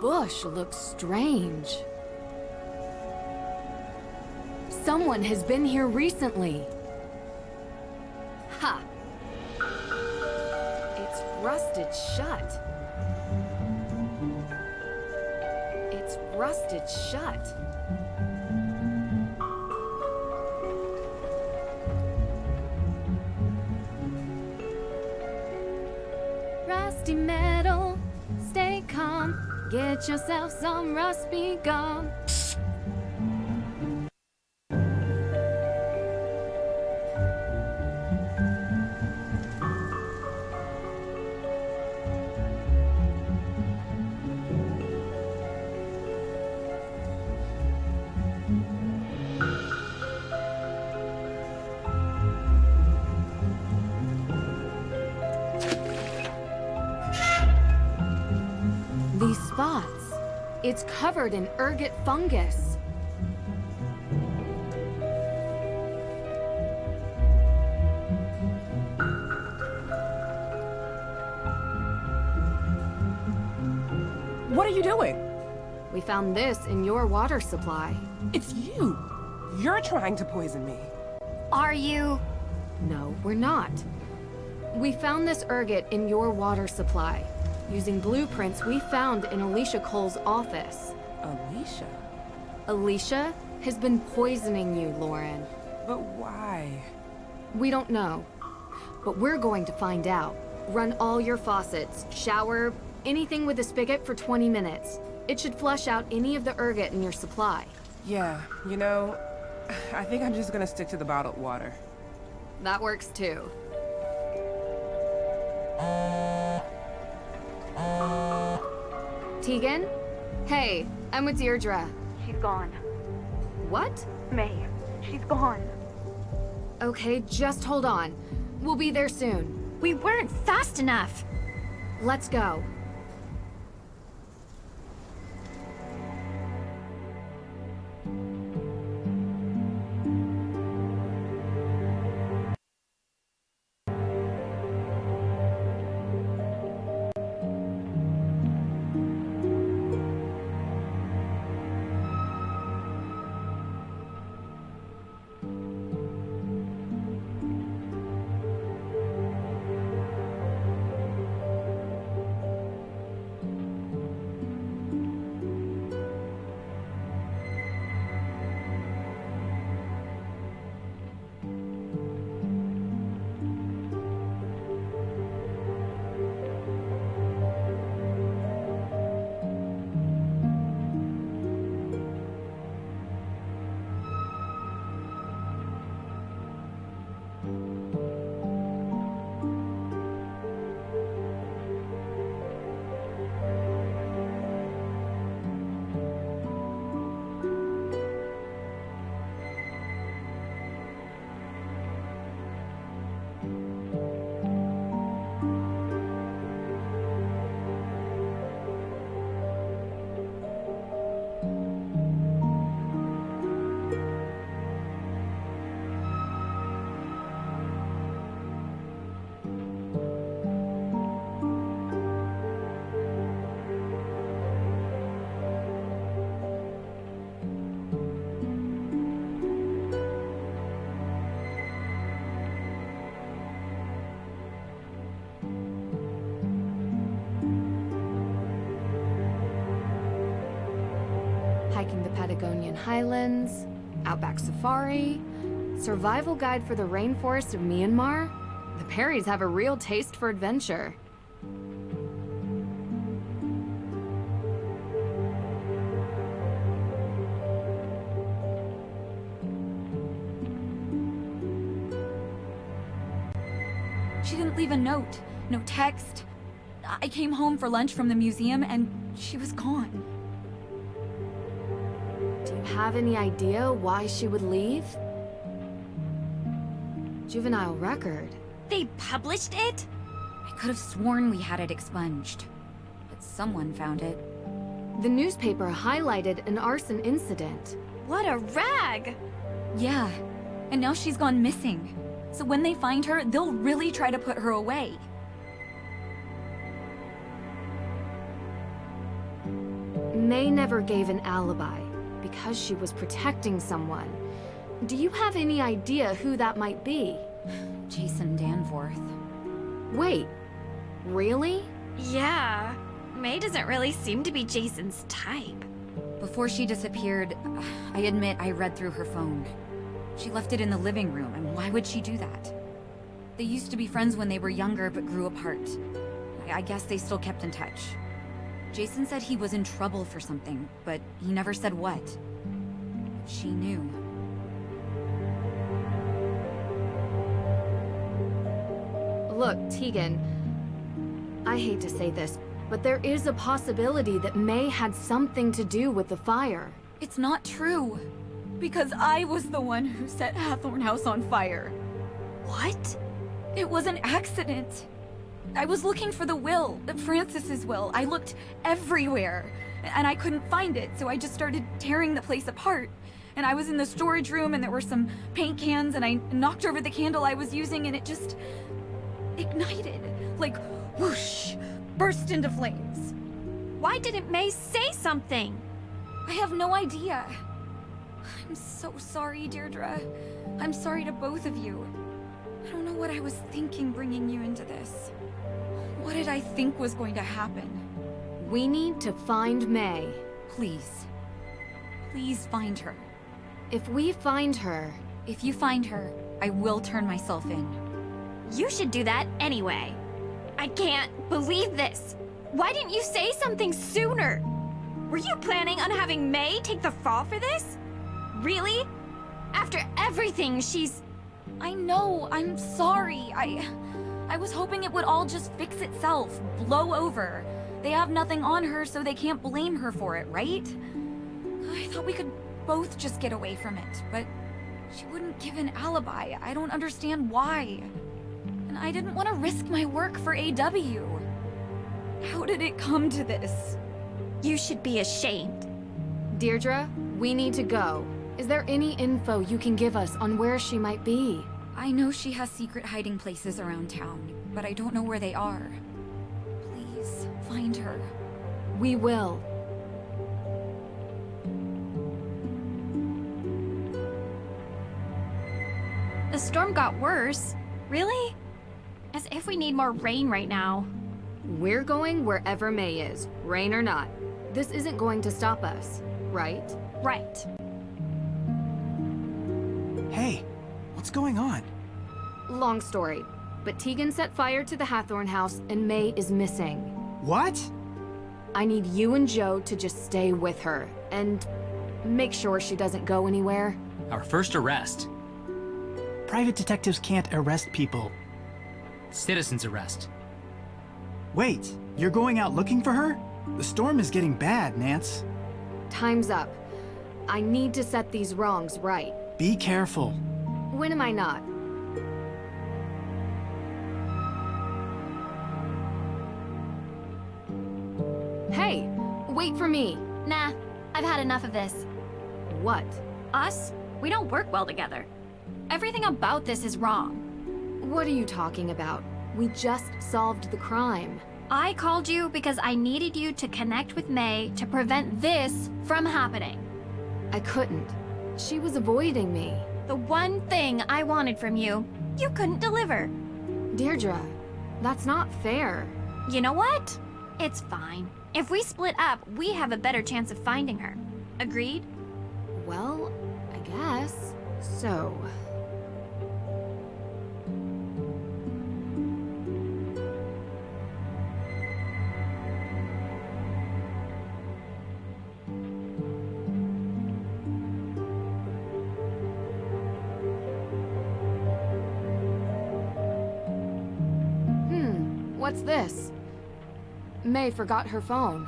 bush looks strange. Someone has been here recently. Ha! It's rusted shut. It's rusted shut. Rusty metal, stay calm. Get yourself some rusty gum. These spots, it's covered in ergot fungus. What are you doing? We found this in your water supply. It's you. You're trying to poison me. Are you? No, we're not. We found this ergot in your water supply, using blueprints we found in Alicia Cole's office. Alicia? Alicia has been poisoning you, Lauren. But why? We don't know. But we're going to find out. Run all your faucets, shower, anything with a spigot for 20 minutes. It should flush out any of the ergot in your supply. Yeah, you know, I think I'm just gonna stick to the bottled water. That works too. Tegan? Hey, I'm with Deirdre. She's gone. What? May, she's gone. Okay, just hold on. We'll be there soon. We weren't fast enough. Let's go. Hiking the Patagonian Highlands, Outback Safari, Survival Guide for the Rainforest of Myanmar. The Perrys have a real taste for adventure. She didn't leave a note, no text. I came home for lunch from the museum and she was gone. Do you have any idea why she would leave? Juvenile record. They published it? I could have sworn we had it expunged, but someone found it. The newspaper highlighted an arson incident. What a rag! Yeah, and now she's gone missing. So when they find her, they'll really try to put her away. May never gave an alibi because she was protecting someone. Do you have any idea who that might be? Jason Danforth. Wait, really? Yeah. May doesn't really seem to be Jason's type. Before she disappeared, I admit I read through her phone. She left it in the living room, and why would she do that? They used to be friends when they were younger, but grew apart. I guess they still kept in touch. Jason said he was in trouble for something, but he never said what. She knew. Look, Tegan, I hate to say this, but there is a possibility that May had something to do with the fire. It's not true. Because I was the one who set Hathorne House on fire. What? It was an accident. I was looking for the will, Francis's will. I looked everywhere, and I couldn't find it, so I just started tearing the place apart. And I was in the storage room, and there were some paint cans, and I knocked over the candle I was using, and it just ignited. Like, whoosh, burst into flames. Why didn't May say something? I have no idea. I'm so sorry, Deirdre. I'm sorry to both of you. I don't know what I was thinking bringing you into this. What did I think was going to happen? We need to find May. Please. Please find her. If we find her... If you find her, I will turn myself in. You should do that anyway. I can't believe this. Why didn't you say something sooner? Were you planning on having May take the fall for this? Really? After everything she's... I know, I'm sorry. I was hoping it would all just fix itself, blow over. They have nothing on her, so they can't blame her for it, right? I thought we could both just get away from it, but she wouldn't give an alibi. I don't understand why. And I didn't want to risk my work for AW. How did it come to this? You should be ashamed. Deirdre, we need to go. Is there any info you can give us on where she might be? I know she has secret hiding places around town, but I don't know where they are. Please, find her. We will. The storm got worse. Really? As if we need more rain right now. We're going wherever May is, rain or not. This isn't going to stop us, right? Right. Hey, what's going on? Long story, but Tegan set fire to the Hathorne House and May is missing. What? I need you and Joe to just stay with her and make sure she doesn't go anywhere. Our first arrest. Private detectives can't arrest people. Citizen's arrest. Wait, you're going out looking for her? The storm is getting bad, Nance. Time's up. I need to set these wrongs right. Be careful. When am I not? Hey, wait for me. Nah, I've had enough of this. What? Us? We don't work well together. Everything about this is wrong. What are you talking about? We just solved the crime. I called you because I needed you to connect with May to prevent this from happening. I couldn't. She was avoiding me. The one thing I wanted from you, you couldn't deliver. Deirdre, that's not fair. You know what? It's fine. If we split up, we have a better chance of finding her. Agreed? Well, I guess. So... What's this? May forgot her phone.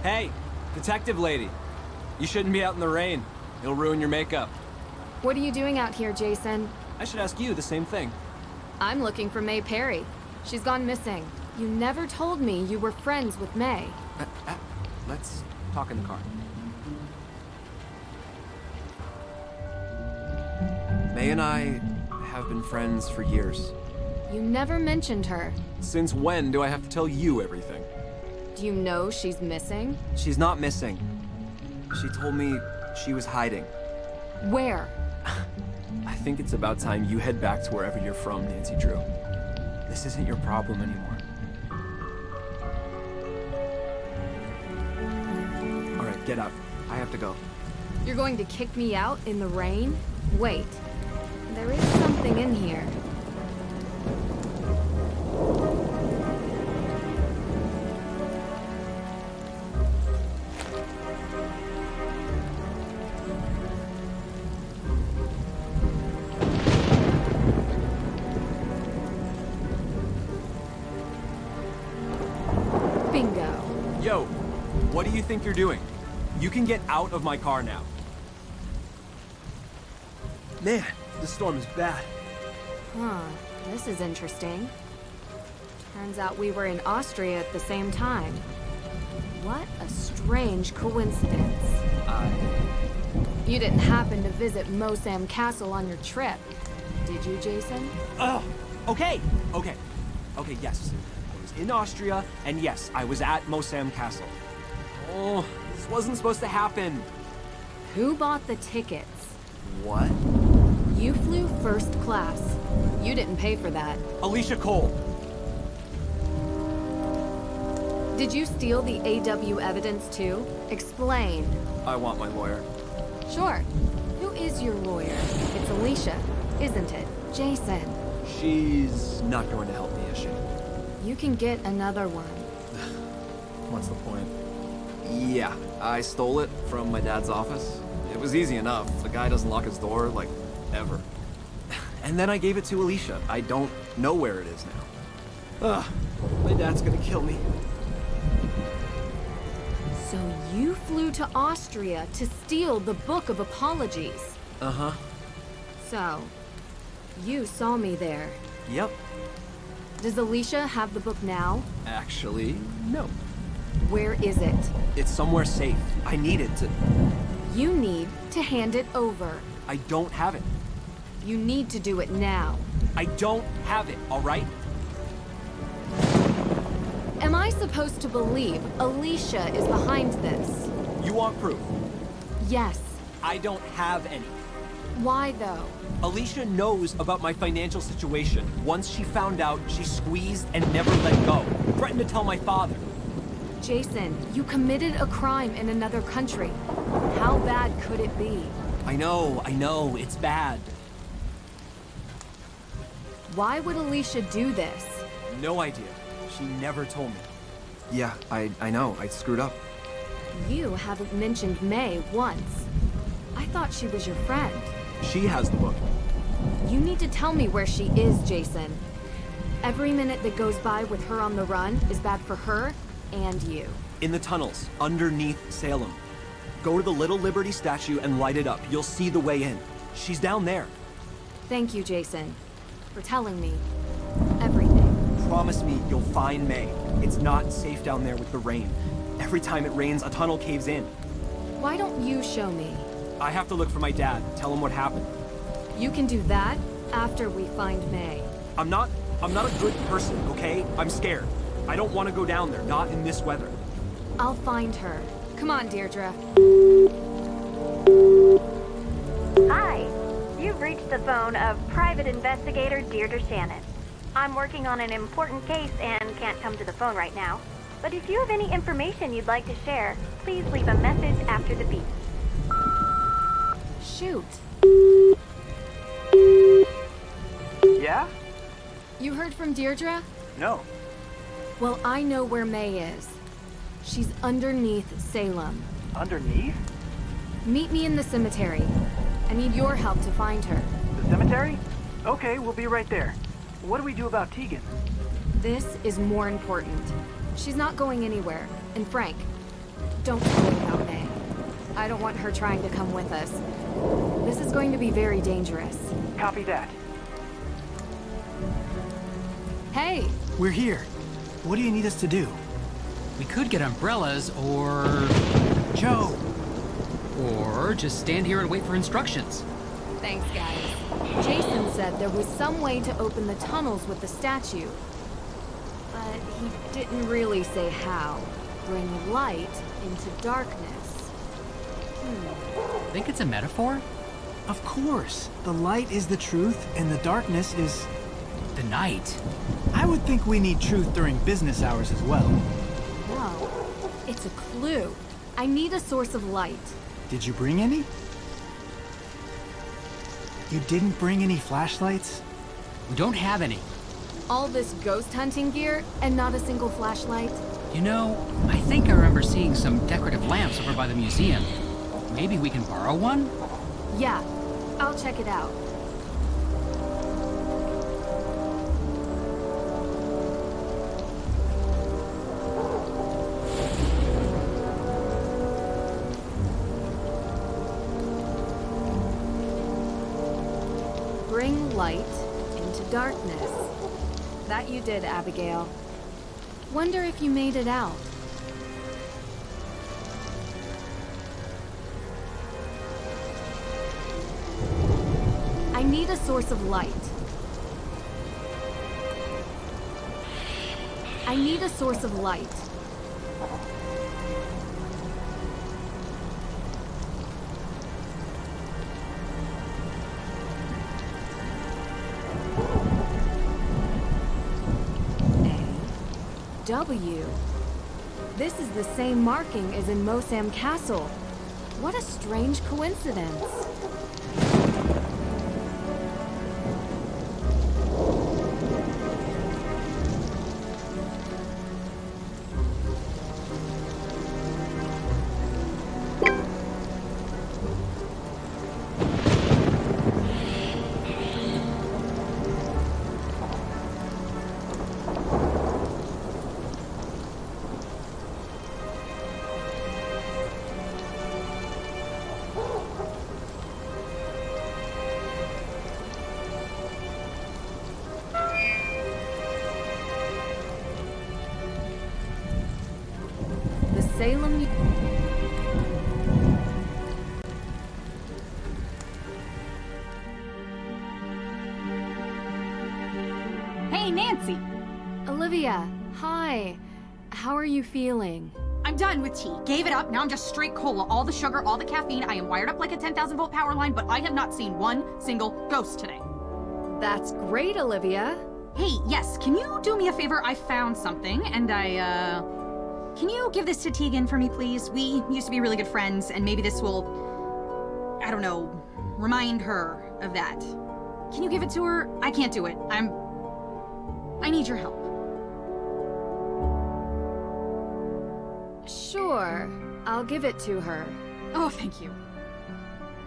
Hey, detective lady. You shouldn't be out in the rain. It'll ruin your makeup. What are you doing out here, Jason? I should ask you the same thing. I'm looking for May Perry. She's gone missing. You never told me you were friends with May. Let's talk in the car. May and I have been friends for years. You never mentioned her. Since when do I have to tell you everything? Do you know she's missing? She's not missing. She told me she was hiding. Where? I think it's about time you head back to wherever you're from, Nancy Drew. This isn't your problem anymore. All right, get up. I have to go. You're going to kick me out in the rain? Wait. There is something in here. Bingo. Yo, what do you think you're doing? You can get out of my car now. Man, the storm is bad. Huh. This is interesting. Turns out we were in Austria at the same time. What a strange coincidence. You didn't happen to visit Mosam Castle on your trip, did you, Jason? Oh, okay, yes. I was in Austria, and yes, I was at Mosam Castle. Oh, this wasn't supposed to happen. Who bought the tickets? What? You flew first class. You didn't pay for that. Alicia Cole. Did you steal the AW evidence too? Explain. I want my lawyer. Sure. Who is your lawyer? It's Alicia, isn't it? Jason. She's not going to help me, is she? You can get another one. What's the point? Yeah, I stole it from my dad's office. It was easy enough. The guy doesn't lock his door, like, ever. And then I gave it to Alicia. I don't know where it is now. Ugh, my dad's gonna kill me. So you flew to Austria to steal the Book of Apologies. Uh-huh. So, you saw me there. Yep. Does Alicia have the book now? Actually, no. Where is it? It's somewhere safe. I need it to... You need to hand it over. I don't have it. You need to do it now. I don't have it, all right? Am I supposed to believe Alicia is behind this? You want proof? Yes. I don't have any. Why, though? Alicia knows about my financial situation. Once she found out, she squeezed and never let go. Threatened to tell my father. Jason, you committed a crime in another country. How bad could it be? I know, it's bad. Why would Alicia do this? No idea. She never told me. Yeah, I know. I screwed up. You haven't mentioned May once. I thought she was your friend. She has the book. You need to tell me where she is, Jason. Every minute that goes by with her on the run is bad for her and you. In the tunnels, underneath Salem. Go to the Little Liberty statue and light it up. You'll see the way in. She's down there. Thank you, Jason, for telling me everything. Promise me you'll find May. It's not safe down there with the rain. Every time it rains, a tunnel caves in. Why don't you show me? I have to look for my dad, tell him what happened. You can do that after we find May. I'm not a good person, okay? I'm scared. I don't want to go down there, not in this weather. I'll find her. Come on, Deirdre. Hi. You've reached the phone of Private Investigator Deirdre Shannon. I'm working on an important case and can't come to the phone right now. But if you have any information you'd like to share, please leave a message after the beep. Shoot. Yeah? You heard from Deirdre? No. Well, I know where May is. She's underneath Salem. Underneath? Meet me in the cemetery. I need your help to find her. The cemetery? Okay, we'll be right there. What do we do about Tegan? This is more important. She's not going anywhere. And Frank, Don't tell me about May. I don't want her trying to come with us. This is going to be very dangerous. Copy that. Hey! We're here. What do you need us to do? We could get umbrellas, or... Joe! Or just stand here and wait for instructions. Thanks, guys. Jason said there was some way to open the tunnels with the statue. But he didn't really say how. Bring light into darkness. Think it's a metaphor? Of course. The light is the truth, and the darkness is... the night. I would think we need truth during business hours as well. No. It's a clue. I need a source of light. Did you bring any? You didn't bring any flashlights? We don't have any. All this ghost hunting gear, and not a single flashlight? You know, I think I remember seeing some decorative lamps over by the museum. Maybe we can borrow one? Yeah, I'll check it out. Bring light into darkness. That you did, Abigail. Wonder if you made it out. I need a source of light. I need a source of light. W. This is the same marking as in Mosam Castle. What a strange coincidence. Salem. Hey, Nancy! Olivia, hi. How are you feeling? I'm done with tea. Gave it up. Now I'm just straight cola. All the sugar, all the caffeine. I am wired up like a 10,000 volt power line, but I have not seen one single ghost today. That's great, Olivia. Hey, yes, can you do me a favor? I found something, and can you give this to Tegan for me, please? We used to be really good friends, and maybe this will, I don't know, remind her of that. Can you give it to her? I can't do it. I need your help. Sure, I'll give it to her. Oh, thank you.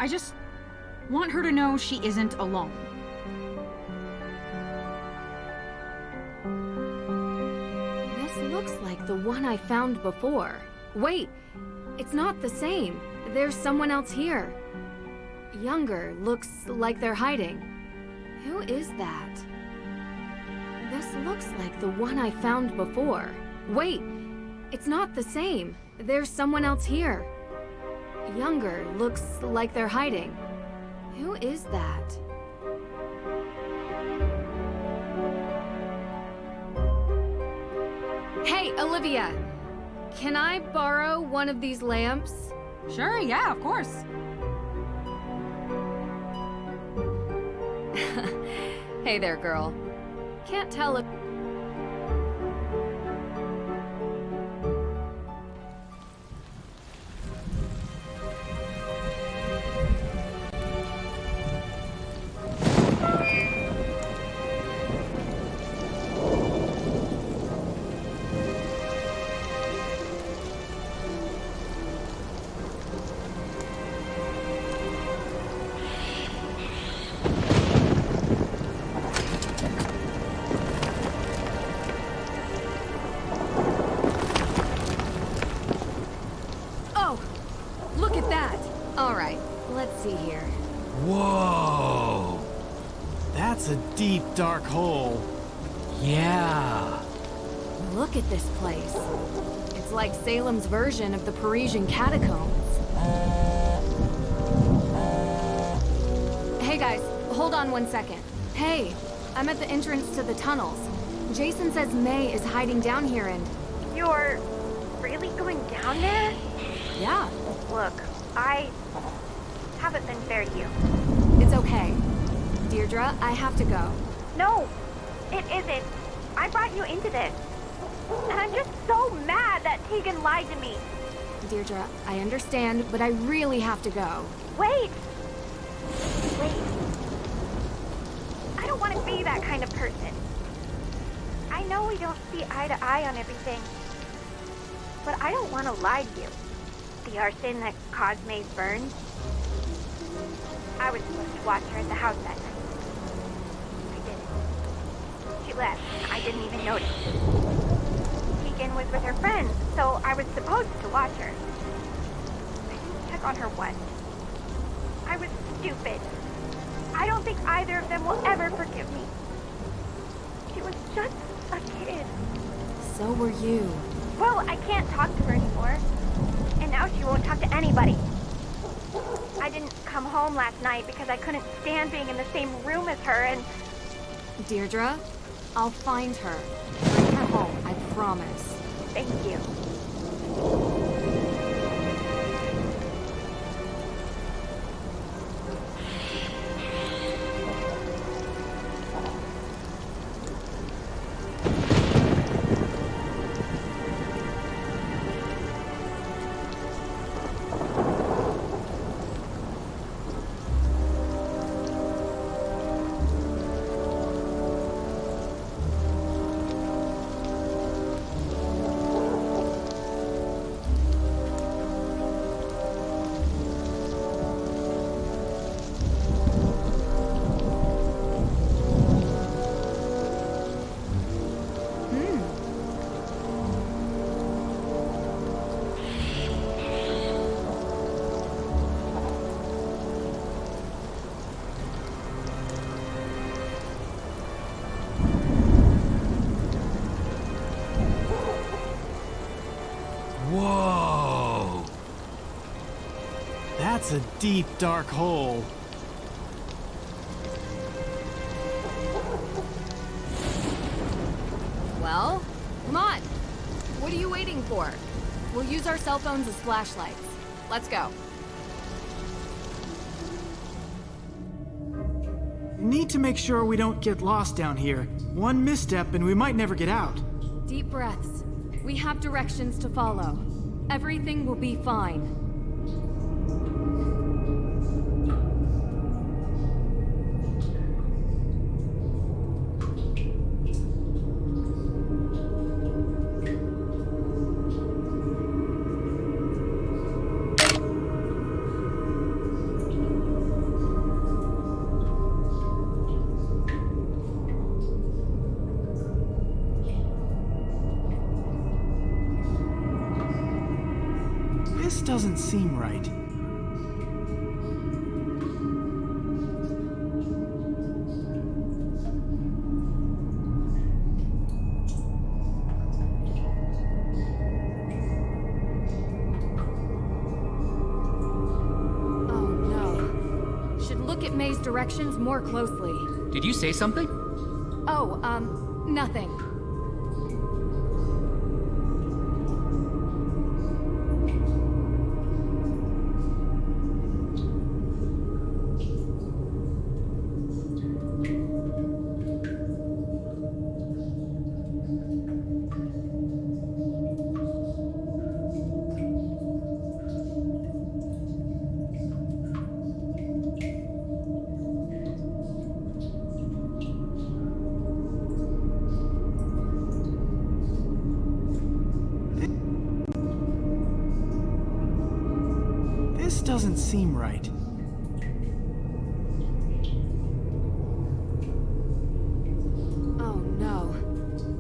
I just want her to know she isn't alone. This looks like the one I found before. Wait, it's not the same. There's someone else here. Younger, looks like they're hiding. Who is that? This looks like the one I found before. Wait, it's not the same. There's someone else here. Younger, looks like they're hiding. Who is that? Hey, Olivia! Can I borrow one of these lamps? Sure, yeah, of course. Hey there, girl. Can't tell if... That's a deep, dark hole. Yeah. Look at this place. It's like Salem's version of the Parisian catacombs. Hey guys, hold on one second. Hey, I'm at the entrance to the tunnels. Jason says May is hiding down here and... You're really going down there? Yeah. Look, I haven't been fair to you. It's okay. Deirdre, I have to go. No, it isn't. I brought you into this. And I'm just so mad that Tegan lied to me. Deirdre, I understand, but I really have to go. Wait! Wait. I don't want to be that kind of person. I know we don't see eye to eye on everything. But I don't want to lie to you. The arson that caused May's burn. I was supposed to watch her at the house that night. I didn't. She left, and I didn't even notice. Tegan was with her friends, so I was supposed to watch her. I didn't check on her once. I was stupid. I don't think either of them will ever forgive me. She was just a kid. So were you. Well, I can't talk to her anymore. And now she won't talk to anybody. I didn't come home last night because I couldn't stand being in the same room as her and... Deirdre, I'll find her. Bring her home, I promise. Thank you. Whoa! That's a deep, dark hole. Well, come on. What are you waiting for? We'll use our cell phones as flashlights. Let's go. Need to make sure we don't get lost down here. One misstep and we might never get out. Deep breaths. We have directions to follow. Everything will be fine. This doesn't seem right. Oh no. Should look at May's directions more closely. Did you say something? Oh, nothing. This doesn't seem right. Oh no.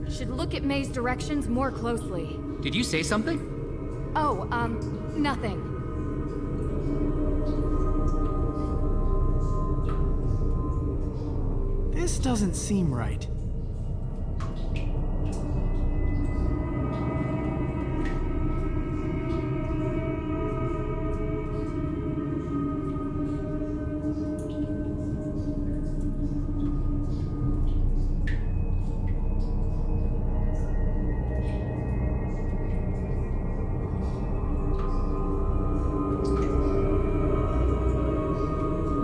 Should look at May's directions more closely. Did you say something? Oh, nothing. This doesn't seem right.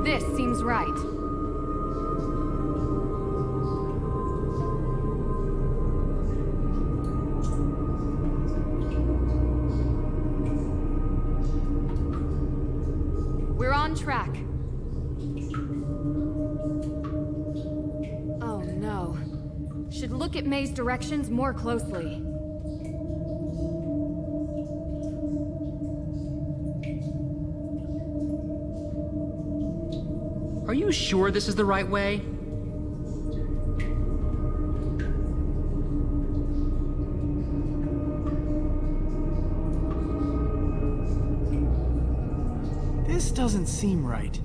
This seems right. We're on track. Oh no. Should look at May's directions more closely. Are you sure this is the right way? This doesn't seem right.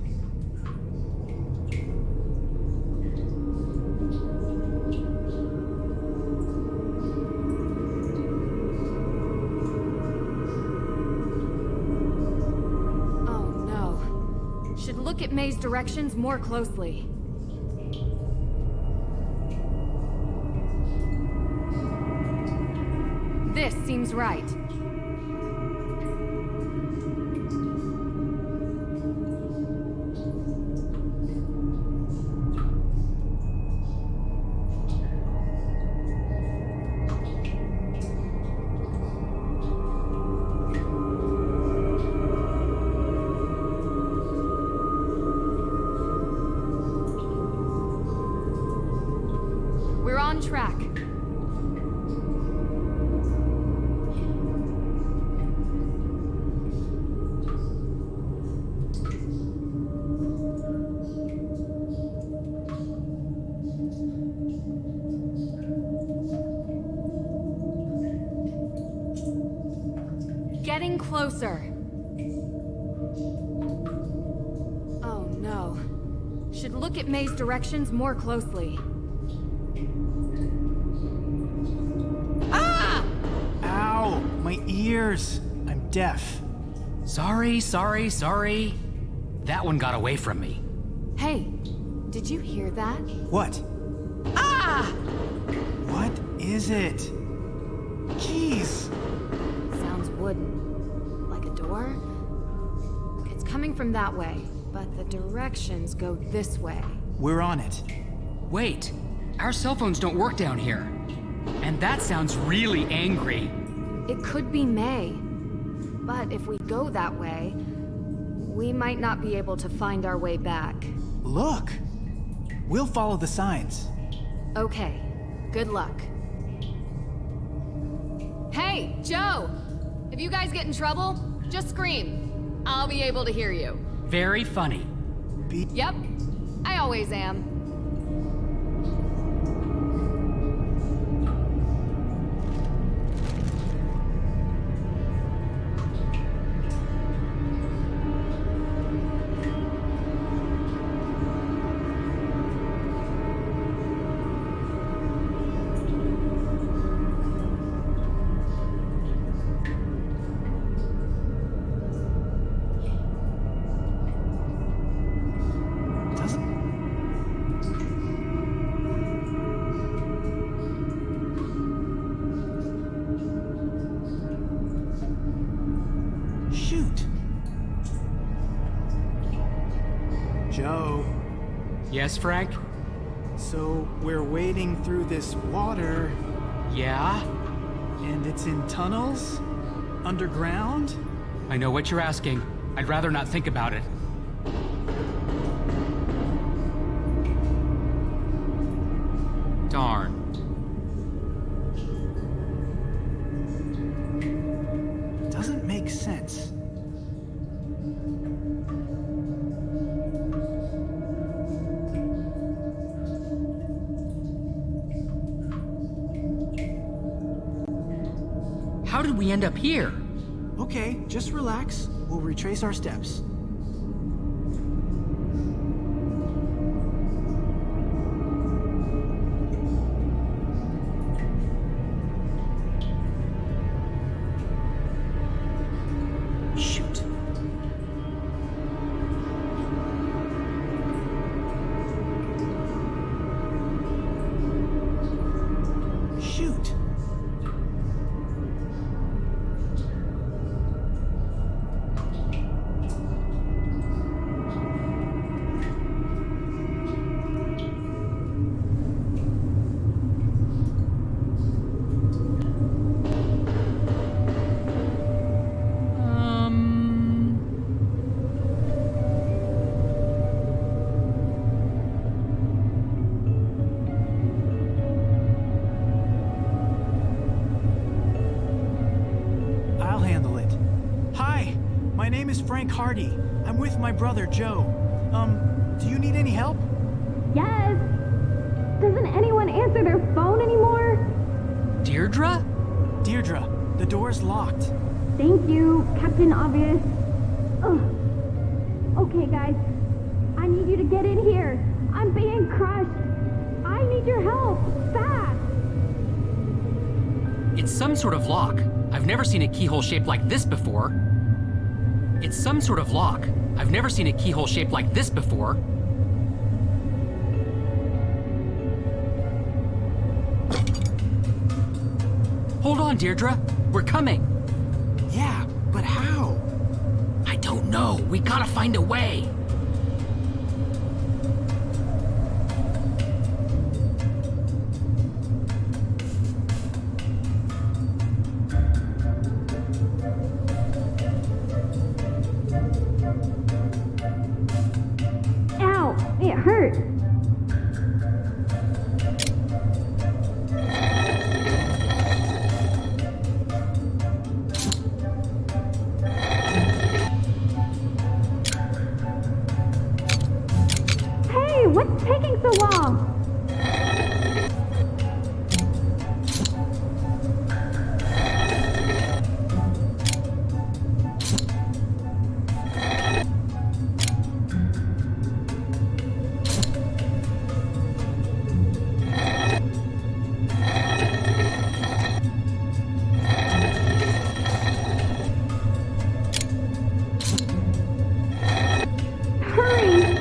Oh no. Should look at May's directions more closely. This seems right. We're on track. Getting closer. Oh no. Should look at May's directions more closely. Ah! Ow! My ears! I'm deaf. Sorry. That one got away from me. Hey, did you hear that? What? Ah! What is it? Jeez! Sounds wooden. Like a door? It's coming from that way, but the directions go this way. We're on it. Wait, our cell phones don't work down here. And that sounds really angry. It could be May. But if we go that way, we might not be able to find our way back. Look! We'll follow the signs. Okay, good luck. Hey, Joe! If you guys get in trouble, just scream. I'll be able to hear you. Very funny. Yep, I always am. Joe. Yes, Frank? So, we're wading through this water. Yeah? And it's in tunnels? Underground? I know what you're asking. I'd rather not think about it. Darn. Doesn't make sense. How did we end up here? Okay, just relax. We'll retrace our steps. My name is Frank Hardy. I'm with my brother, Joe. Do you need any help? Yes! Doesn't anyone answer their phone anymore? Deirdre? Deirdre, the door's locked. Thank you, Captain Obvious. Ugh. Okay, guys. I need you to get in here. I'm being crushed. I need your help. Fast! It's some sort of lock. I've never seen a keyhole shaped like this before. It's some sort of lock. I've never seen a keyhole shaped like this before. Hold on, Deirdre. We're coming. Yeah, but how? I don't know. We gotta find a way. Ow! It hurt. Hey, what's taking so long? Hurry!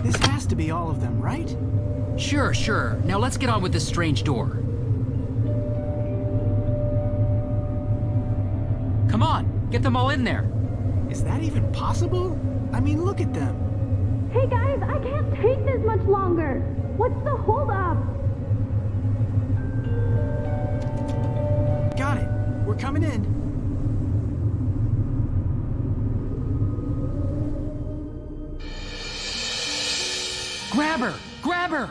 This has to be all of them, right? Sure. Now let's get on with this strange door. Come on, get them all in there. Is that even possible? I mean, look at them. Hey guys, I can't take this much longer. What's the holdup? Got it. We're coming in. Grab her! Grab her!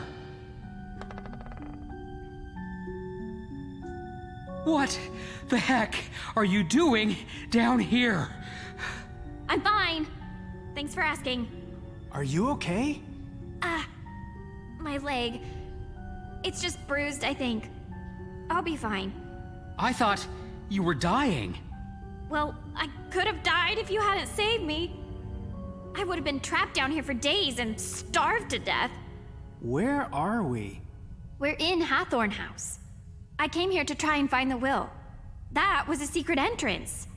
What the heck are you doing down here? I'm fine. Thanks for asking. Are you okay? My leg. It's just bruised, I think. I'll be fine. I thought you were dying. Well, I could have died if you hadn't saved me. I would have been trapped down here for days and starved to death. Where are we? We're in Hathorne House. I came here to try and find the will. That was a secret entrance.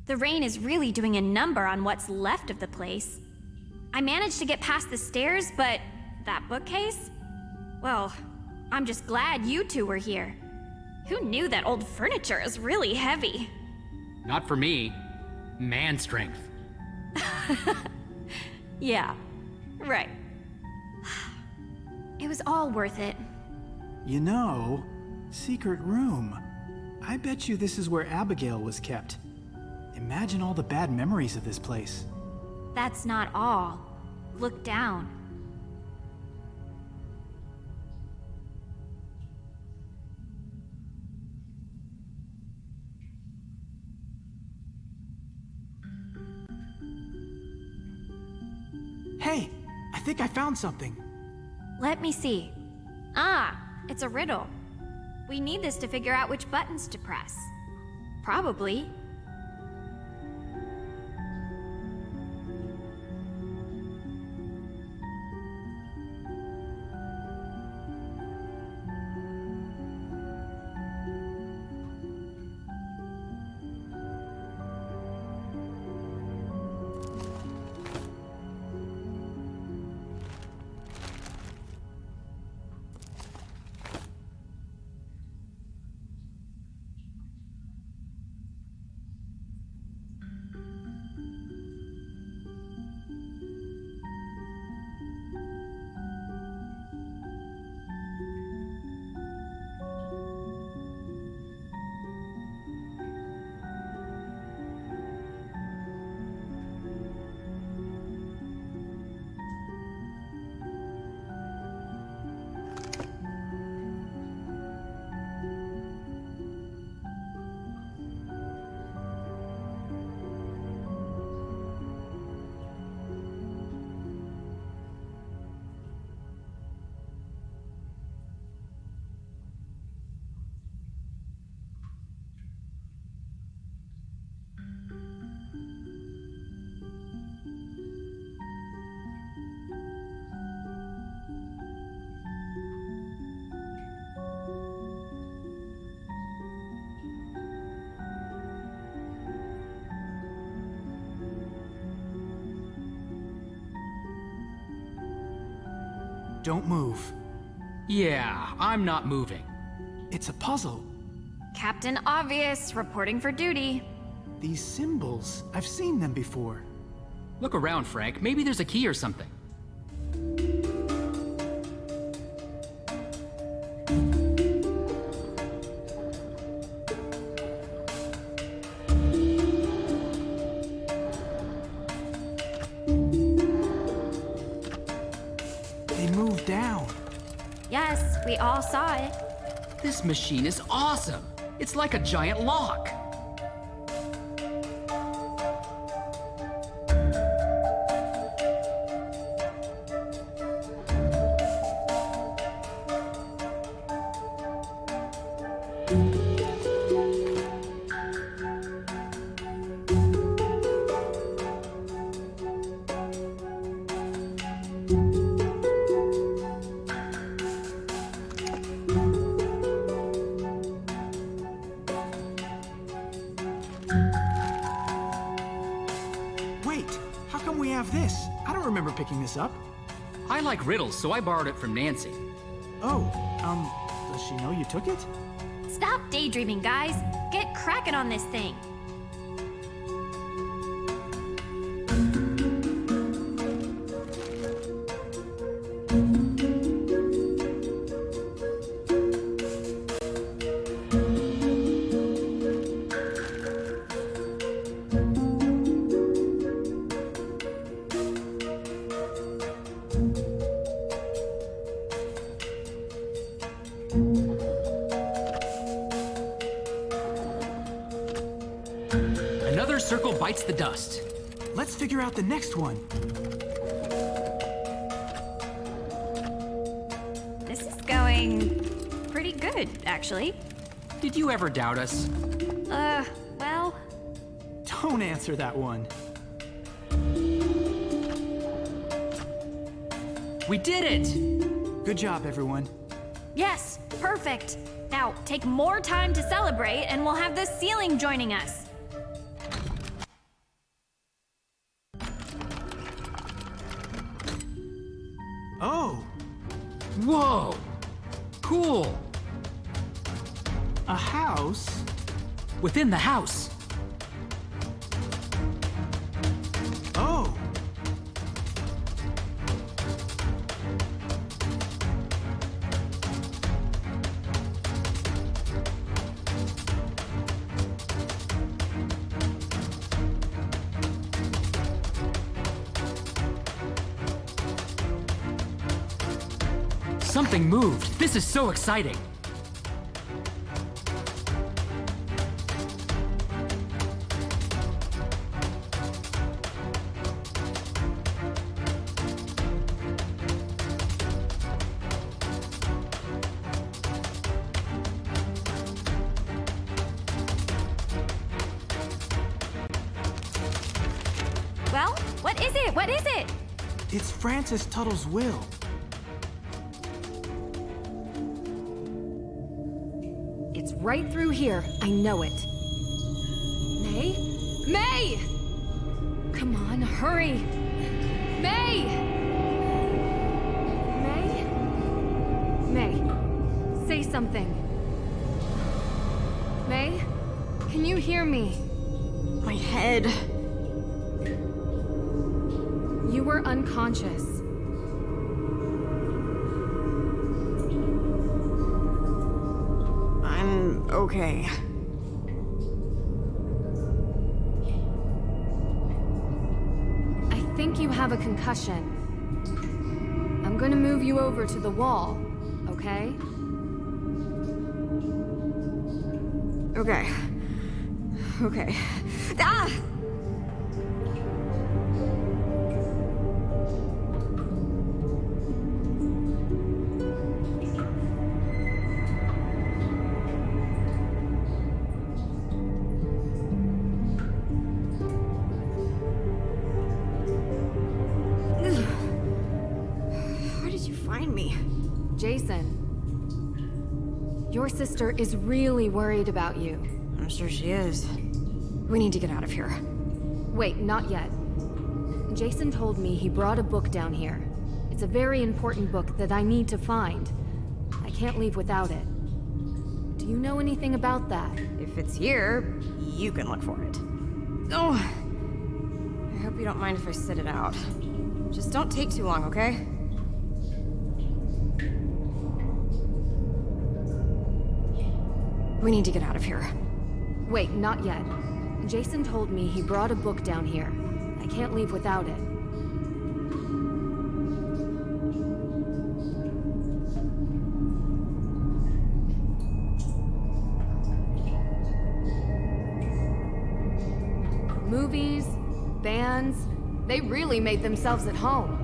The rain is really doing a number on what's left of the place. I managed to get past the stairs, but that bookcase? Well, I'm just glad you two were here. Who knew that old furniture is really heavy? Not for me. Man strength. Yeah, right. It was all worth it. You know, secret room. I bet you this is where Abigail was kept. Imagine all the bad memories of this place. That's not all. Look down. Hey, I think I found something. Let me see. Ah, it's a riddle. We need this to figure out which buttons to press. Probably. Don't move. Yeah, I'm not moving. It's a puzzle. Captain Obvious, reporting for duty. These symbols, I've seen them before. Look around, Frank. Maybe there's a key or something. They move down. Yes, we all saw it. This machine is awesome. It's like a giant lock. Wait, how come we have this? I don't remember picking this up. I like riddles, so I borrowed it from Nancy. Oh, does she know you took it? Stop daydreaming, guys. Get cracking on this thing. Another circle bites the dust. Let's figure out the next one. This is going pretty good, actually. Did you ever doubt us? Well... Don't answer that one. We did it! Good job, everyone. Yes, perfect. Now, take more time to celebrate, and we'll have the ceiling joining us. Oh! Whoa! Cool! A house? Within the house. Oh! Something moved. This is so exciting. Well, what is it? What is it? It's Francis Tuttle's will. It's right through here. I know it. May? May! Come on, hurry! May! May? May, say something. May? Can you hear me? My head. You were unconscious. I'm okay. I think you have a concussion. I'm gonna move you over to the wall, okay? Okay. Okay. Ah! How did you find me? Jason, your sister is really worried about you. I'm sure she is. We need to get out of here. Wait, not yet. Jason told me he brought a book down here. It's a very important book that I need to find. I can't leave without it. Do you know anything about that? If it's here, you can look for it. Oh, I hope you don't mind if I sit it out. Just don't take too long, okay? We need to get out of here. Wait, not yet. Jason told me he brought a book down here. I can't leave without it. Movies, bands, they really made themselves at home.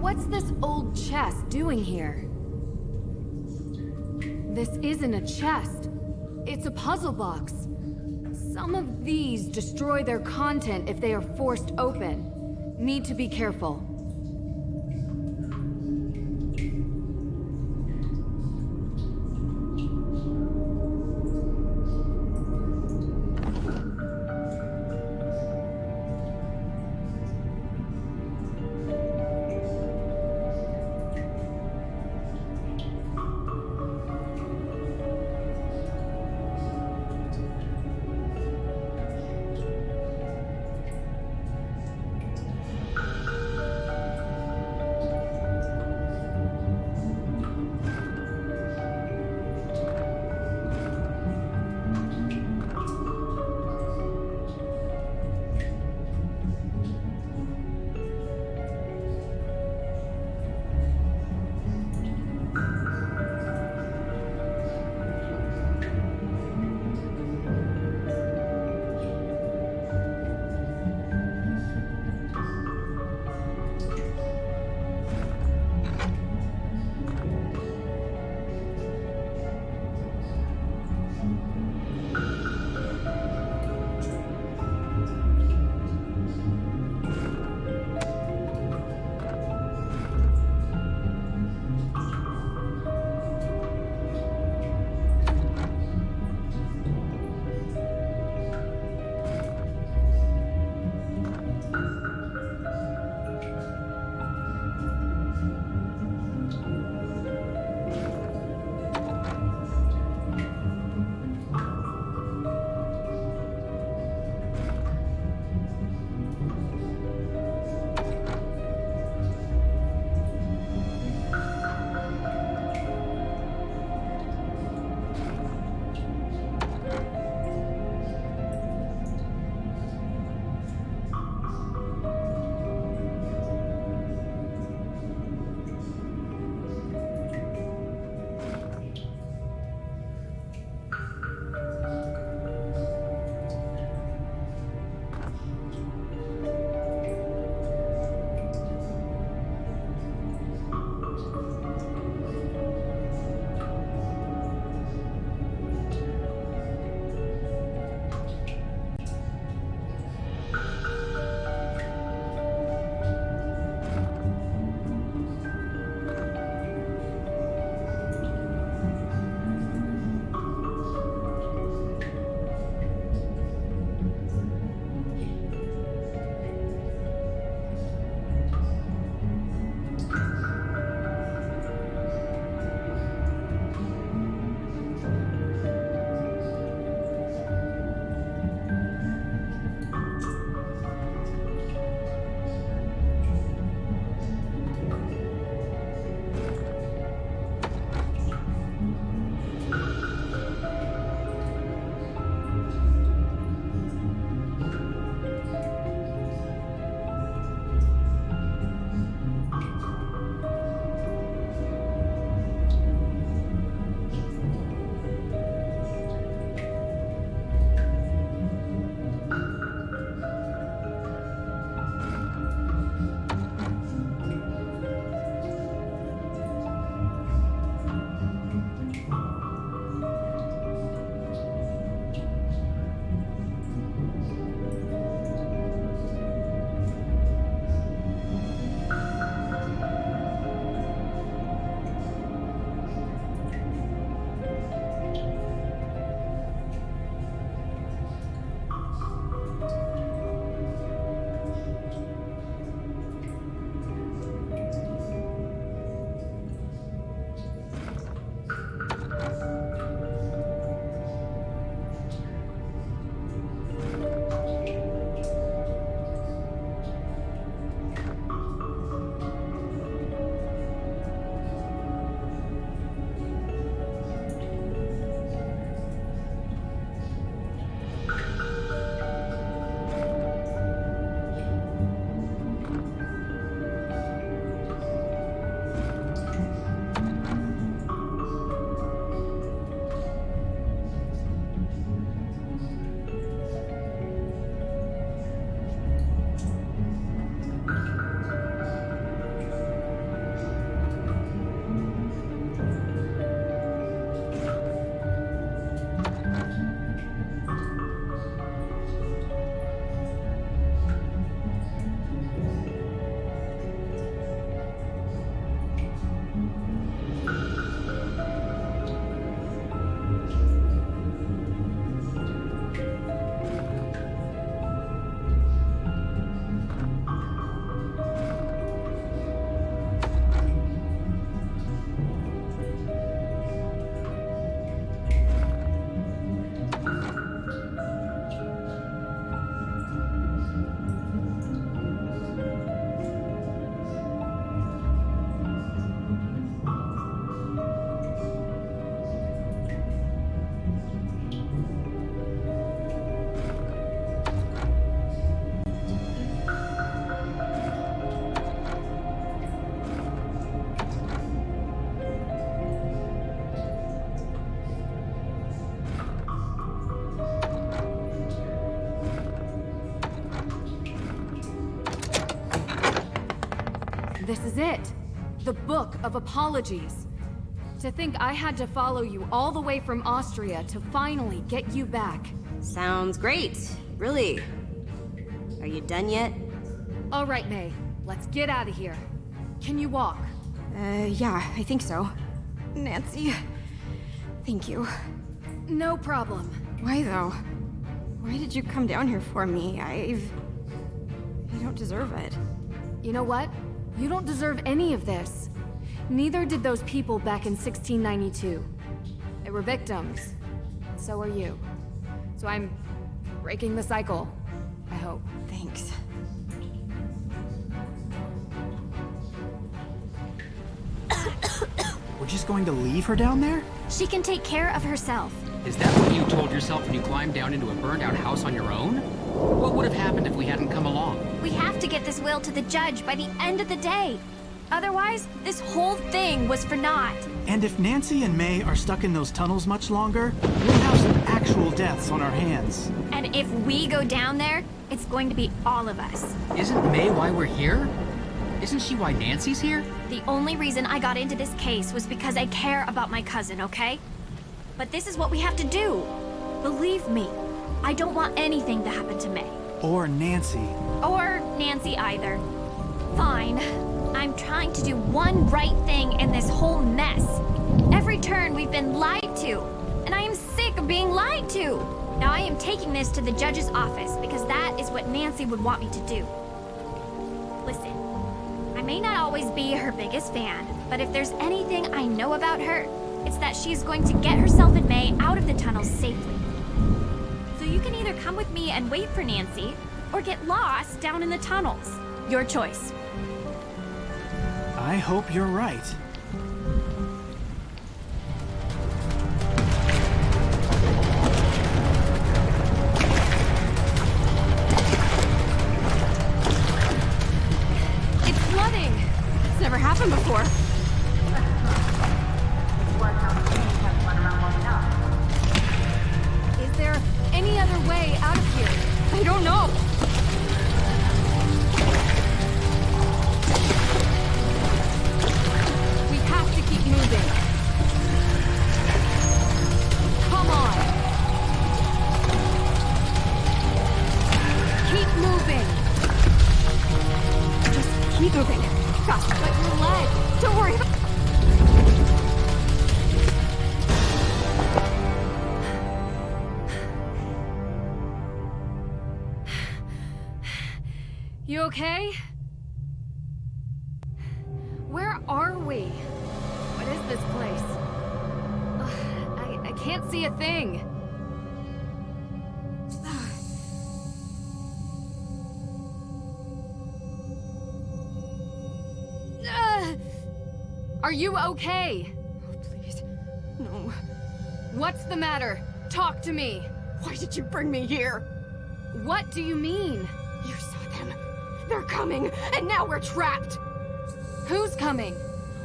What's this old chest doing here? This isn't a chest. It's a puzzle box. Some of these destroy their content if they are forced open. Need to be careful. This is it. The Book of Apologies. To think I had to follow you all the way from Austria to finally get you back. Sounds great. Really. Are you done yet? All right, May. Let's get out of here. Can you walk? Yeah, I think so. Nancy, thank you. No problem. Why though? Why did you come down here for me? I don't deserve it. You know what? You don't deserve any of this. Neither did those people back in 1692. They were victims. So are you. So I'm breaking the cycle, I hope. Thanks. We're just going to leave her down there? She can take care of herself. Is that what you told yourself when you climbed down into a burned-out house on your own? What would have happened if we hadn't come along? We have to get this will to the judge by the end of the day. Otherwise, this whole thing was for naught. And if Nancy and May are stuck in those tunnels much longer, we'll have some actual deaths on our hands. And if we go down there, it's going to be all of us. Isn't May why we're here? Isn't she why Nancy's here? The only reason I got into this case was because I care about my cousin, okay? But this is what we have to do. Believe me, I don't want anything to happen to May. Or Nancy. Or Nancy either. Fine. I'm trying to do one right thing in this whole mess. Every turn we've been lied to, and I am sick of being lied to. Now I am taking this to the judge's office because that is what Nancy would want me to do. Listen, I may not always be her biggest fan, but if there's anything I know about her, it's that she's going to get herself and May out of the tunnels safely. So you can either come with me and wait for Nancy, or get lost down in the tunnels. Your choice. I hope you're right. It's flooding! It's never happened before. Is there any other way out of here? I don't know! We have to keep moving. Come on! Keep moving! Just keep moving. Fast, but your leg! Don't worry about... You okay? Where are we? What is this place? I can't see a thing. Are you okay? Oh, please. No. What's the matter? Talk to me. Why did you bring me here? What do you mean? You saw them. They're coming, and now we're trapped. Who's coming?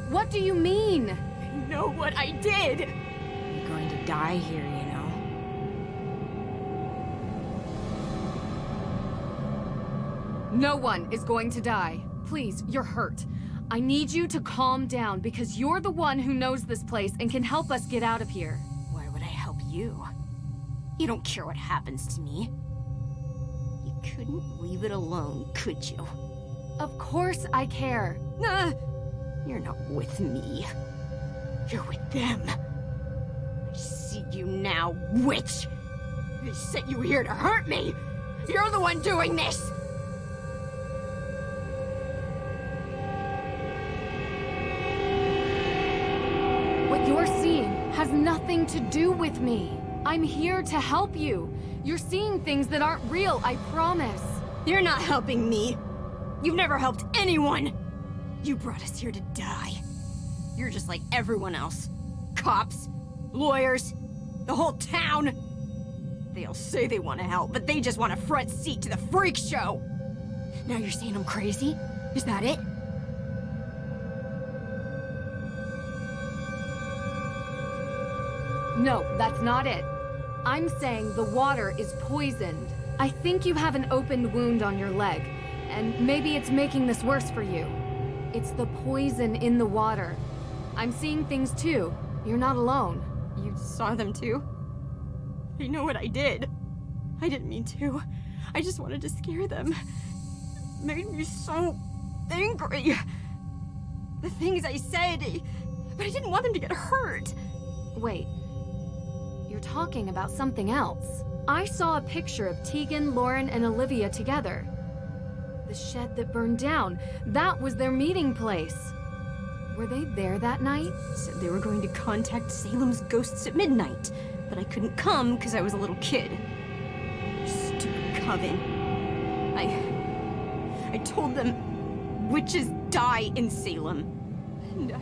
What do you mean? I know what I did. You're going to die here, you know. No one is going to die. Please, you're hurt. I need you to calm down because you're the one who knows this place and can help us get out of here. Why would I help you? You don't care what happens to me. You couldn't leave it alone, could you? Of course I care. You're not with me. You're with them. I see you now, witch! They sent you here to hurt me! You're the one doing this! What you're seeing has nothing to do with me. I'm here to help you. You're seeing things that aren't real, I promise. You're not helping me. You've never helped anyone. You brought us here to die. You're just like everyone else. Cops, lawyers, the whole town. They all say they want to help, but they just want a front seat to the freak show. Now you're saying I'm crazy? Is that it? No, that's not it. I'm saying the water is poisoned. I think you have an open wound on your leg, and maybe it's making this worse for you. It's the poison in the water. I'm seeing things too. You're not alone. You saw them too? I know what I did. I didn't mean to. I just wanted to scare them. It made me so angry. The things I said, but I didn't want them to get hurt. Wait. You're talking about something else. I saw a picture of Tegan, Lauren, and Olivia together. The shed that burned down, that was their meeting place. Were they there that night? Said they were going to contact Salem's ghosts at midnight, but I couldn't come because I was a little kid. Stupid coven. I told them witches die in Salem. And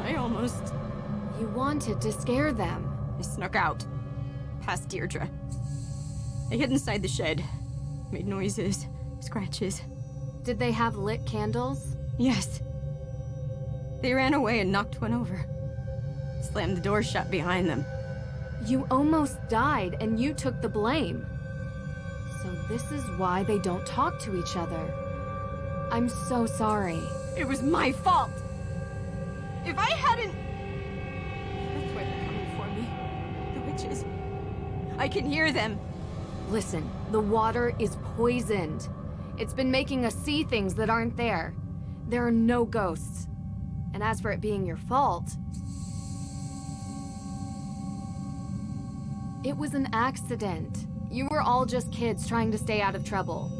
I almost... You wanted to scare them. I snuck out, past Deirdre. I hid inside the shed, made noises, scratches. Did they have lit candles? Yes. They ran away and knocked one over. Slammed the door shut behind them. You almost died and you took the blame. So this is why they don't talk to each other. I'm so sorry. It was my fault! If I hadn't... That's why they're coming for me. The witches. I can hear them. Listen, the water is poisoned. It's been making us see things that aren't there. There are no ghosts. And as for it being your fault... It was an accident. You were all just kids trying to stay out of trouble.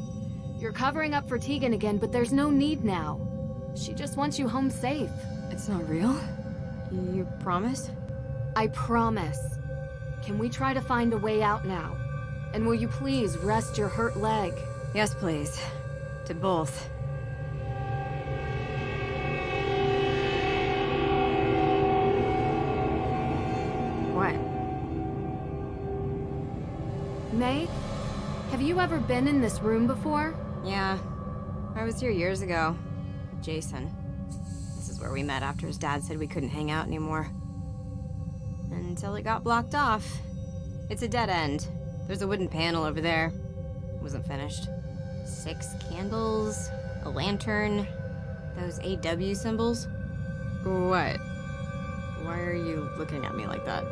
You're covering up for Tegan again, but there's no need now. She just wants you home safe. It's not real? You promise? I promise. Can we try to find a way out now? And will you please rest your hurt leg? Yes, please. To both. What? May, have you ever been in this room before? Yeah. I was here years ago. With Jason. This is where we met after his dad said we couldn't hang out anymore. Until it got blocked off. It's a dead end. There's a wooden panel over there. It wasn't finished. 6 candles, a lantern, those AW symbols. What? Why are you looking at me like that?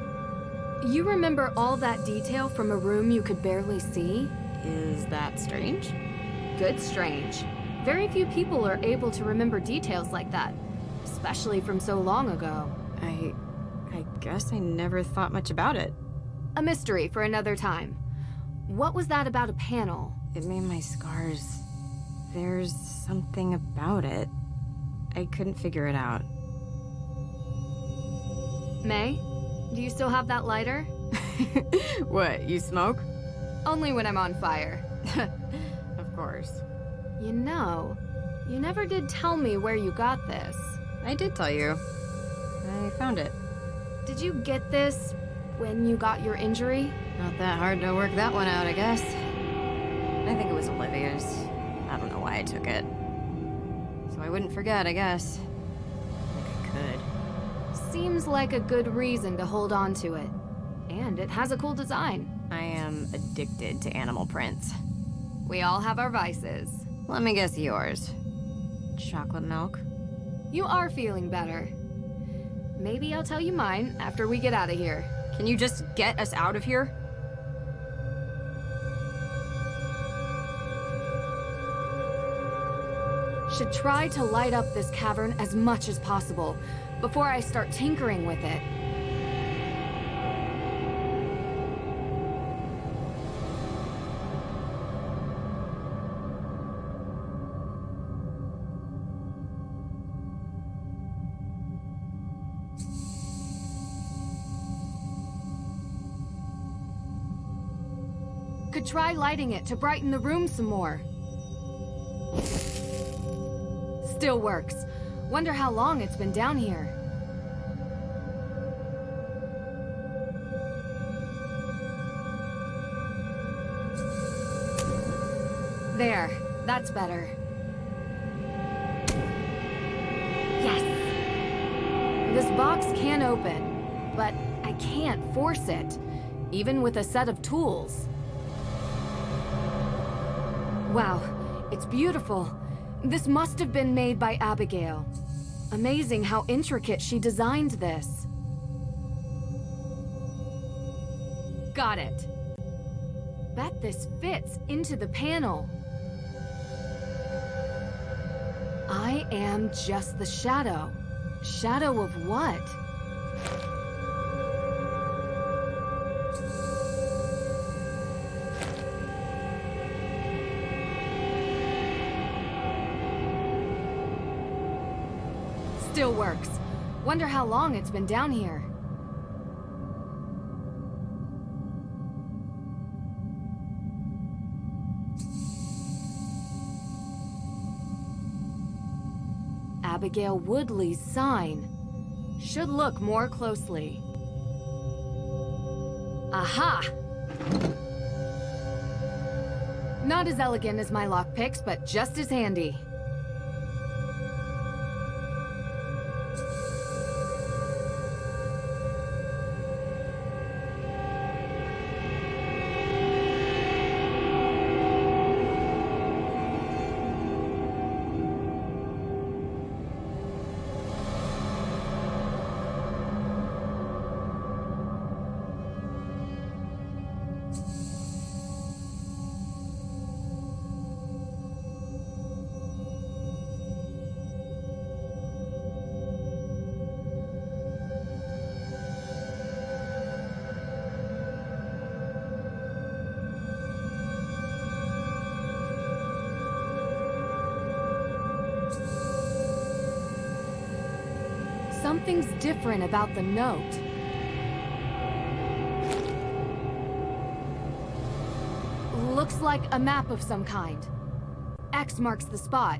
You remember all that detail from a room you could barely see? Is that strange? Good strange. Very few people are able to remember details like that, especially from so long ago. I guess I never thought much about it. A mystery for another time. What was that about a panel? It made my scars. There's something about it. I couldn't figure it out. May, do you still have that lighter? What, you smoke? Only when I'm on fire. Of course. You know, you never did tell me where you got this. I did tell you. I found it. Did you get this when you got your injury? Not that hard to work that one out, I guess. I think it was Olivia's. I don't know why I took it. So I wouldn't forget, I guess. Like I could. Seems like a good reason to hold on to it. And it has a cool design. I am addicted to animal prints. We all have our vices. Let me guess yours. Chocolate milk? You are feeling better. Maybe I'll tell you mine after we get out of here. Can you just get us out of here? Should try to light up this cavern as much as possible before I start tinkering with it. Could try lighting it to brighten the room some more. Still works. Wonder how long it's been down here. There, that's better. Yes! This box can open, but I can't force it, even with a set of tools. Wow, it's beautiful. This must have been made by Abigail. Amazing how intricate she designed this. Got it. Bet this fits into the panel. I am just the shadow. Shadow of what? Still works. Wonder how long it's been down here. Abigail Woodley's sign. Should look more closely. Aha! Not as elegant as my lockpicks, but just as handy. Something's different about the note. Looks like a map of some kind. X marks the spot.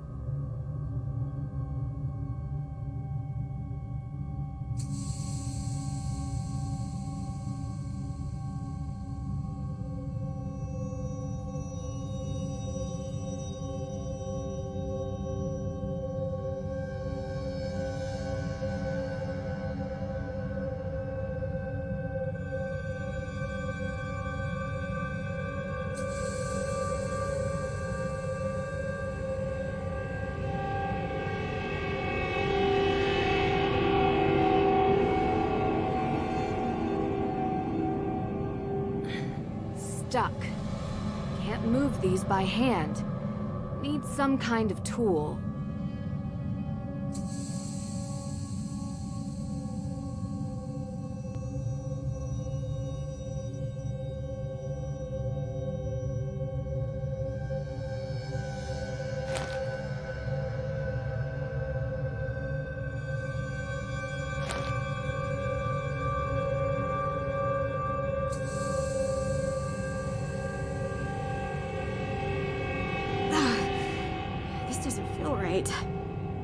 Stuck. Can't move these by hand. Need some kind of tool.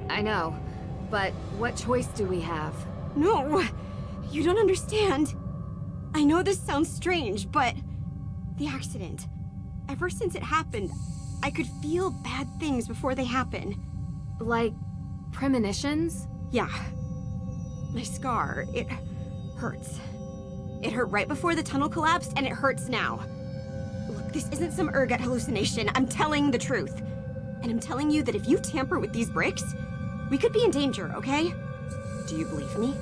I know, but what choice do we have? No, you don't understand. I know this sounds strange, but the accident, ever since it happened, I could feel bad things before they happen. Like premonitions? Yeah. My scar, it hurts. It hurt right before the tunnel collapsed, and it hurts now. Look, this isn't some ergot hallucination. I'm telling the truth. And I'm telling you that if you tamper with these bricks, we could be in danger, okay? Do you believe me?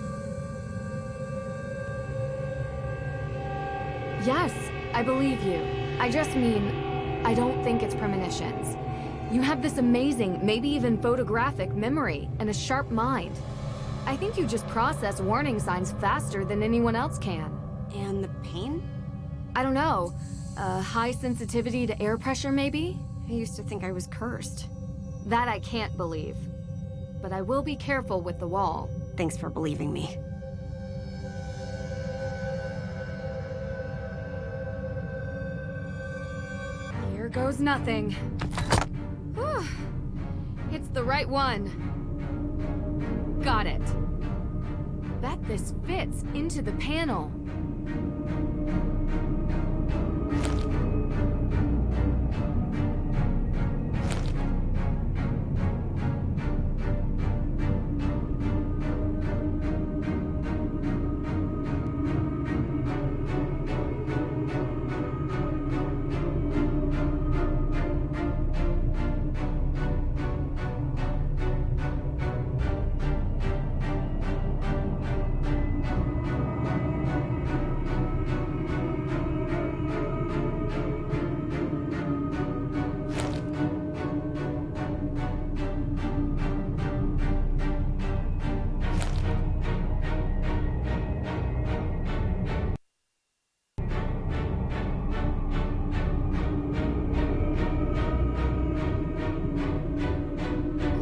Yes, I believe you. I just mean, I don't think it's premonitions. You have this amazing, maybe even photographic memory and a sharp mind. I think you just process warning signs faster than anyone else can. And the pain? I don't know. High sensitivity to air pressure, maybe? I used to think I was cursed. That I can't believe. But I will be careful with the wall. Thanks for believing me. Here goes nothing. Whew. It's the right one. Got it. Bet this fits into the panel.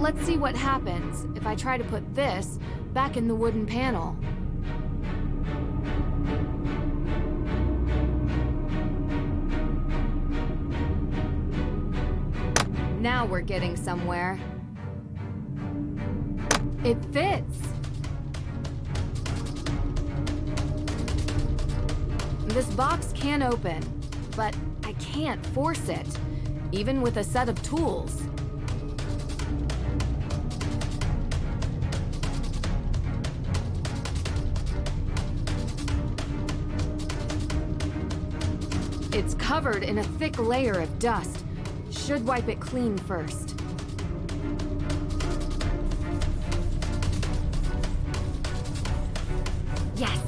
Let's see what happens if I try to put this back in the wooden panel. Now we're getting somewhere. It fits! This box can open, but I can't force it, even with a set of tools. It's covered in a thick layer of dust. Should wipe it clean first. Yes!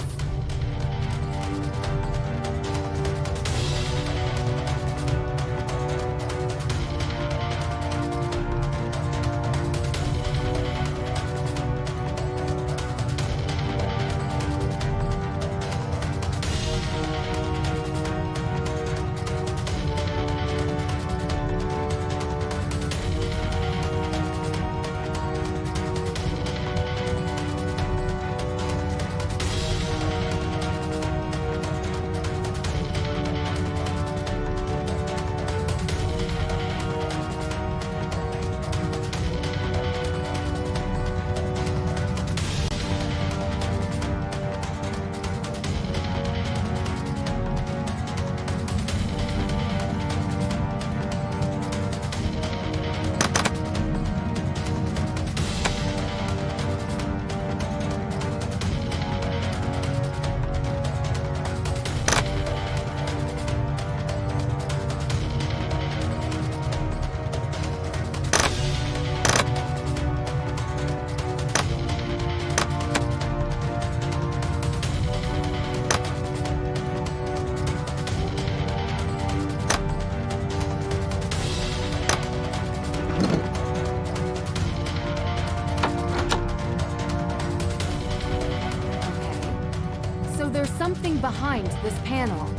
There's something behind this panel.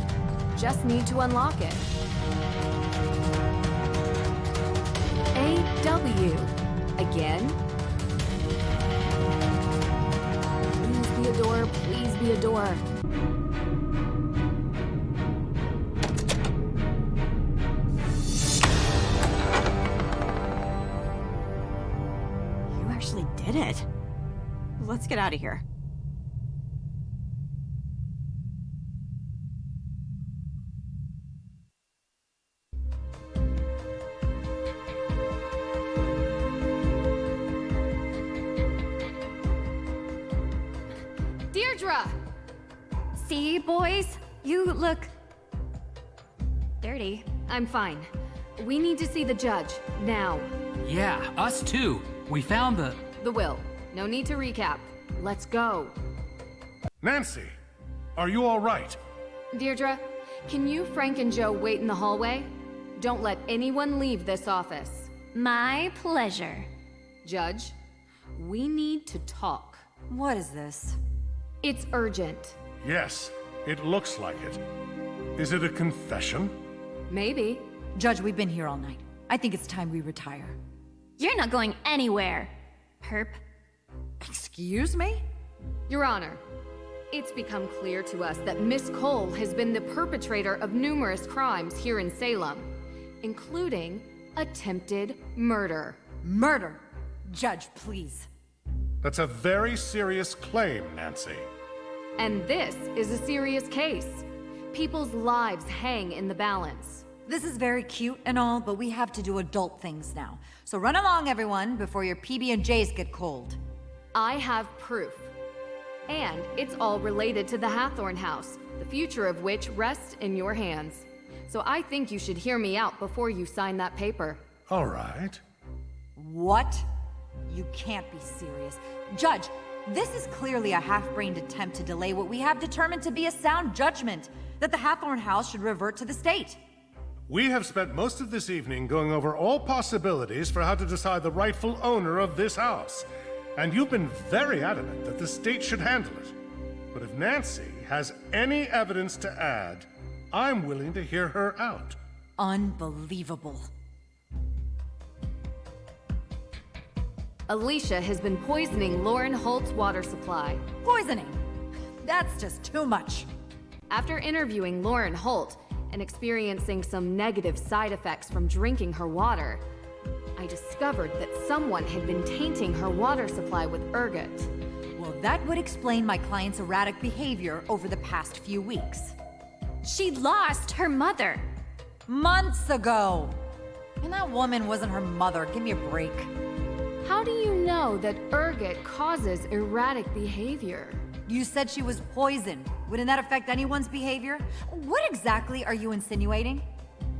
Just need to unlock it. AW. Again? Please be a door, please be a door. You actually did it. Let's get out of here. Deirdre! See, boys? You look... dirty. I'm fine. We need to see the judge, now. Yeah, us too. We found the will. No need to recap. Let's go. Nancy, are you all right? Deirdre, can you, Frank, and Joe wait in the hallway? Don't let anyone leave this office. My pleasure. Judge, we need to talk. What is this? It's urgent. Yes, it looks like it. Is it a confession? Maybe. Judge, we've been here all night. I think it's time we retire. You're not going anywhere, perp. Excuse me? Your Honor, it's become clear to us that Miss Cole has been the perpetrator of numerous crimes here in Salem, including attempted murder. Murder? Judge, please. That's a very serious claim, Nancy. And this is a serious case. People's lives hang in the balance. This is very cute and all, but we have to do adult things now. So run along, everyone, before your PB&Js get cold. I have proof. And it's all related to the Hathorne House, the future of which rests in your hands. So I think you should hear me out before you sign that paper. All right. What? You can't be serious. Judge, this is clearly a half-brained attempt to delay what we have determined to be a sound judgment, that the Hathorne House should revert to the state. We have spent most of this evening going over all possibilities for how to decide the rightful owner of this house. And you've been very adamant that the state should handle it. But if Nancy has any evidence to add, I'm willing to hear her out. Unbelievable. Alicia has been poisoning Lauren Holt's water supply. Poisoning? That's just too much. After interviewing Lauren Holt and experiencing some negative side effects from drinking her water, I discovered that someone had been tainting her water supply with ergot. Well, that would explain my client's erratic behavior over the past few weeks. She lost her mother. Months ago. And that woman wasn't her mother. Give me a break. How do you know that ergot causes erratic behavior? You said she was poisoned. Wouldn't that affect anyone's behavior? What exactly are you insinuating?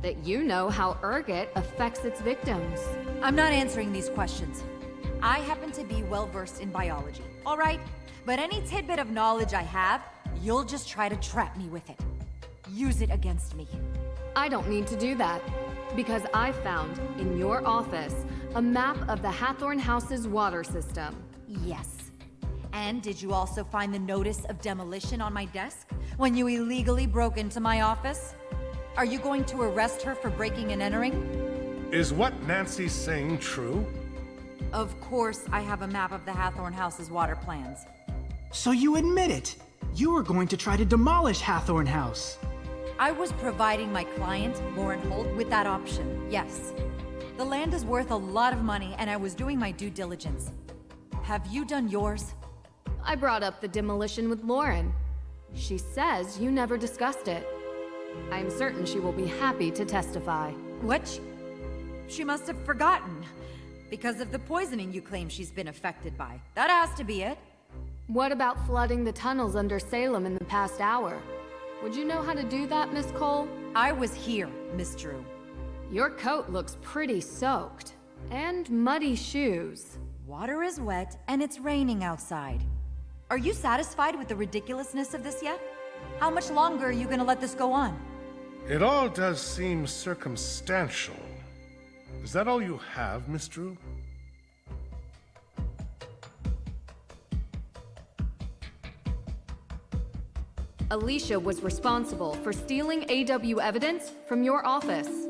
That you know how ergot affects its victims. I'm not answering these questions. I happen to be well-versed in biology, all right? But any tidbit of knowledge I have, you'll just try to trap me with it. Use it against me. I don't need to do that, because I found, in your office, a map of the Hathorne House's water system. Yes. And did you also find the notice of demolition on my desk when you illegally broke into my office? Are you going to arrest her for breaking and entering? Is what Nancy's saying true? Of course I have a map of the Hathorne House's water plans. So you admit it. You were going to try to demolish Hathorne House. I was providing my client, Lauren Holt, with that option, yes. The land is worth a lot of money, and I was doing my due diligence. Have you done yours? I brought up the demolition with Lauren. She says you never discussed it. I'm certain she will be happy to testify. What? She must have forgotten. Because of the poisoning you claim she's been affected by. That has to be it. What about flooding the tunnels under Salem in the past hour? Would you know how to do that, Miss Cole? I was here, Miss Drew. Your coat looks pretty soaked. And muddy shoes. Water is wet, and it's raining outside. Are you satisfied with the ridiculousness of this yet? How much longer are you gonna let this go on? It all does seem circumstantial. Is that all you have, Miss Drew? Alicia was responsible for stealing AW evidence from your office.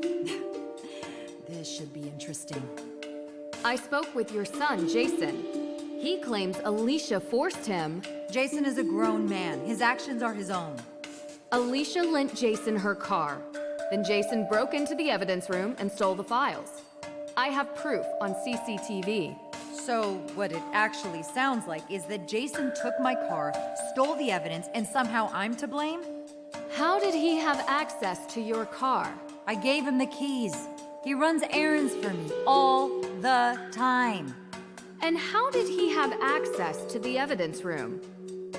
This should be interesting. I spoke with your son, Jason. He claims Alicia forced him. Jason is a grown man. His actions are his own. Alicia lent Jason her car. Then Jason broke into the evidence room and stole the files. I have proof on CCTV. So, what it actually sounds like is that Jason took my car, stole the evidence, and somehow I'm to blame? How did he have access to your car? I gave him the keys. He runs errands for me all the time. And how did he have access to the evidence room?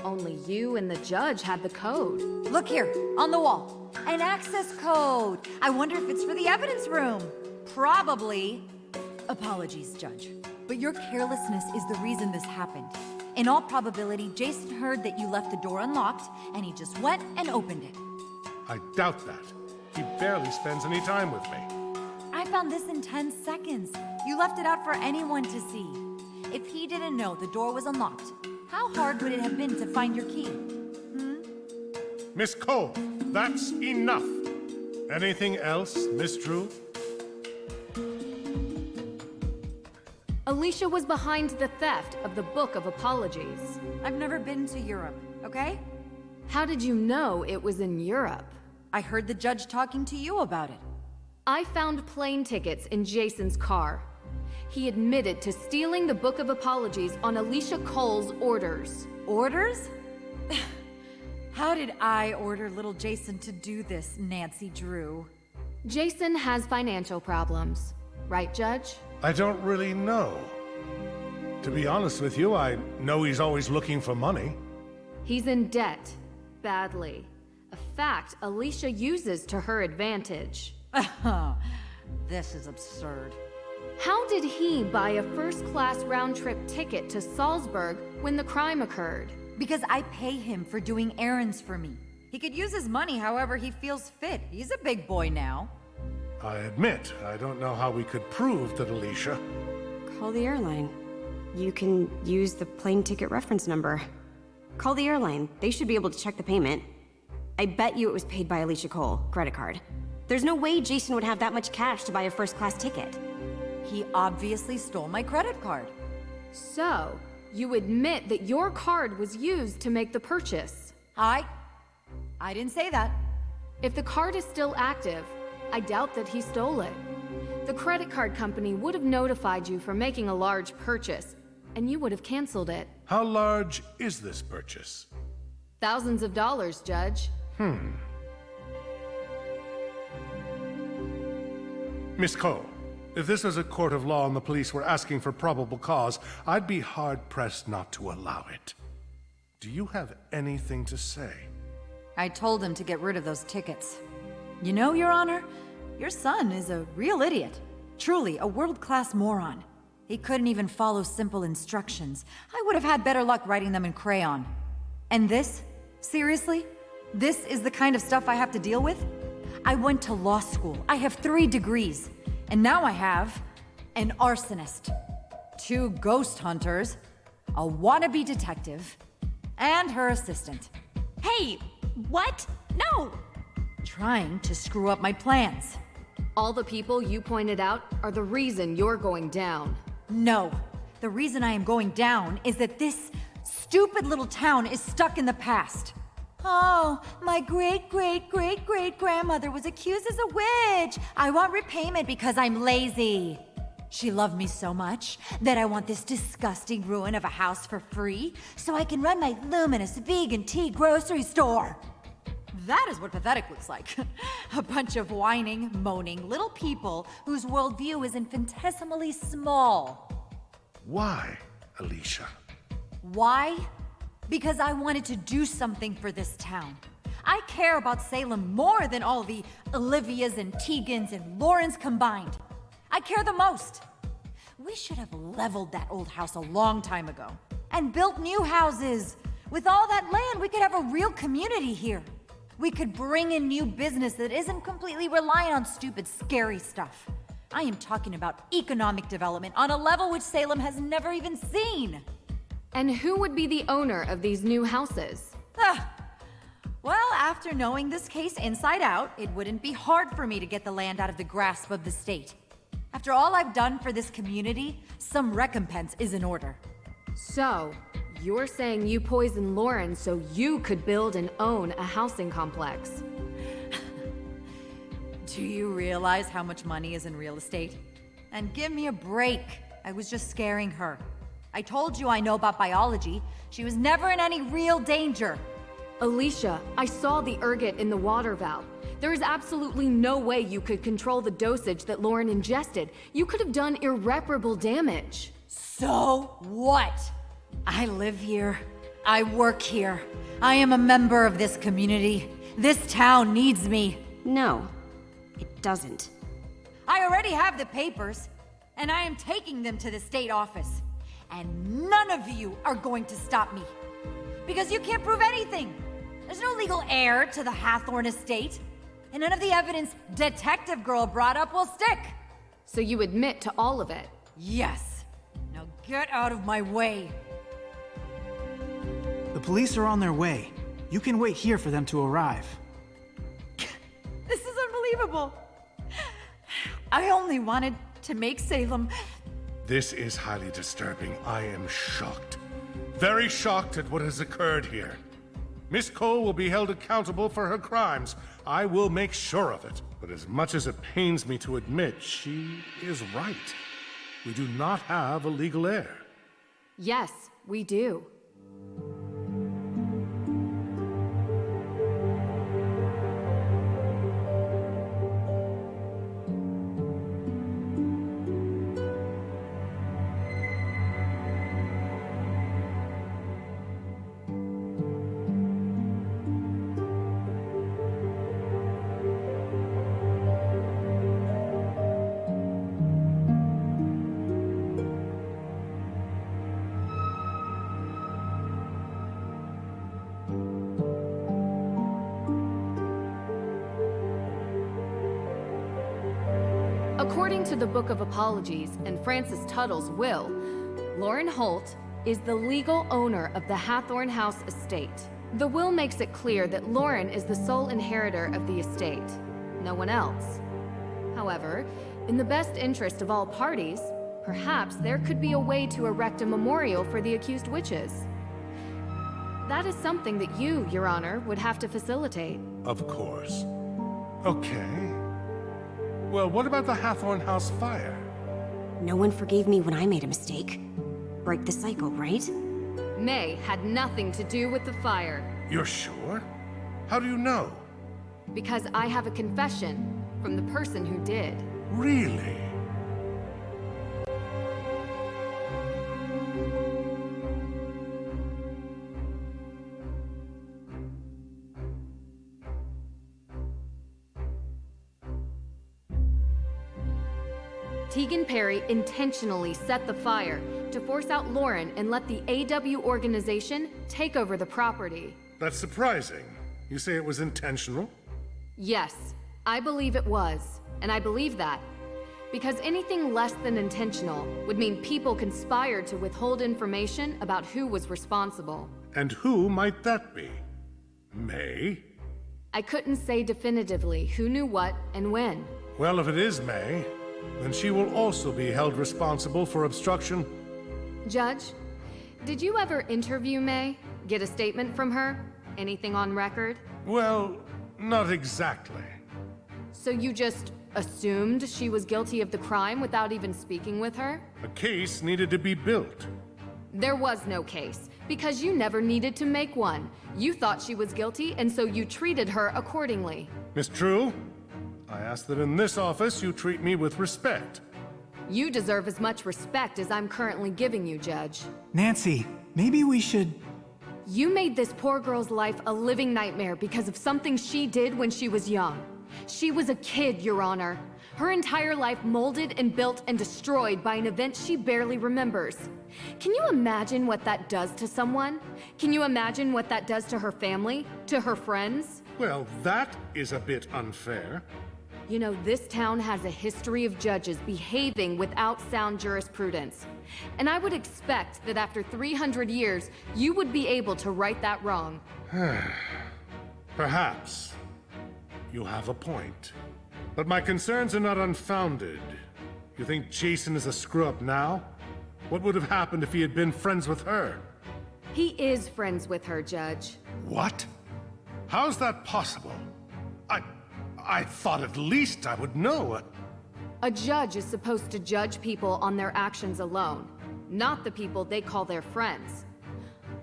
Only you and the judge had the code. Look here, on the wall. An access code. I wonder if it's for the evidence room. Probably. Apologies, Judge. But your carelessness is the reason this happened. In all probability, Jason heard that you left the door unlocked, and he just went and opened it. I doubt that. He barely spends any time with me. I found this in 10 seconds. You left it out for anyone to see. If he didn't know the door was unlocked, how hard would it have been to find your key? Miss Cole, that's enough. Anything else, Miss Drew? Alicia was behind the theft of the Book of Apologies. I've never been to Europe, okay? How did you know it was in Europe? I heard the judge talking to you about it. I found plane tickets in Jason's car. He admitted to stealing the Book of Apologies on Alicia Cole's orders. Orders? How did I order little Jason to do this, Nancy Drew? Jason has financial problems, right, Judge? I don't really know. To be honest with you, I know he's always looking for money. He's in debt, badly. A fact Alicia uses to her advantage. This is absurd. How did he buy a first-class round-trip ticket to Salzburg when the crime occurred? Because I pay him for doing errands for me. He could use his money however he feels fit. He's a big boy now. I admit, I don't know how we could prove that Alicia... Call the airline. You can use the plane ticket reference number. Call the airline. They should be able to check the payment. I bet you it was paid by Alicia Cole, credit card. There's no way Jason would have that much cash to buy a first-class ticket. He obviously stole my credit card. So, you admit that your card was used to make the purchase? I didn't say that. If the card is still active, I doubt that he stole it. The credit card company would have notified you for making a large purchase, and you would have canceled it. How large is this purchase? Thousands of dollars, Judge. Miss Cole, if this was a court of law and the police were asking for probable cause, I'd be hard-pressed not to allow it. Do you have anything to say? I told him to get rid of those tickets. You know, Your Honor, your son is a real idiot. Truly, a world-class moron. He couldn't even follow simple instructions. I would have had better luck writing them in crayon. And this? Seriously? This is the kind of stuff I have to deal with? I went to law school. I have 3 degrees. And now I have an arsonist, 2 ghost hunters, a wannabe detective, and her assistant. Hey, what? No! Trying to screw up my plans. All the people you pointed out are the reason you're going down. No. The reason I am going down is that this stupid little town is stuck in the past. Oh, my great-great-great-great-grandmother was accused as a witch. I want repayment because I'm lazy. She loved me so much that I want this disgusting ruin of a house for free so I can run my luminous vegan tea grocery store. That is what pathetic looks like. A bunch of whining, moaning little people whose worldview is infinitesimally small. Why, Alicia? Why? Because I wanted to do something for this town. I care about Salem more than all the Olivias and Tegans and Laurens combined. I care the most. We should have leveled that old house a long time ago and built new houses. With all that land, we could have a real community here. We could bring in new business that isn't completely reliant on stupid, scary stuff. I am talking about economic development on a level which Salem has never even seen. And who would be the owner of these new houses? Well, after knowing this case inside out, it wouldn't be hard for me to get the land out of the grasp of the state. After all I've done for this community, some recompense is in order. So, you're saying you poisoned Lauren so you could build and own a housing complex? Do you realize how much money is in real estate? And give me a break. I was just scaring her. I told you I know about biology. She was never in any real danger. Alicia, I saw the ergot in the water valve. There is absolutely no way you could control the dosage that Lauren ingested. You could have done irreparable damage. So what? I live here. I work here. I am a member of this community. This town needs me. No, it doesn't. I already have the papers, and I am taking them to the state office. And none of you are going to stop me. Because you can't prove anything. There's no legal heir to the Hathorne estate. And none of the evidence Detective Girl brought up will stick. So you admit to all of it? Yes. Now get out of my way. The police are on their way. You can wait here for them to arrive. This is unbelievable. I only wanted to make Salem... This is highly disturbing. I am shocked. Very shocked at what has occurred here. Miss Cole will be held accountable for her crimes. I will make sure of it. But as much as it pains me to admit, she is right. We do not have a legal heir. Yes, we do. According to the Book of Apologies and Francis Tuttle's will, Lauren Holt is the legal owner of the Hathorne House estate. The will makes it clear that Lauren is the sole inheritor of the estate, no one else. However, in the best interest of all parties, Perhaps there could be a way to erect a memorial for the accused witches. That is something that you, Your Honor, would have to facilitate. Of course. Okay. Well, what about the Hathorne House fire? No one forgave me when I made a mistake. Break the cycle, right? May had nothing to do with the fire. You're sure? How do you know? Because I have a confession from the person who did. Really? Tegan Perry intentionally set the fire to force out Lauren and let the AW organization take over the property. That's surprising. You say it was intentional? Yes, I believe it was. And I believe that because anything less than intentional would mean people conspired to withhold information about who was responsible. And who might that be? May? I couldn't say definitively who knew what and when. Well, if it is May, then she will also be held responsible for obstruction. Judge, did you ever interview May? Get a statement from her? Anything on record? Well, not exactly. So you just assumed she was guilty of the crime without even speaking with her? A case needed to be built. There was no case, because you never needed to make one. You thought she was guilty, and so you treated her accordingly. Miss True, I ask that in this office you treat me with respect. You deserve as much respect as I'm currently giving you, Judge. Nancy, maybe we should... You made this poor girl's life a living nightmare because of something she did when she was young. She was a kid, Your Honor. Her entire life molded and built and destroyed by an event she barely remembers. Can you imagine what that does to someone? Can you imagine what that does to her family? To her friends? Well, that is a bit unfair. You know, this town has a history of judges behaving without sound jurisprudence. And I would expect that after 300 years, you would be able to right that wrong. Perhaps. You have a point. But my concerns are not unfounded. You think Jason is a screw-up now? What would have happened if he had been friends with her? He is friends with her, Judge. What? How's that possible? I thought at least I would know. A judge is supposed to judge people on their actions alone, not the people they call their friends.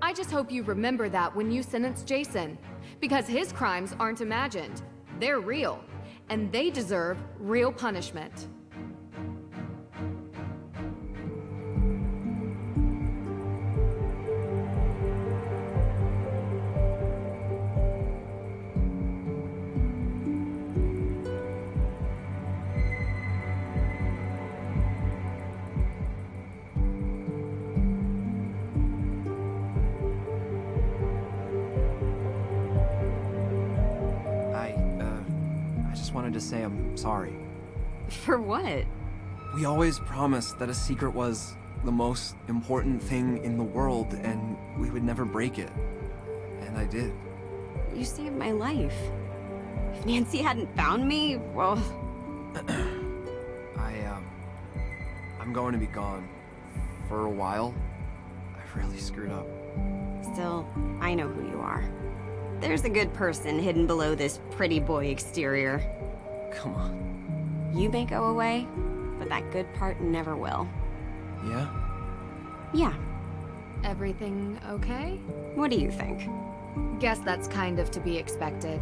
I just hope you remember that when you sentence Jason, because his crimes aren't imagined. They're real, and they deserve real punishment. To say I'm sorry. For what? We always promised that a secret was the most important thing in the world and we would never break it. And I did. You saved my life. If Nancy hadn't found me, well... I'm going to be gone. For a while. I really screwed up. Still, I know who you are. There's a good person hidden below this pretty boy exterior. Come on. You may go away, but that good part never will. Yeah? Yeah. Everything okay? What do you think? Guess that's kind of to be expected.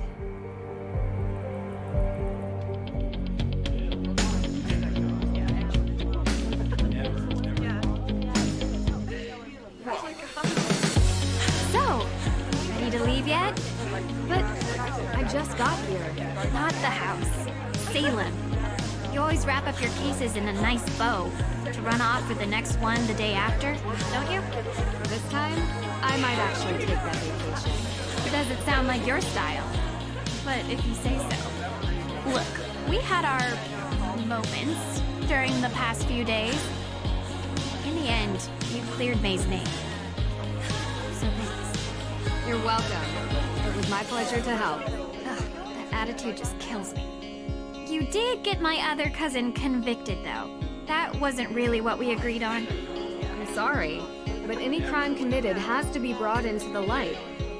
So, ready to leave yet? But I just got here. Not the house. Salem. You always wrap up your cases in a nice bow to run off for the next one the day after, don't you? This time, I might actually take that vacation. It doesn't sound like your style, but if you say so. Look, we had our moments during the past few days. In the end, you cleared May's name. So thanks. You're welcome. It was my pleasure to help. Ugh, that attitude just kills me. You did get my other cousin convicted, though. That wasn't really what we agreed on. I'm sorry, but any crime committed has to be brought into the light.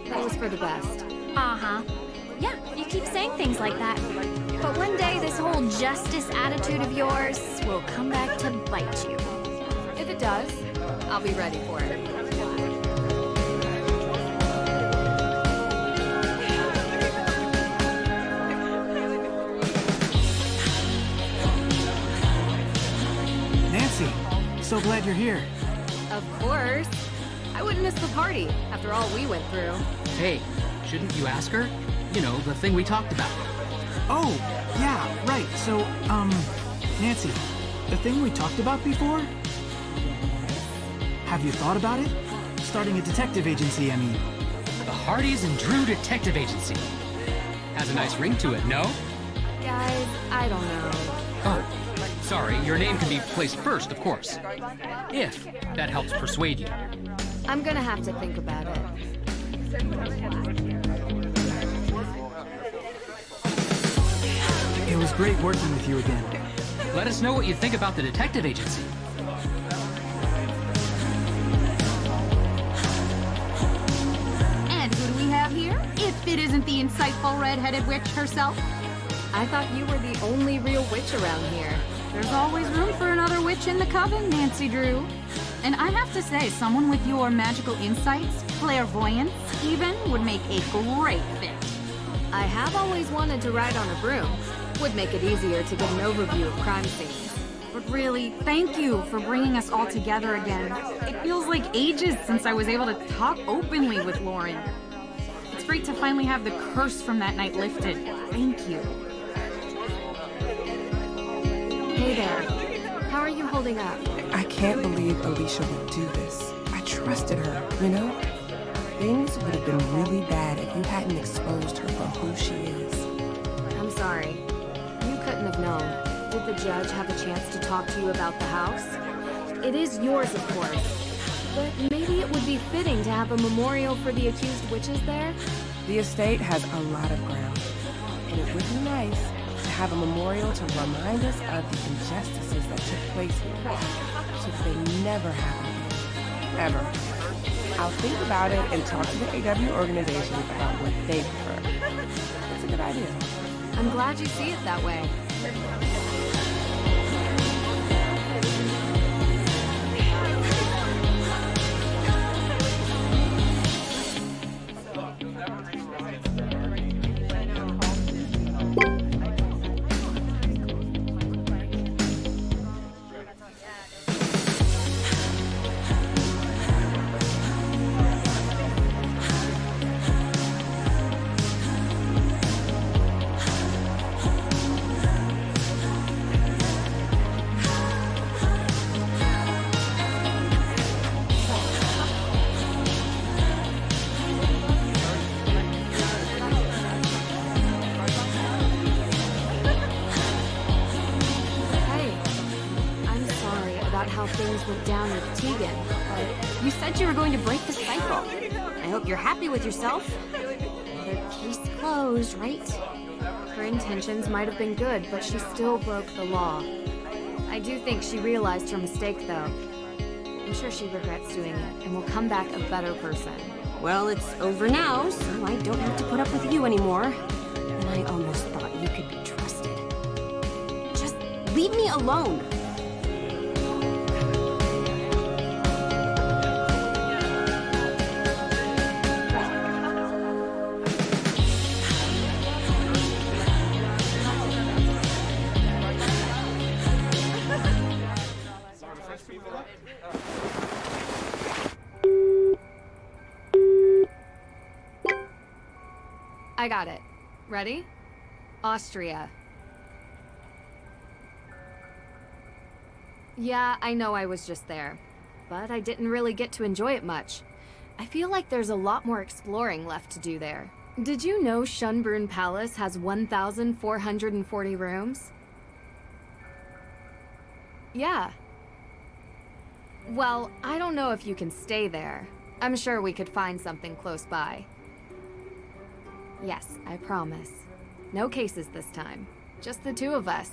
That was for the best. Uh-huh. Yeah, you keep saying things like that. But one day this whole justice attitude of yours will come back to bite you. If it does, I'll be ready for it. Nancy, so glad you're here. Of course. I wouldn't miss the party after all we went through. Hey, shouldn't you ask her? You know, the thing we talked about. Oh, yeah, right. So, Nancy, the thing we talked about before? Have you thought about it? Starting a detective agency, I mean. The Hardys and Drew Detective Agency. Has a nice ring to it, no? Guys, I don't know. Oh, sorry, your name can be placed first, of course. If that helps persuade you. I'm gonna have to think about it. It was great working with you again. Let us know what you think about the detective agency. And who do we have here? If it isn't the insightful red-headed witch herself. I thought you were the only real witch around here. There's always room for another witch in the coven, Nancy Drew. And I have to say, someone with your magical insights, clairvoyance even, would make a great fit. I have always wanted to ride on a broom. Would make it easier to get an overview of crime scenes. But really, thank you for bringing us all together again. It feels like ages since I was able to talk openly with Lauren. It's great to finally have the curse from that night lifted. Thank you. Hey there. How are you holding up? I can't believe Alicia would do this. I trusted her, you know? Things would have been really bad if you hadn't exposed her for who she is. I'm sorry. You couldn't have known. Did the judge have a chance to talk to you about the house? It is yours, of course. But maybe it would be fitting to have a memorial for the accused witches there? The estate has a lot of ground, and it would be nice to have a memorial to remind us of the injustices that took place here, so that they never happen again. Ever. I'll think about it and talk to the AW organization about what they prefer. It's a good idea. I'm glad you see it that way. Things went down with Tegan, but you said you were going to break the cycle. I hope you're happy with yourself. The case closed, right? Her intentions might have been good, but she still broke the law. I do think she realized her mistake, though. I'm sure she regrets doing it, and will come back a better person. Well, it's over now, so I don't have to put up with you anymore. And I almost thought you could be trusted. Just leave me alone. I got it. Ready? Austria. Yeah, I know I was just there, but I didn't really get to enjoy it much. I feel like there's a lot more exploring left to do there. Did you know Schönbrunn Palace has 1,440 rooms? Yeah. Well, I don't know if you can stay there. I'm sure we could find something close by. Yes, I promise. No cases this time. Just the two of us.